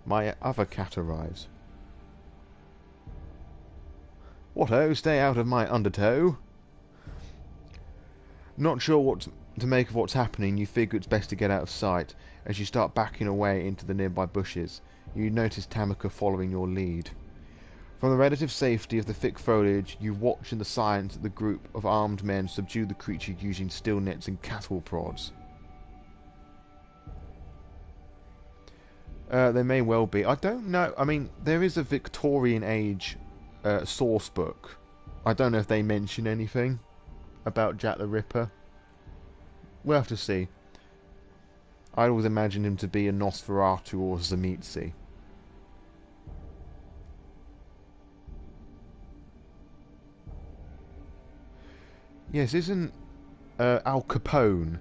My other cat arrives. What-o, stay out of my undertow. Not sure what to make of what's happening, you figure it's best to get out of sight. As you start backing away into the nearby bushes, you notice Tamika following your lead. From the relative safety of the thick foliage, you watch in the silence that the group of armed men subdue the creature using steel nets and cattle prods. They may well be. I don't know. I mean, there is a Victorian age source book. I don't know if they mention anything about Jack the Ripper. We'll have to see. I always imagined him to be a Nosferatu or Zamitzi. Yes, isn't Al Capone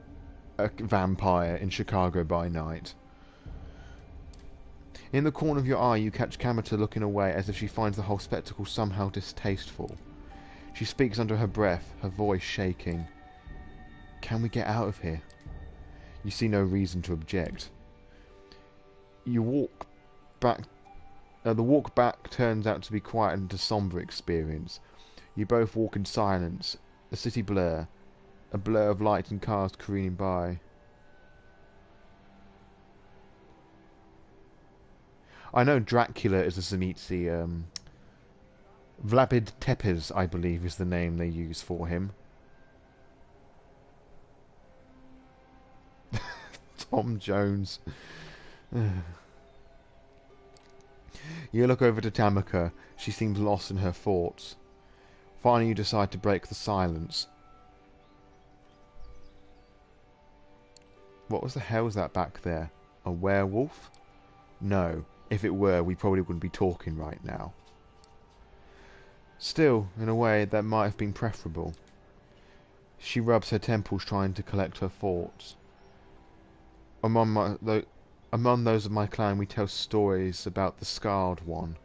a vampire in Chicago by Night? In the corner of your eye, you catch Kamata looking away as if she finds the whole spectacle somehow distasteful. She speaks under her breath, her voice shaking. Can we get out of here? You see no reason to object. You walk back. The walk back turns out to be quite a somber experience. You both walk in silence. A city blur. A blur of lights and cars careening by. I know Dracula is a Zamitzi. Vlabid Tepes, I believe, is the name they use for him. Tom Jones. You look over to Tamika. She seems lost in her thoughts. Finally, you decide to break the silence. What was the hell was that back there? A werewolf? No. If it were, we probably wouldn't be talking right now. Still, in a way, that might have been preferable. She rubs her temples trying to collect her thoughts. Among those of my clan, we tell stories about the Scarred One.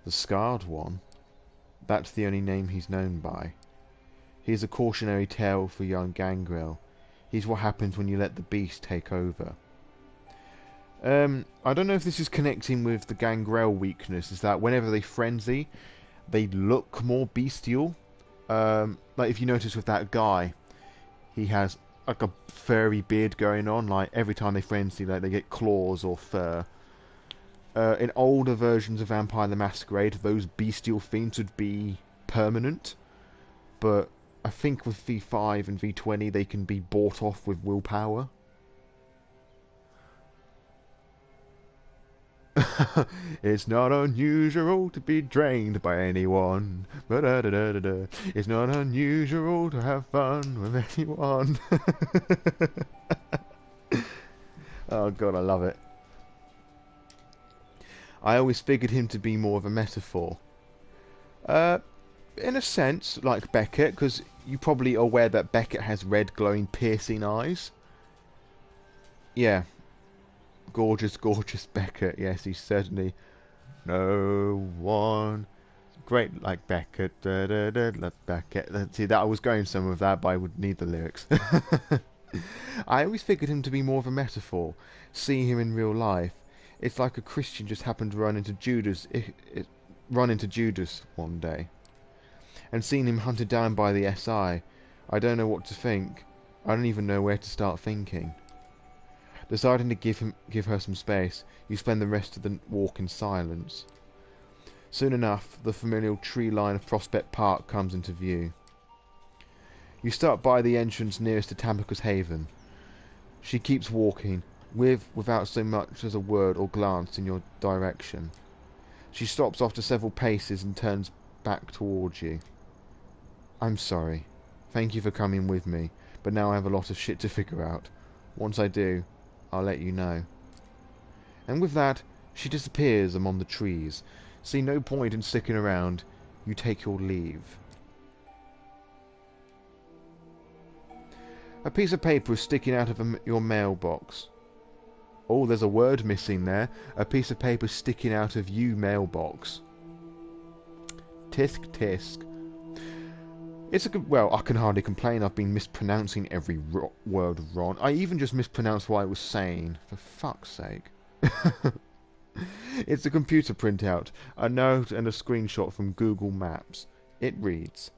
The Scarred One? That's the only name he's known by. He's a cautionary tale for young Gangrel. He's what happens when you let the beast take over. I don't know if this is connecting with the Gangrel weakness, is that whenever they frenzy, they look more bestial. Like if you notice with that guy, he has like a furry beard going on, like every time they frenzy, like they get claws or fur. In older versions of Vampire the Masquerade, those bestial themes would be permanent, but I think with V5 and V20 they can be bought off with willpower. It's not unusual to be drained by anyone. Ba-da-da-da-da-da. It's not unusual to have fun with anyone. Oh god, I love it. I always figured him to be more of a metaphor. In a sense, like Beckett, because you're probably aware that Beckett has red, glowing, piercing eyes. Yeah. Gorgeous, gorgeous Beckett. Yes, he's certainly no one. Great, like Beckett. Da, da, da, da, Beckett. See, that I was going somewhere with that, but I would need the lyrics. I always figured him to be more of a metaphor. Seeing him in real life, it's like a Christian just happened to run into Judas one day, and seeing him hunted down by the SI. I don't know what to think. I don't even know where to start thinking. Deciding to give her some space, you spend the rest of the walk in silence. Soon enough, the familiar tree line of Prospect Park comes into view. You start by the entrance nearest to Tamika's haven. She keeps walking, without so much as a word or glance in your direction. She stops after several paces and turns back towards you. I'm sorry. Thank you for coming with me, but now I have a lot of shit to figure out. Once I do, I'll let you know. And with that, she disappears among the trees. See no point in sticking around. You take your leave. A piece of paper is sticking out of your mailbox. Oh, there's a word missing there. A piece of paper sticking out of you mailbox. Tisk tisk. It's a good... Well, I can hardly complain. I've been mispronouncing every word wrong. I even just mispronounced what I was saying. For fuck's sake. It's a computer printout, a note and a screenshot from Google Maps. It reads,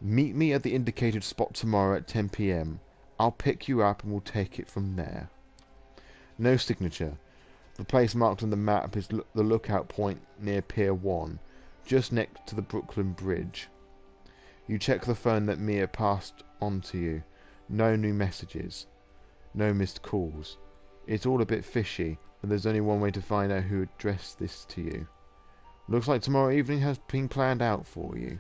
"Meet me at the indicated spot tomorrow at 10 p.m. I'll pick you up and we'll take it from there." No signature. The place marked on the map is the lookout point near Pier 1, just next to the Brooklyn Bridge. You check the phone that Mia passed on to you. No new messages. No missed calls. It's all a bit fishy, but there's only one way to find out who addressed this to you. Looks like tomorrow evening has been planned out for you.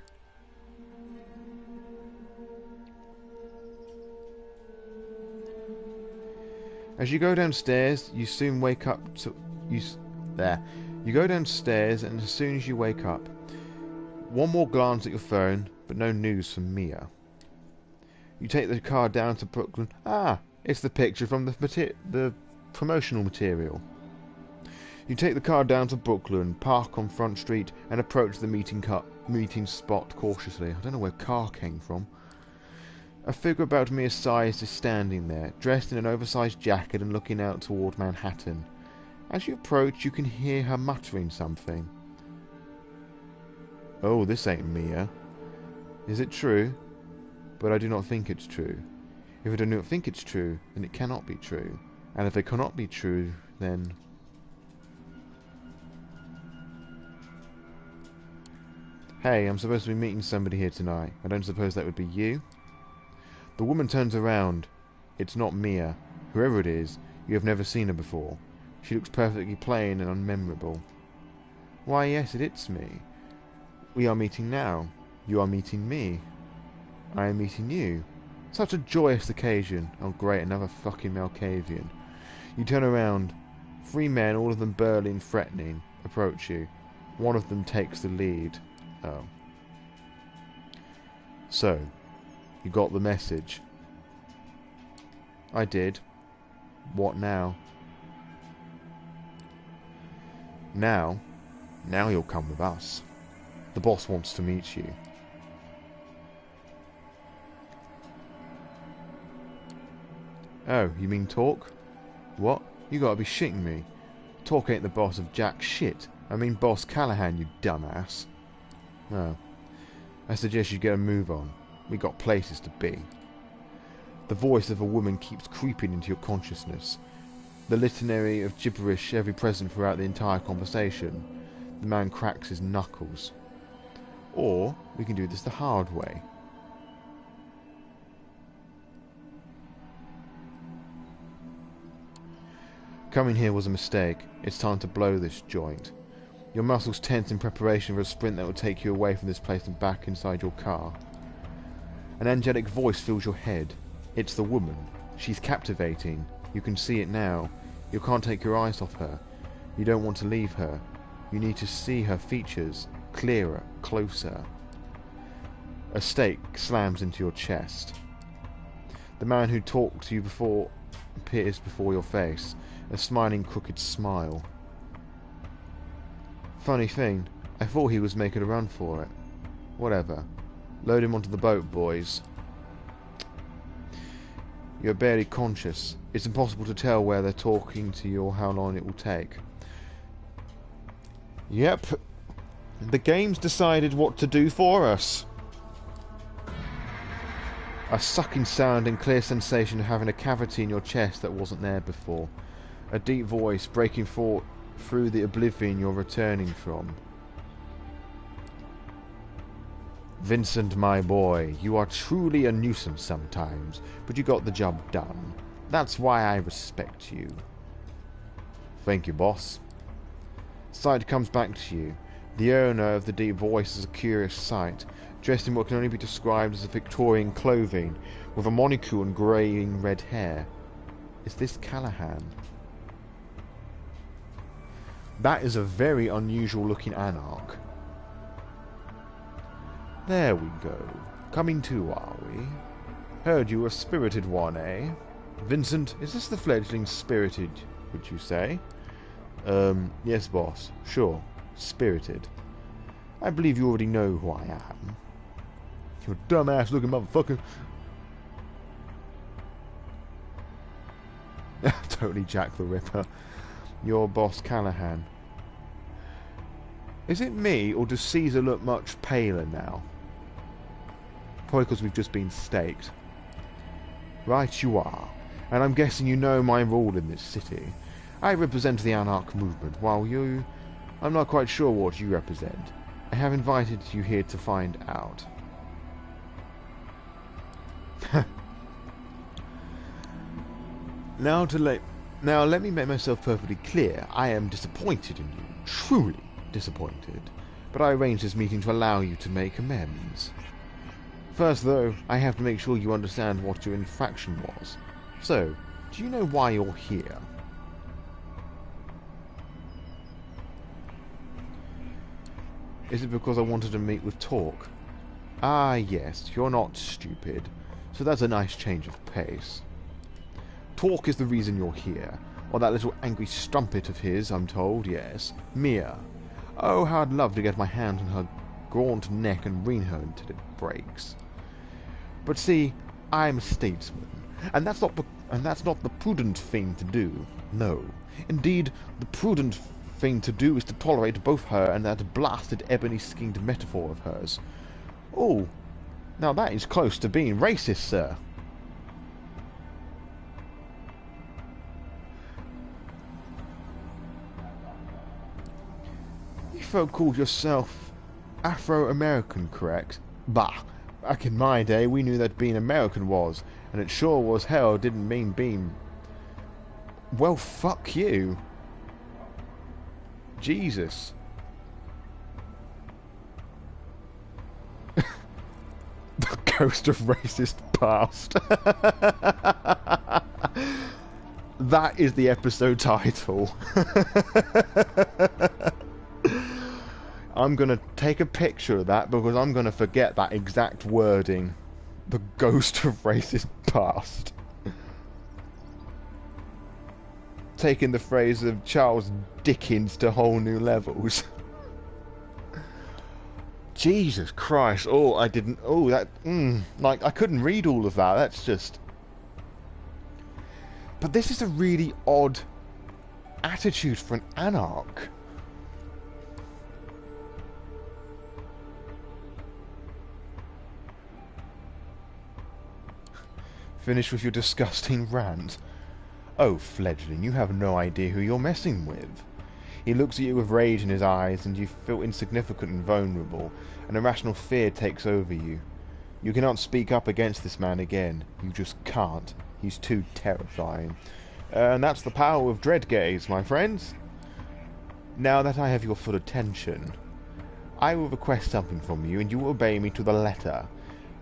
As you go downstairs, you soon wake up to... You go downstairs, and as soon as you wake up, one more glance at your phone, but no news from Mia. You take the car down to Brooklyn. Ah, it's the picture from the promotional material. You take the car down to Brooklyn, park on Front Street, and approach the meeting spot cautiously. I don't know where car came from. A figure about Mia's size is standing there, dressed in an oversized jacket and looking out toward Manhattan. As you approach, you can hear her muttering something. "Oh, this ain't Mia. Is it true? But I do not think it's true. If I do not think it's true, then it cannot be true. And if it cannot be true, then..." "Hey, I'm supposed to be meeting somebody here tonight. I don't suppose that would be you?" The woman turns around. It's not Mia. Whoever it is, you have never seen her before. She looks perfectly plain and unmemorable. "Why, yes, it's me. We are meeting now. You are meeting me. I am meeting you. Such a joyous occasion. Oh great, another fucking Malkavian." You turn around. 3 men, all of them burly and threatening, approach you. One of them takes the lead. Oh. "So, you got the message?" "I did. What now?" Now you'll come with us. The boss wants to meet you." "Oh, you mean talk? What? You gotta be shitting me. Talk ain't the boss of jack shit. I mean boss Callahan, you dumbass." "Oh. I suggest you get a move on. We got places to be." The voice of a woman keeps creeping into your consciousness. The litany of gibberish ever present throughout the entire conversation. The man cracks his knuckles. "Or we can do this the hard way." "Coming here was a mistake. It's time to blow this joint." Your muscles tense in preparation for a sprint that will take you away from this place and back inside your car. An angelic voice fills your head. It's the woman. She's captivating. You can see it now. You can't take your eyes off her. You don't want to leave her. You need to see her features. Clearer, closer. A stake slams into your chest. The man who talked to you before appears before your face. A smiling, crooked smile. "Funny thing, I thought he was making a run for it. Whatever. Load him onto the boat, boys." You're barely conscious. It's impossible to tell where they're talking to you or how long it will take. Yep. The game's decided what to do for us. A sucking sound and clear sensation of having a cavity in your chest that wasn't there before. A deep voice breaking through the oblivion you're returning from. "Vincent, my boy, you are truly a nuisance sometimes, but you got the job done. That's why I respect you." "Thank you, boss." Sight comes back to you. The owner of the deep voice is a curious sight, dressed in what can only be described as a Victorian clothing, with a monocle and greying red hair. Is this Callahan? That is a very unusual looking Anarch. "There we go. Coming to, are we? Heard you were a spirited one, eh? Vincent, is this the fledgling spirited, would you say?" Yes, boss. Sure. Spirited. I believe you already know who I am." "You dumbass looking motherfucker." Totally Jack the Ripper. "Your boss Callahan. Is it me, or does Caesar look much paler now? Probably because we've just been staked. Right you are. And I'm guessing you know my role in this city. I represent the Anarch movement, while you... I'm not quite sure what you represent. I have invited you here to find out. Now let me make myself perfectly clear. I am disappointed in you. Truly disappointed. But I arranged this meeting to allow you to make amends. First, though, I have to make sure you understand what your infraction was. So, do you know why you're here? Is it because I wanted to meet with Talk? Ah, yes, you're not stupid. So that's a nice change of pace. Talk is the reason you're here. Or that little angry strumpet of his, I'm told, yes. Mia. Oh, how I'd love to get my hands on her gaunt neck and wring her until it breaks. But see, I'm a statesman, and that's not the prudent thing to do. No. Indeed, the prudent thing to do is to tolerate both her and that blasted ebony-skinned metaphor of hers. Oh, now that is close to being racist, sir. You folk called yourself Afro-American, correct? Bah! Back in my day, we knew that being American was, and it sure was hell didn't mean being... Well, fuck you. Jesus. The ghost of racist past. That is the episode title. I'm going to take a picture of that because I'm going to forget that exact wording. The ghost of racist past. Taking the phrase of Charles Dickens to whole new levels. Jesus Christ. Oh, I didn't... Oh, that... like, I couldn't read all of that. That's just... But this is a really odd attitude for an Anarch. Finish with your disgusting rant. Oh, fledgling, you have no idea who you're messing with. He looks at you with rage in his eyes, and you feel insignificant and vulnerable. An irrational fear takes over you. You cannot speak up against this man again. You just can't. He's too terrifying. And that's the power of dread gaze, my friends. Now that I have your full attention, I will request something from you, and you will obey me to the letter.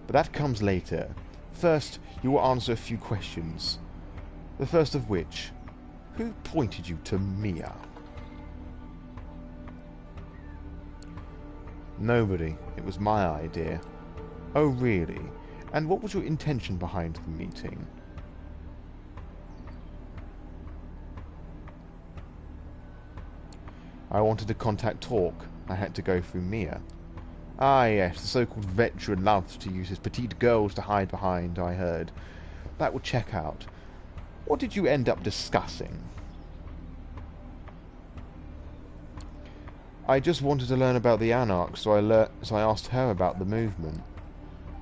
But that comes later. First, you will answer a few questions. The first of which, who pointed you to Mia? Nobody. It was my idea. Oh, really? And what was your intention behind the meeting? I wanted to contact Talk. I had to go through Mia. Ah, yes, the so-called veteran loves to use his petite girls to hide behind, I heard. That will check out. What did you end up discussing? I just wanted to learn about the Anarchs, so I asked her about the movement.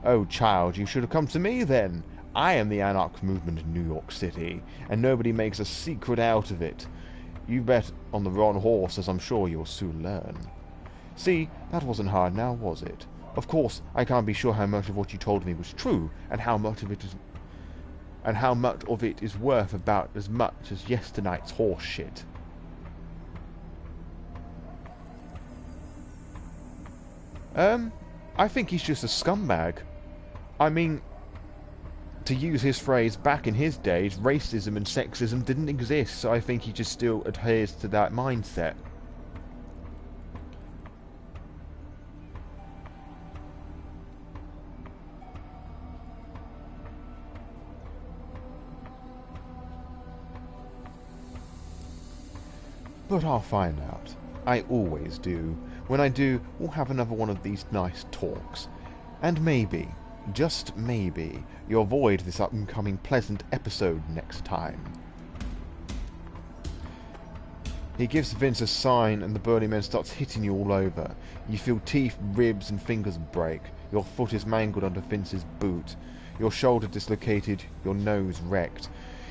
Oh, child, you should have come to me then. I am the Anarch movement in New York City, and nobody makes a secret out of it. You bet on the wrong horse, as I'm sure you'll soon learn. See, that wasn't hard now, was it? Of course, I can't be sure how much of what you told me was true, and how much of it is worth about as much as yesternight's horse shit. I think he's just a scumbag. I mean, to use his phrase, back in his days, racism and sexism didn't exist, so I think he just still adheres to that mindset. But I'll find out. I always do. When I do, we'll have another one of these nice talks. And maybe, just maybe, you'll avoid this upcoming pleasant episode next time. He gives Vince a sign and the burly man starts hitting you all over. You feel teeth, ribs and fingers break. Your foot is mangled under Vince's boot. Your shoulder dislocated, your nose wrecked.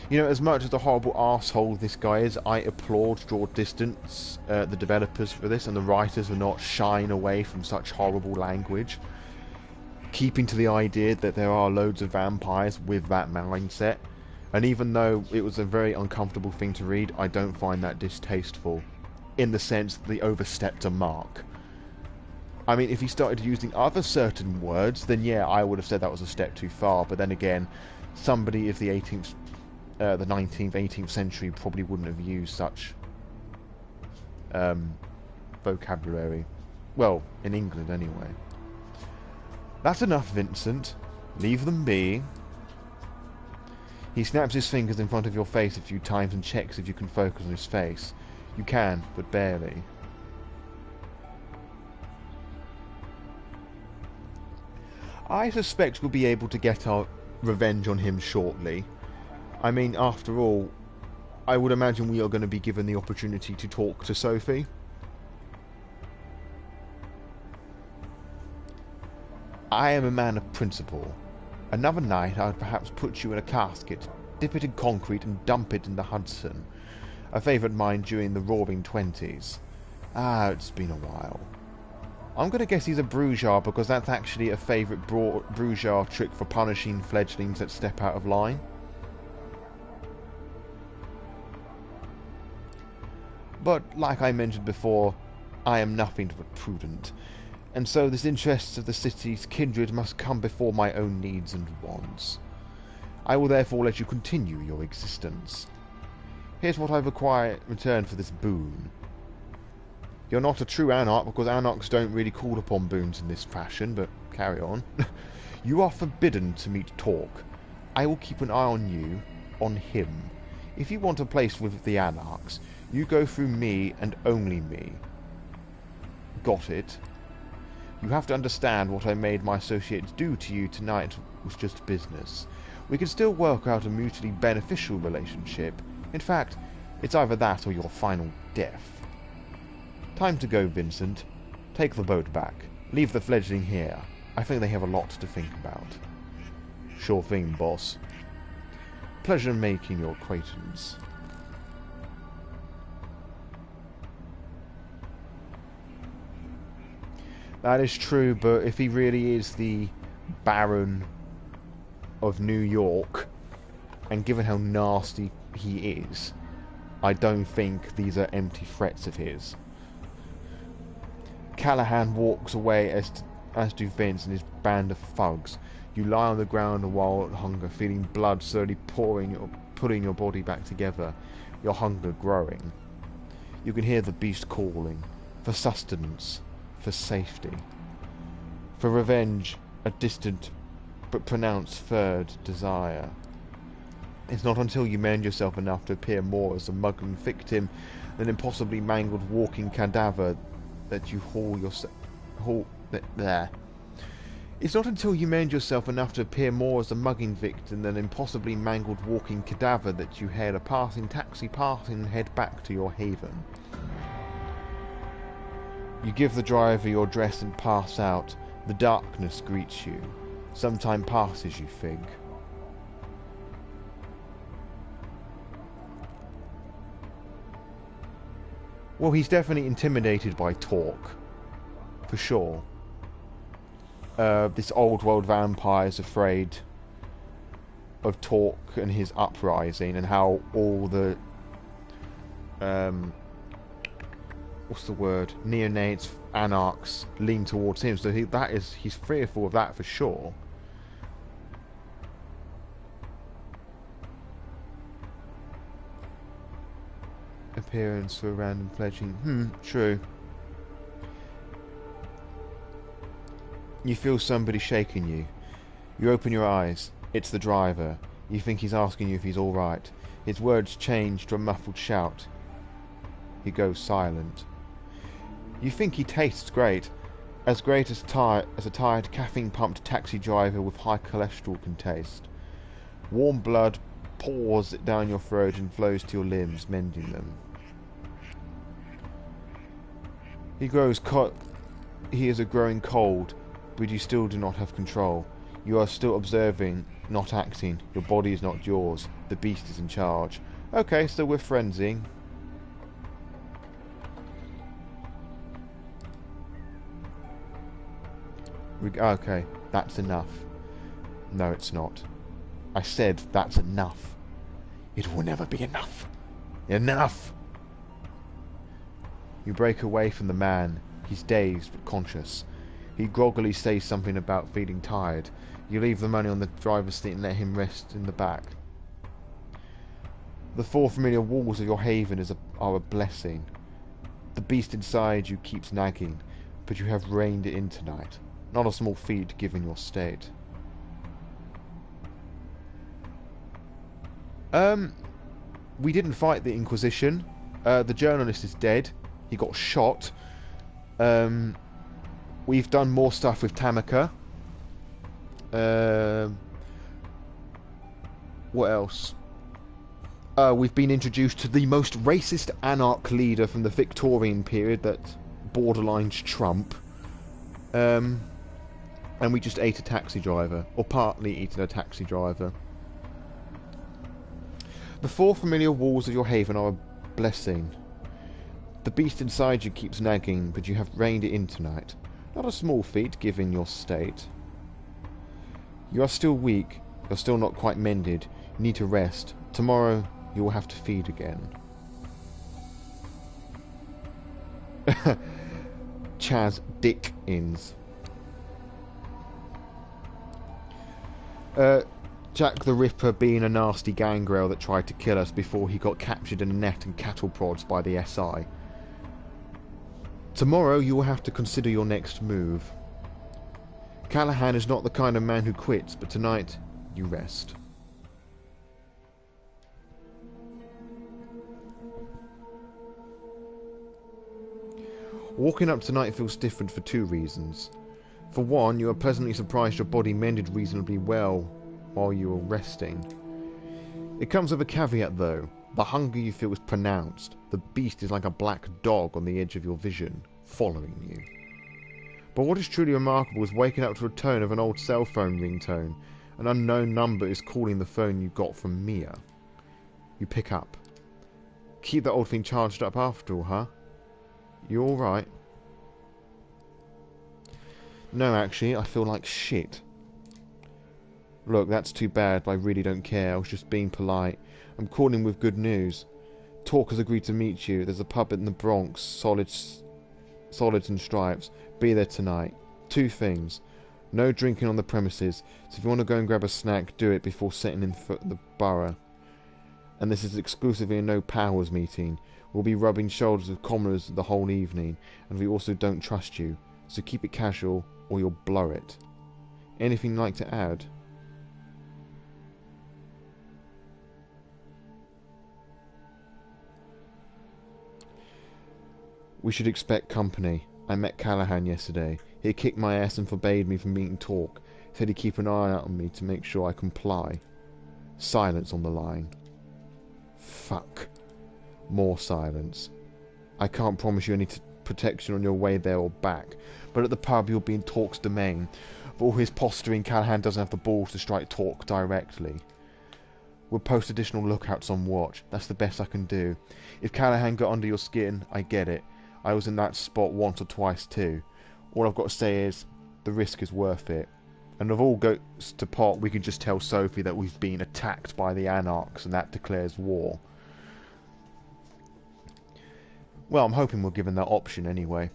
You know, as much as the horrible arsehole this guy is, I applaud Draw Distance, the developers for this, and the writers for not shying away from such horrible language. Keeping to the idea that there are loads of vampires with that mindset. And even though it was a very uncomfortable thing to read, I don't find that distasteful, in the sense that they overstepped a mark. I mean, if he started using other certain words, then yeah, I would have said that was a step too far. But then again, somebody of the 19th, 18th century probably wouldn't have used such vocabulary. Well, in England anyway. That's enough, Vincent. Leave them be. He snaps his fingers in front of your face a few times and checks if you can focus on his face. You can, but barely. I suspect we'll be able to get our revenge on him shortly. I mean, after all, I would imagine we are going to be given the opportunity to talk to Sophie. I am a man of principle. Another night I would perhaps put you in a casket, dip it in concrete and dump it in the Hudson. A favourite of mine during the roaring 20s. Ah, it's been a while. I'm going to guess he's a bruiser because that's actually a favourite bruiser trick for punishing fledglings that step out of line. But, like I mentioned before, I am nothing but prudent. And so the interests of the city's kindred must come before my own needs and wants. I will therefore let you continue your existence. Here's what I require in return for this boon. You're not a true Anarch, because Anarchs don't really call upon boons in this fashion, but carry on. You are forbidden to meet Talk. I will keep an eye on you, on him. If you want a place with the Anarchs, you go through me and only me. Got it? You have to understand what I made my associates do to you tonight was just business. We can still work out a mutually beneficial relationship. In fact, it's either that or your final death. Time to go, Vincent. Take the boat back. Leave the fledgling here. I think they have a lot to think about. Sure thing, boss. Pleasure making your acquaintance. That is true, but if he really is the Baron of New York, and given how nasty he is, I don't think these are empty threats of his. Callahan walks away as do Vince and his band of thugs. You lie on the ground in wild hunger, feeling blood slowly pulling your body back together, your hunger growing. You can hear the beast calling, for sustenance, for safety, for revenge, a distant but pronounced third desire. It's not until you mend yourself enough to appear more as a mugging victim than impossibly mangled walking cadaver that you It's not until you mend yourself enough to appear more as a mugging victim than impossibly mangled walking cadaver that you hail a passing taxi and head back to your haven. You give the driver your address and pass out. The darkness greets you. Some time passes, you think. Well, he's definitely intimidated by Talk. For sure. This old world vampire is afraid of Talk and his uprising and how all the what's the word? Neonates, Anarchs lean towards him, so he's fearful of that for sure. Appearance for a random fledgling. True. You feel somebody shaking you. You open your eyes. It's the driver. You think he's asking you if he's alright. His words change to a muffled shout. He goes silent. You think he tastes great as a tired, caffeine-pumped taxi driver with high cholesterol can taste. Warm blood pours down your throat and flows to your limbs, mending them. He is a growing cold, but you still do not have control. You are still observing, not acting. Your body is not yours. The beast is in charge. Okay, so we're frenzying. Okay, that's enough. No, it's not. I said that's enough. It will never be enough. Enough! You break away from the man. He's dazed but conscious. He groggily says something about feeling tired. You leave the money on the driver's seat and let him rest in the back. The four familiar walls of your haven are a blessing. The beast inside you keeps nagging, but you have reined it in tonight. Not a small feat given your state. We didn't fight the Inquisition. The journalist is dead. He got shot. We've done more stuff with Tanika. What else? We've been introduced to the most racist anarch leader from the Victorian period that borderlines Trump. And we just ate a taxi driver, or partly eaten a taxi driver. The four familiar walls of your haven are a blessing. The beast inside you keeps nagging, but you have reined it in tonight. Not a small feat, given your state. You are still weak. You're still not quite mended. You need to rest. Tomorrow, you will have to feed again. Chaz Dickens. Jack the Ripper being a nasty gangrel that tried to kill us before he got captured in a net and cattle prods by the SI. Tomorrow you will have to consider your next move. Callahan is not the kind of man who quits, but tonight you rest. Walking up tonight feels different for two reasons. For one, you are pleasantly surprised your body mended reasonably well while you were resting. It comes with a caveat though. The hunger you feel is pronounced. The beast is like a black dog on the edge of your vision, following you. But what is truly remarkable is waking up to a tone of an old cell phone ringtone. An unknown number is calling the phone you got from Mia. You pick up. Keep that old thing charged up after all, huh? You alright? No, actually, I feel like shit. Look, that's too bad, but I really don't care. I was just being polite. I'm calling with good news. Talk has agreed to meet you. There's a pub in the Bronx, Solids and Stripes. Be there tonight. Two things. No drinking on the premises, so if you want to go and grab a snack, do it before setting in the borough. And this is exclusively a no powers meeting. We'll be rubbing shoulders with commoners the whole evening, and we also don't trust you, so keep it casual or you'll blow it. Anything you'd like to add? We should expect company. I met Callahan yesterday. He kicked my ass and forbade me from meeting talk. Said he'd keep an eye out on me to make sure I comply. Silence on the line. Fuck. More silence. I can't promise you any protection on your way there or back, but at the pub you'll be in Talk's domain. For all his posturing, Callahan doesn't have the balls to strike Talk directly. We'll post additional lookouts on watch. That's the best I can do. If Callahan got under your skin, I get it. I was in that spot once or twice too. All I've got to say is, the risk is worth it. And if all goes to pot, we can just tell Sophie that we've been attacked by the Anarchs, and that declares war. Well, I'm hoping we're given that option anyway.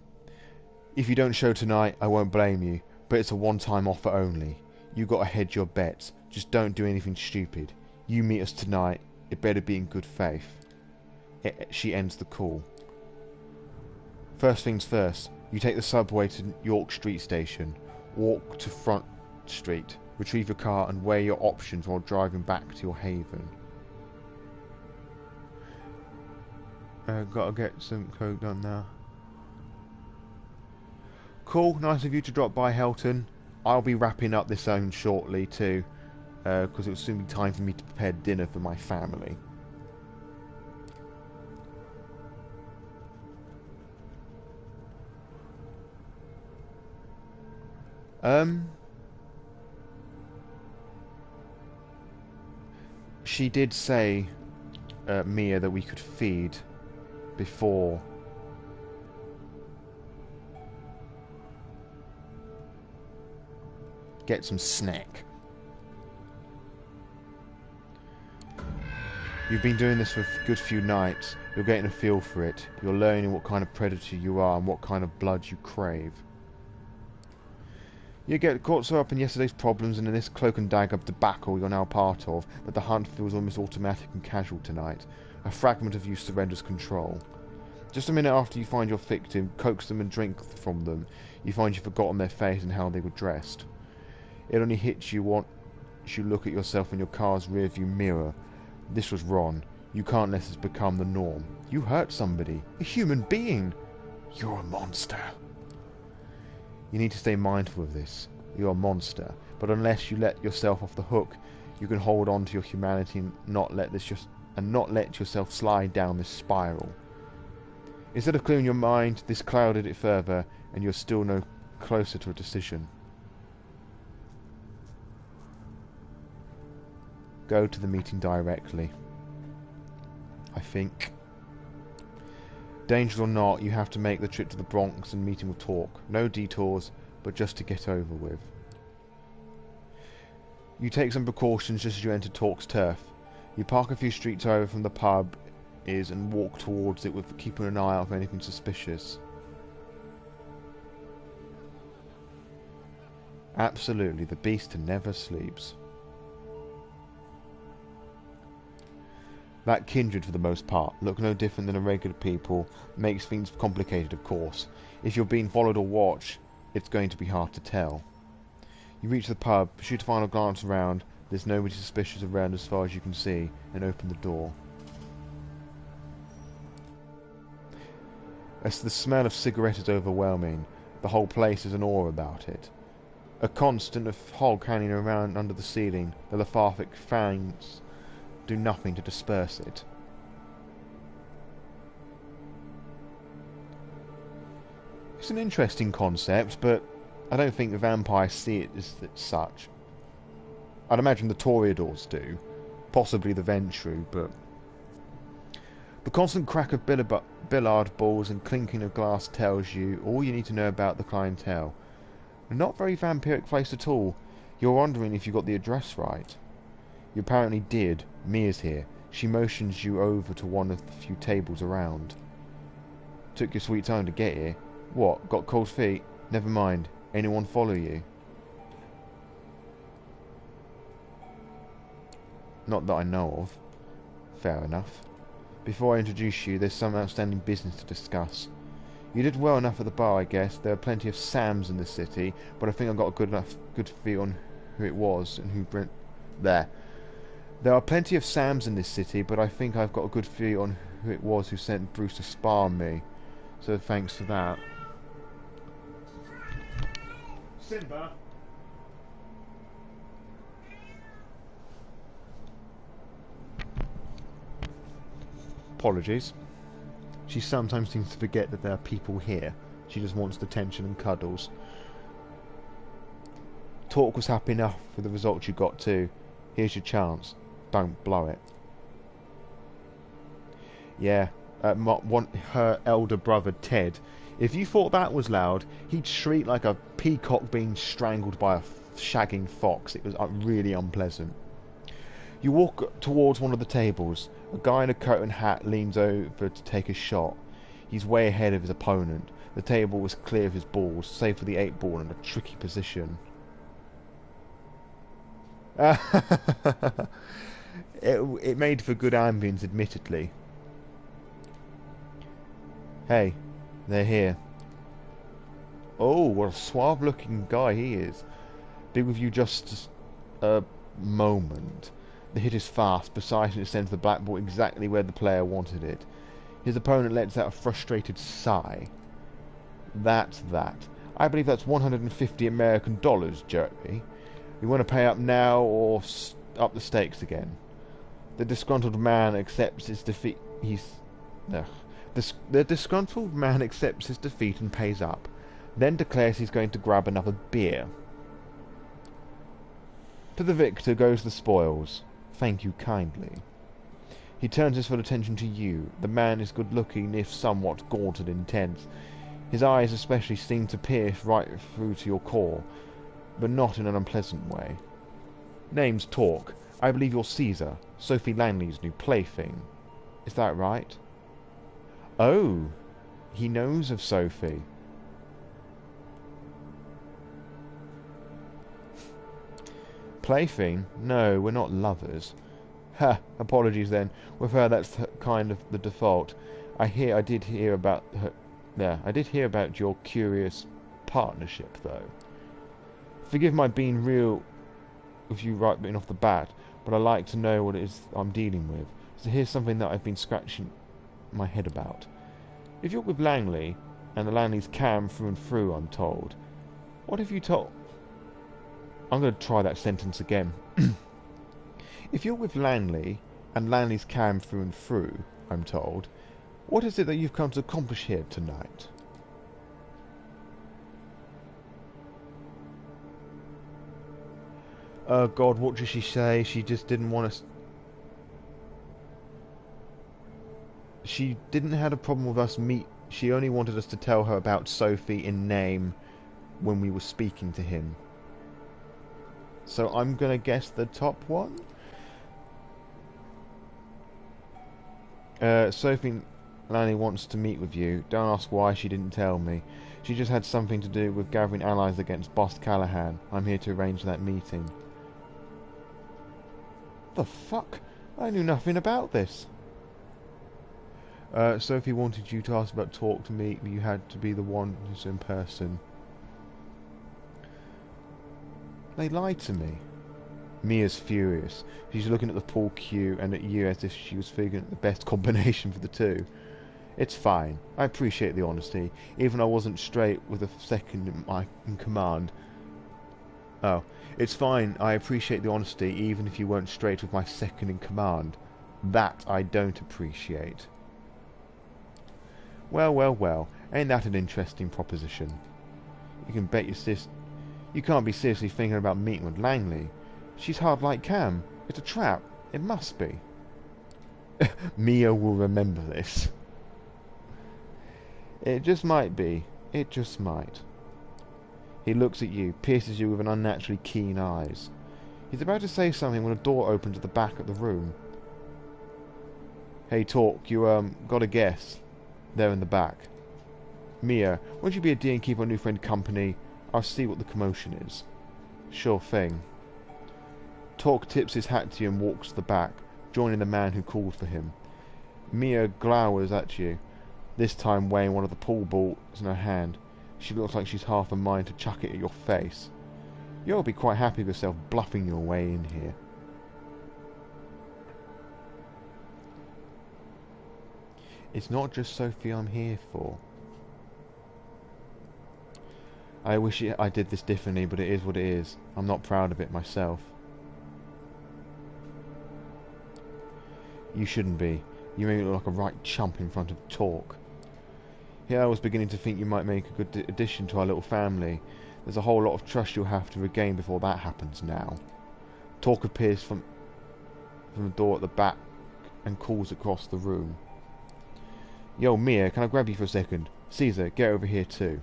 If you don't show tonight, I won't blame you, but it's a one-time offer only. You gotta hedge your bets. Just don't do anything stupid. You meet us tonight. It better be in good faith. She ends the call. First things first, you take the subway to York Street Station, walk to Front Street, retrieve your car and weigh your options while driving back to your haven. Gotta get some coke done now. Cool, nice of you to drop by, Helton. I'll be wrapping up this zone shortly too, because it will soon be time for me to prepare dinner for my family. Um, she did say, Mia, that we could feed before. Get some snack. You've been doing this for a good few nights. You're getting a feel for it. You're learning what kind of predator you are and what kind of blood you crave. You get caught so up in yesterday's problems and in this cloak and dagger debacle you're now part of that the hunt feels almost automatic and casual tonight. A fragment of you surrenders control. Just a minute after you find your victim, coax them and drink from them, you find you've forgotten their face and how they were dressed. It only hits you once you look at yourself in your car's rearview mirror. This was Ron. You can't let this become the norm. You hurt somebody. A human being. You're a monster. You need to stay mindful of this. You're a monster. But unless you let yourself off the hook, you can hold on to your humanity and not let yourself slide down this spiral. Instead of clearing your mind, this clouded it further, and you're still no closer to a decision. Go to the meeting directly. I think. Dangerous or not, you have to make the trip to the Bronx and meeting with Talk. No detours, but just to get over with. You take some precautions just as you enter Talk's turf. You park a few streets over from the pub and walk towards it with keeping an eye out for anything suspicious. Absolutely, the beast never sleeps. That kindred, for the most part, look no different than a regular people, makes things complicated, of course. If you're being followed or watched, it's going to be hard to tell. You reach the pub, shoot a final glance around, there's nobody suspicious around as far as you can see, and open the door. As the smell of cigarette is overwhelming, the whole place has an awe about it. A constant of hog hanging around under the ceiling, the lethargic fangs do nothing to disperse it. It's an interesting concept, but I don't think the vampires see it as such. I'd imagine the Toreadors do, possibly the Ventru, but the constant crack of billard balls and clinking of glass tells you all you need to know about the clientele. Not very vampiric place at all. You're wondering if you got the address right. You apparently did. Mia's here. She motions you over to one of the few tables around. Took your sweet time to get here. What, got cold feet? Never mind. Anyone follow you? Not that I know of. Fair enough. Before I introduce you, there's some outstanding business to discuss. You did well enough at the bar, I guess. There are plenty of Sams in the city, but I think I've got a good feel on who it was and who There are plenty of Sams in this city, but I think I've got a good feel on who it was who sent Bruce to spy on me. So thanks for that. Simba. Apologies. She sometimes seems to forget that there are people here. She just wants attention and cuddles. Talk was happy enough with the result you got too. Here's your chance. Don't blow it. Yeah, her elder brother Ted. If you thought that was loud, he'd shriek like a peacock being strangled by a shagging fox. It was really unpleasant. You walk towards one of the tables. A guy in a coat and hat leans over to take a shot. He's way ahead of his opponent. The table was clear of his balls, save for the 8-ball in a tricky position. It made for good ambience, admittedly. Hey, they're here. Oh, what a suave-looking guy he is. Be with you just a moment. The hit is fast, precise, and it sends the black ball exactly where the player wanted it. His opponent lets out a frustrated sigh. That's that. I believe that's 150 American dollars, Jeremy. You want to pay up now or up the stakes again? The disgruntled man accepts his defeat. The disgruntled man accepts his defeat and pays up, then declares he's going to grab another beer. To the victor goes the spoils. Thank you kindly. He turns his full attention to you. The man is good-looking, if somewhat gaunt and intense. His eyes especially seem to pierce right through to your core, but not in an unpleasant way. Name's Talk. I believe you're Caesar, Sophie Langley's new plaything. Is that right? Oh, he knows of Sophie. Plaything? No, we're not lovers. Ha, apologies then. With her, that's kind of the default. I did hear about your curious partnership, though. Forgive my being real with you right off the bat, but I like to know what it is I'm dealing with. So here's something that I've been scratching my head about. If you're with Langley, and the Langley's cam through and through, I'm told, what have you told... I'm going to try that sentence again. If you're with Langley, and Langley's cam through and through, I'm told, what is it that you've come to accomplish here tonight? Oh God, what did she say? She just didn't want us... She didn't have a problem with us meet... She only wanted us to tell her about Sophie in name when we were speaking to him. So I'm going to guess the top one? Sophie Langley wants to meet with you. Don't ask why, she didn't tell me. She just had something to do with gathering allies against Boss Callahan. I'm here to arrange that meeting. The fuck? I knew nothing about this. Sophie wanted you to ask about Talk to me, but you had to be the one who's in person. They lied to me. Mia's furious. She's looking at the pool cue and at you as if she was figuring out the best combination for the two. It's fine. I appreciate the honesty, even I wasn't straight with the second in command. Oh, it's fine. I appreciate the honesty, even if you weren't straight with my second in command. That I don't appreciate. Well, well, well. Ain't that an interesting proposition? You can bet your sis... You can't be seriously thinking about meeting with Langley. She's hard like Cam. It's a trap. It must be. Mia will remember this. It just might be. It just might. He looks at you, pierces you with an unnaturally keen eyes. He's about to say something when a door opens at the back of the room. Hey, Talk, you, got a guess. There in the back. Mia, won't you be a dear and keep our new friend company? I'll see what the commotion is. Sure thing. Talk tips his hat to you and walks to the back, joining the man who called for him. Mia glowers at you, this time weighing one of the pool balls in her hand. She looks like she's half a mind to chuck it at your face. You'll be quite happy with yourself bluffing your way in here. It's not just Sophie I'm here for. I wish I did this differently, but it is what it is. I'm not proud of it myself. You shouldn't be. You made me look like a right chump in front of Talk. Here I was beginning to think you might make a good addition to our little family. There's a whole lot of trust you'll have to regain before that happens now. Talk appears from the door at the back and calls across the room. Yo, Mia, can I grab you for a second? Caesar, get over here too.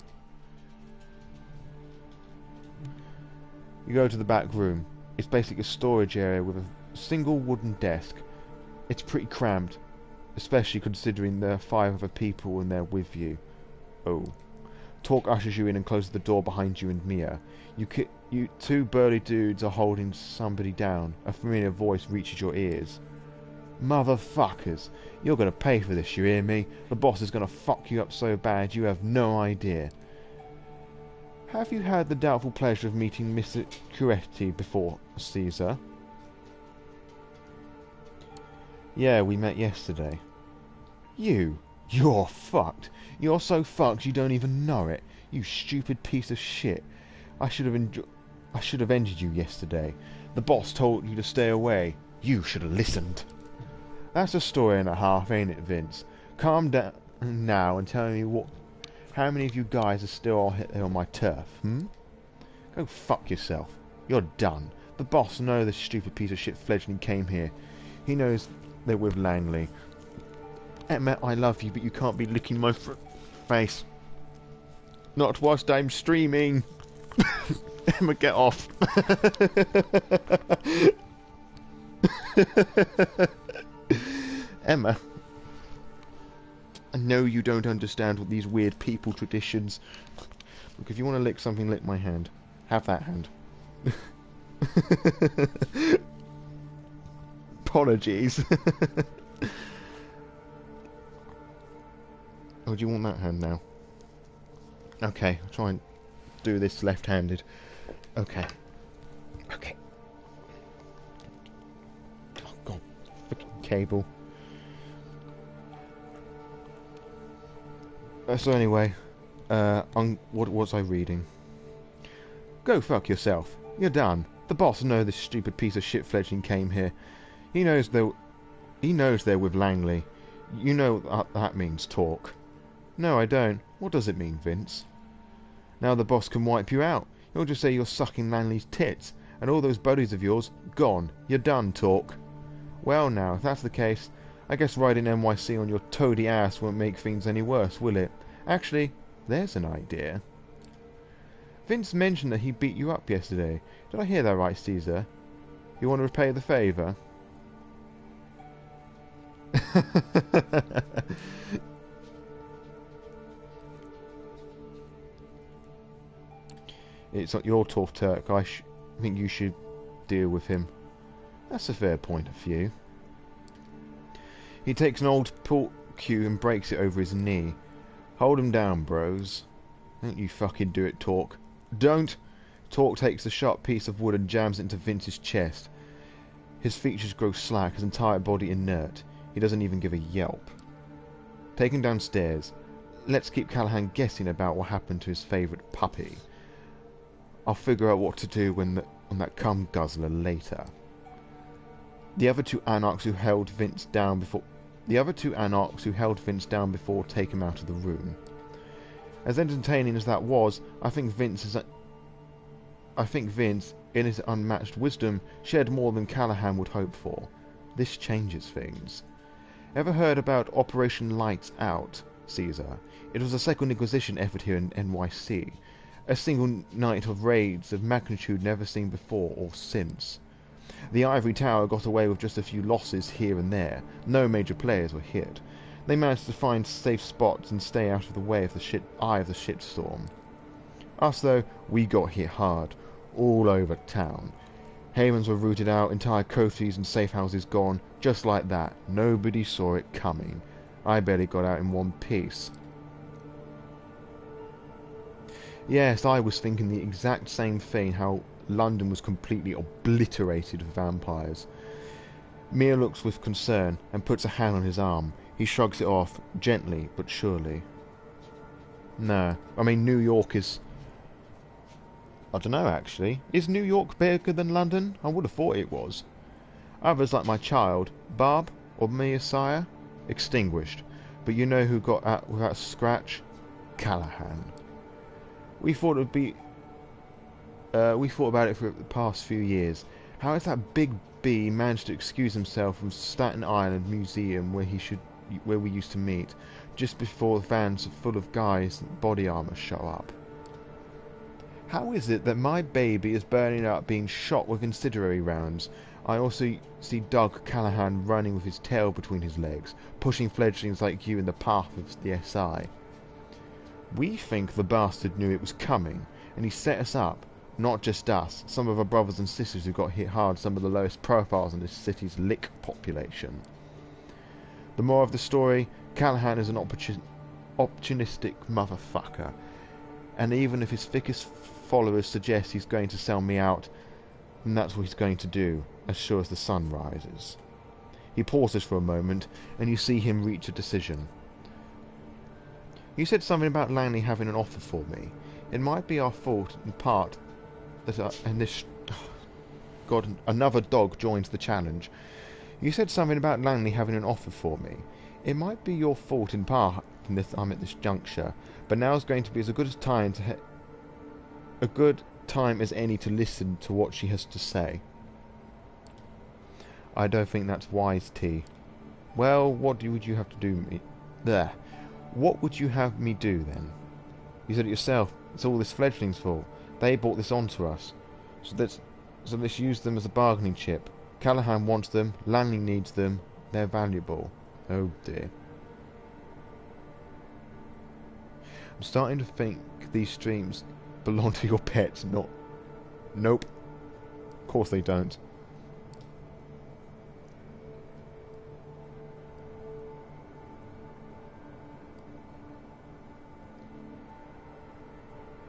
You go to the back room. It's basically a storage area with a single wooden desk. It's pretty cramped, especially considering there are 5 other people in there with you. Oh. Talk ushers you in and closes the door behind you and Mia. You 2 burly dudes are holding somebody down. A familiar voice reaches your ears. Motherfuckers, you're gonna pay for this, you hear me? The boss is gonna fuck you up so bad you have no idea. Have you had the doubtful pleasure of meeting Mr. Coterie before, Caesar? Yeah, we met yesterday. You're fucked. You're so fucked you don't even know it. You stupid piece of shit. I should have ended you yesterday. The boss told you to stay away. You should have listened. That's a story and a half, ain't it, Vince? Calm down now and tell me how many of you guys are still on my turf, hmm? Go fuck yourself. You're done. The boss knows this stupid piece of shit fledgling came here. He knows they're with Langley. Emma, I love you, but you can't be licking my face. Not whilst I'm streaming. Emma, get off. Emma, I know you don't understand what these weird people traditions. Look, if you want to lick something, lick my hand. Have that hand. Apologies. Oh, do you want that hand now? Okay, I'll try and do this left-handed. Okay. Okay. Oh, God. Freaking cable. So anyway, what was I reading? Go fuck yourself. You're done. The boss knows this stupid piece of shit fledgling came here. He knows they're with Langley. You know what that means, talk. No, I don't. What does it mean, Vince? Now the boss can wipe you out. He'll just say you're sucking Langley's tits, and all those buddies of yours, gone. You're done, talk. Well now, if that's the case, I guess riding NYC on your toady ass won't make things any worse, will it? Actually, there's an idea. Vince mentioned that he beat you up yesterday. Did I hear that right, Caesar? You want to repay the favour? It's not your tough Turk. I think you should deal with him. That's a fair point of view. He takes an old pork cue and breaks it over his knee. Hold him down, bros. Don't you fucking do it, Talk. Don't! Talk takes the sharp piece of wood and jams it into Vince's chest. His features grow slack, his entire body inert. He doesn't even give a yelp. Take him downstairs. Let's keep Callahan guessing about what happened to his favourite puppy. I'll figure out what to do on that cum guzzler later. The other two Anarchs who held Vince down before take him out of the room. As entertaining as that was, I think Vince, in his unmatched wisdom, shared more than Callahan would hope for. This changes things. Ever heard about Operation Lights Out, Caesar? It was a second Inquisition effort here in NYC. A single night of raids of magnitude never seen before or since. The Ivory Tower got away with just a few losses here and there. No major players were hit. They managed to find safe spots and stay out of the way of the eye of the shitstorm. Us, though, we got hit hard, all over town. Havens were rooted out, entire coteries and safe houses gone, just like that. Nobody saw it coming. I barely got out in one piece. Yes, I was thinking the exact same thing, how London was completely obliterated with vampires. Mia looks with concern and puts a hand on his arm. He shrugs it off, gently but surely. No, I mean New York is... I don't know actually. Is New York bigger than London? I would have thought it was. Others like my child, Barb or Mia Sire, extinguished. But you know who got out without a scratch? Callahan. We thought about it for the past few years. How has that big B managed to excuse himself from Staten Island Museum where we used to meet, just before vans full of guys in body armour show up? How is it that my baby is burning up being shot with incendiary rounds? I also see Doug Callahan running with his tail between his legs, pushing fledglings like you in the path of the SI. We think the bastard knew it was coming, and he set us up. Not just us, some of our brothers and sisters who got hit hard, some of the lowest profiles in this city's lick population. The moral of the story, Callahan is an opportunistic motherfucker, and even if his thickest followers suggest he's going to sell me out, then that's what he's going to do, as sure as the sun rises. He pauses for a moment, and you see him reach a decision. You said something about Langley having an offer for me. It might be our fault, in part, that God, another dog joins the challenge. You said something about Langley having an offer for me. It might be your fault in part I'm at this juncture, but now's going to be as good a time to time as any to listen to what she has to say. I don't think that's wise, T. Well, would you have to do me? There. What would you have me do then? You said it yourself. It's all this fledgling's fault. They brought this onto us. So let's use them as a bargaining chip. Callahan wants them. Langley needs them. They're valuable. Oh dear. I'm starting to think these streams belong to your pets, not... Nope. Of course they don't.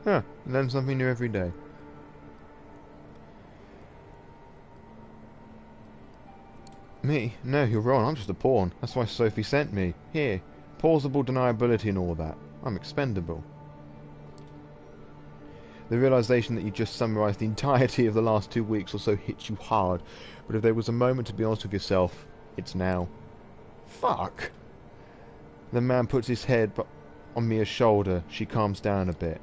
Huh, learn something new every day. Me? No, you're wrong, I'm just a pawn. That's why Sophie sent me. Here, plausible deniability and all that. I'm expendable. The realisation that you just summarised the entirety of the last 2 weeks or so hits you hard. But if there was a moment to be honest with yourself, it's now. Fuck! The man puts his head on Mia's shoulder. She calms down a bit.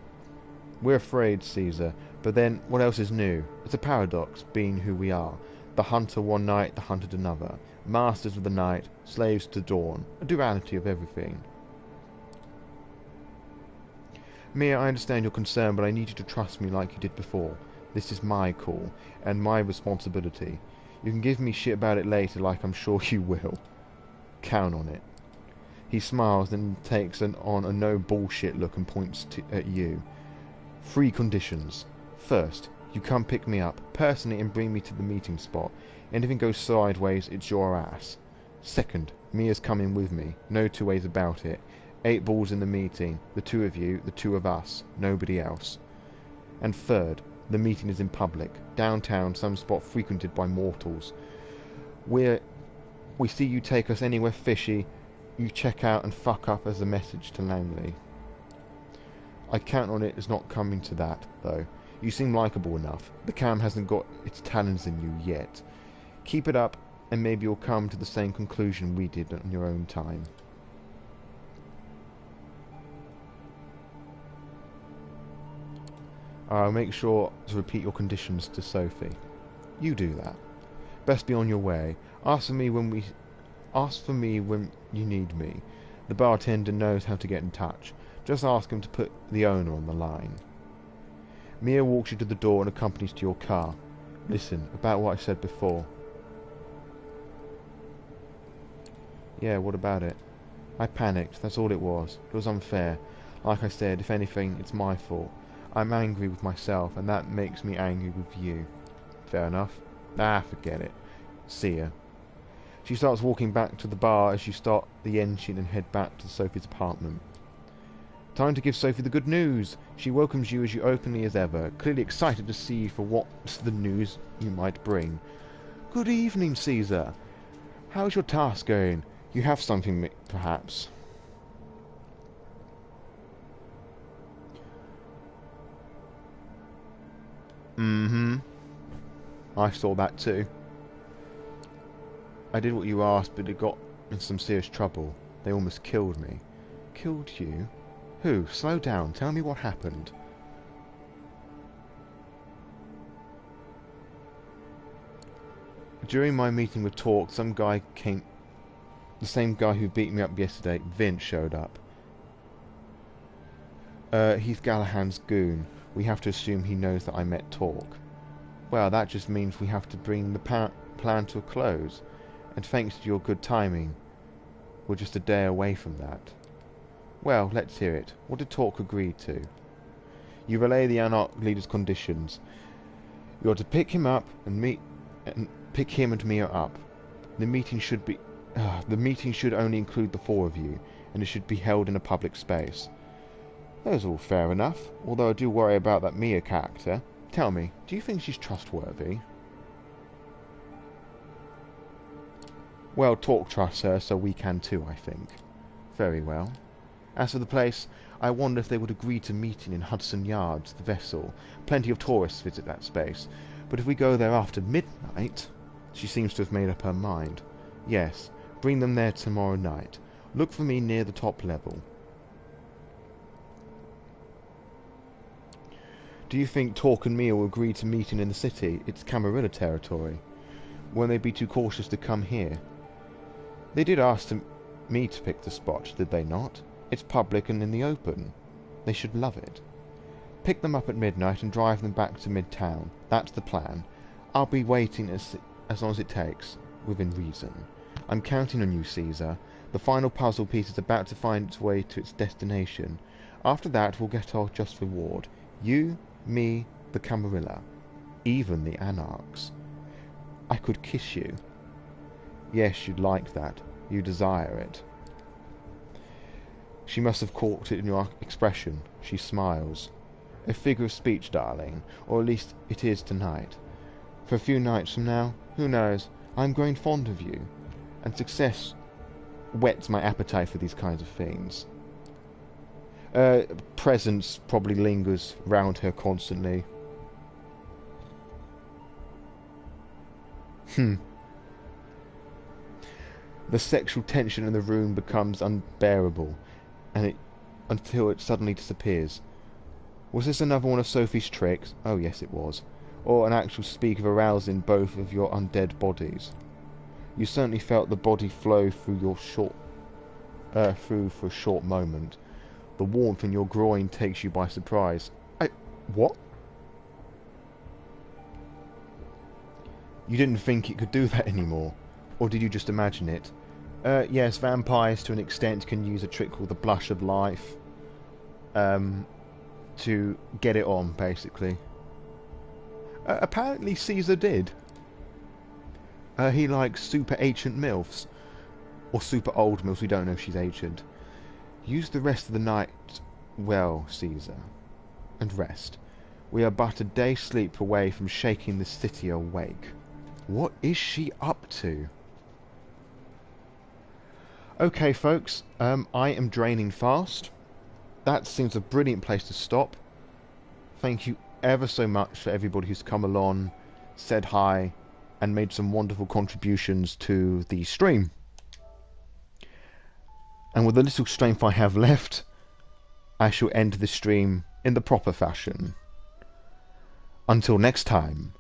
We're afraid, Caesar, but then what else is new? It's a paradox, being who we are. The hunter one night, the hunted another. Masters of the night, slaves to dawn. A duality of everything. Mia, I understand your concern, but I need you to trust me like you did before. This is my call, and my responsibility. You can give me shit about it later, like I'm sure you will. Count on it. He smiles, then takes on a no bullshit look and points at you. 3 conditions. First, you come pick me up, personally, and bring me to the meeting spot. Anything goes sideways, it's your ass. Second, Mia's coming with me. No 2 ways about it. 8 balls in the meeting. The 2 of you, the 2 of us. Nobody else. And third, the meeting is in public. Downtown, some spot frequented by mortals. We see you take us anywhere fishy. You check out and fuck up as a message to Langley. I count on it as not coming to that, though. You seem likeable enough. The cam hasn't got its talons in you yet. Keep it up, and maybe you'll come to the same conclusion we did on your own time. I'll make sure to repeat your conditions to Sophie. You do that. Best be on your way. Ask for me when you need me. The bartender knows how to get in touch. Just ask him to put the owner on the line. Mia walks you to the door and accompanies to your car. Listen, about what I said before. Yeah, what about it? I panicked, that's all it was. It was unfair. Like I said, if anything, it's my fault. I'm angry with myself, and that makes me angry with you. Fair enough. Forget it. See ya. She starts walking back to the bar as you start the engine and head back to Sophie's apartment. Time to give Sophie the good news. She welcomes you as openly as ever, clearly excited to see you for what the news you might bring. Good evening, Caesar. How's your task going? You have something, perhaps? Mm-hmm. I saw that too. I did what you asked, but it got in some serious trouble. They almost killed me. Killed you? Who? Slow down. Tell me what happened. During my meeting with Talk, some guy came... The same guy who beat me up yesterday, Vince, showed up. He's Callahan's goon. We have to assume he knows that I met Talk. Well, that just means we have to bring the plan to a close. And thanks to your good timing, we're just a day away from that. Well, let's hear it. What did Talk agree to? You relay the Anarch leader's conditions. You are to pick him up and pick him and Mia up. The meeting should only include the 4 of you, and it should be held in a public space. That's all fair enough, although I do worry about that Mia character. Tell me, do you think she's trustworthy? Well, Talk trusts her, so we can too, I think. Very well. As for the place, I wonder if they would agree to meeting in Hudson Yards, the vessel. Plenty of tourists visit that space. But if we go there after midnight... She seems to have made up her mind. Yes, bring them there tomorrow night. Look for me near the top level. Do you think Torque and Mia will agree to meeting in the city? It's Camarilla territory. Won't they be too cautious to come here? They did ask me to pick the spot, did they not? It's public and in the open. They should love it. Pick them up at midnight and drive them back to Midtown. That's the plan. I'll be waiting as long as it takes, within reason. I'm counting on you, Caesar. The final puzzle piece is about to find its way to its destination. After that, we'll get our just reward. You, me, the Camarilla. Even the Anarchs. I could kiss you. Yes, you'd like that. You desire it. She must have caught it in your expression. She smiles. A figure of speech, darling, or at least it is tonight. For a few nights from now, who knows, I'm growing fond of you, and success whets my appetite for these kinds of things. Presence probably lingers round her constantly. The sexual tension in the room becomes unbearable, until it suddenly disappears. Was this another one of Sophie's tricks? Oh yes, it was. Or an actual speak of arousing both of your undead bodies. You certainly felt the body flow through your through for a short moment. The warmth in your groin takes you by surprise. What? You didn't think it could do that anymore? Or did you just imagine it? Yes, vampires to an extent can use a trick called the blush of life. To get it on, basically. Apparently Caesar did. He likes super ancient MILFs. Or super old MILFs, we don't know if she's ancient. Use the rest of the night well, Caesar. And rest. We are but a day's sleep away from shaking the city awake. What is she up to? Okay, folks, I am draining fast. That seems a brilliant place to stop. Thank you ever so much for everybody who's come along, said hi, and made some wonderful contributions to the stream. And with the little strength I have left, I shall end the stream in the proper fashion. Until next time.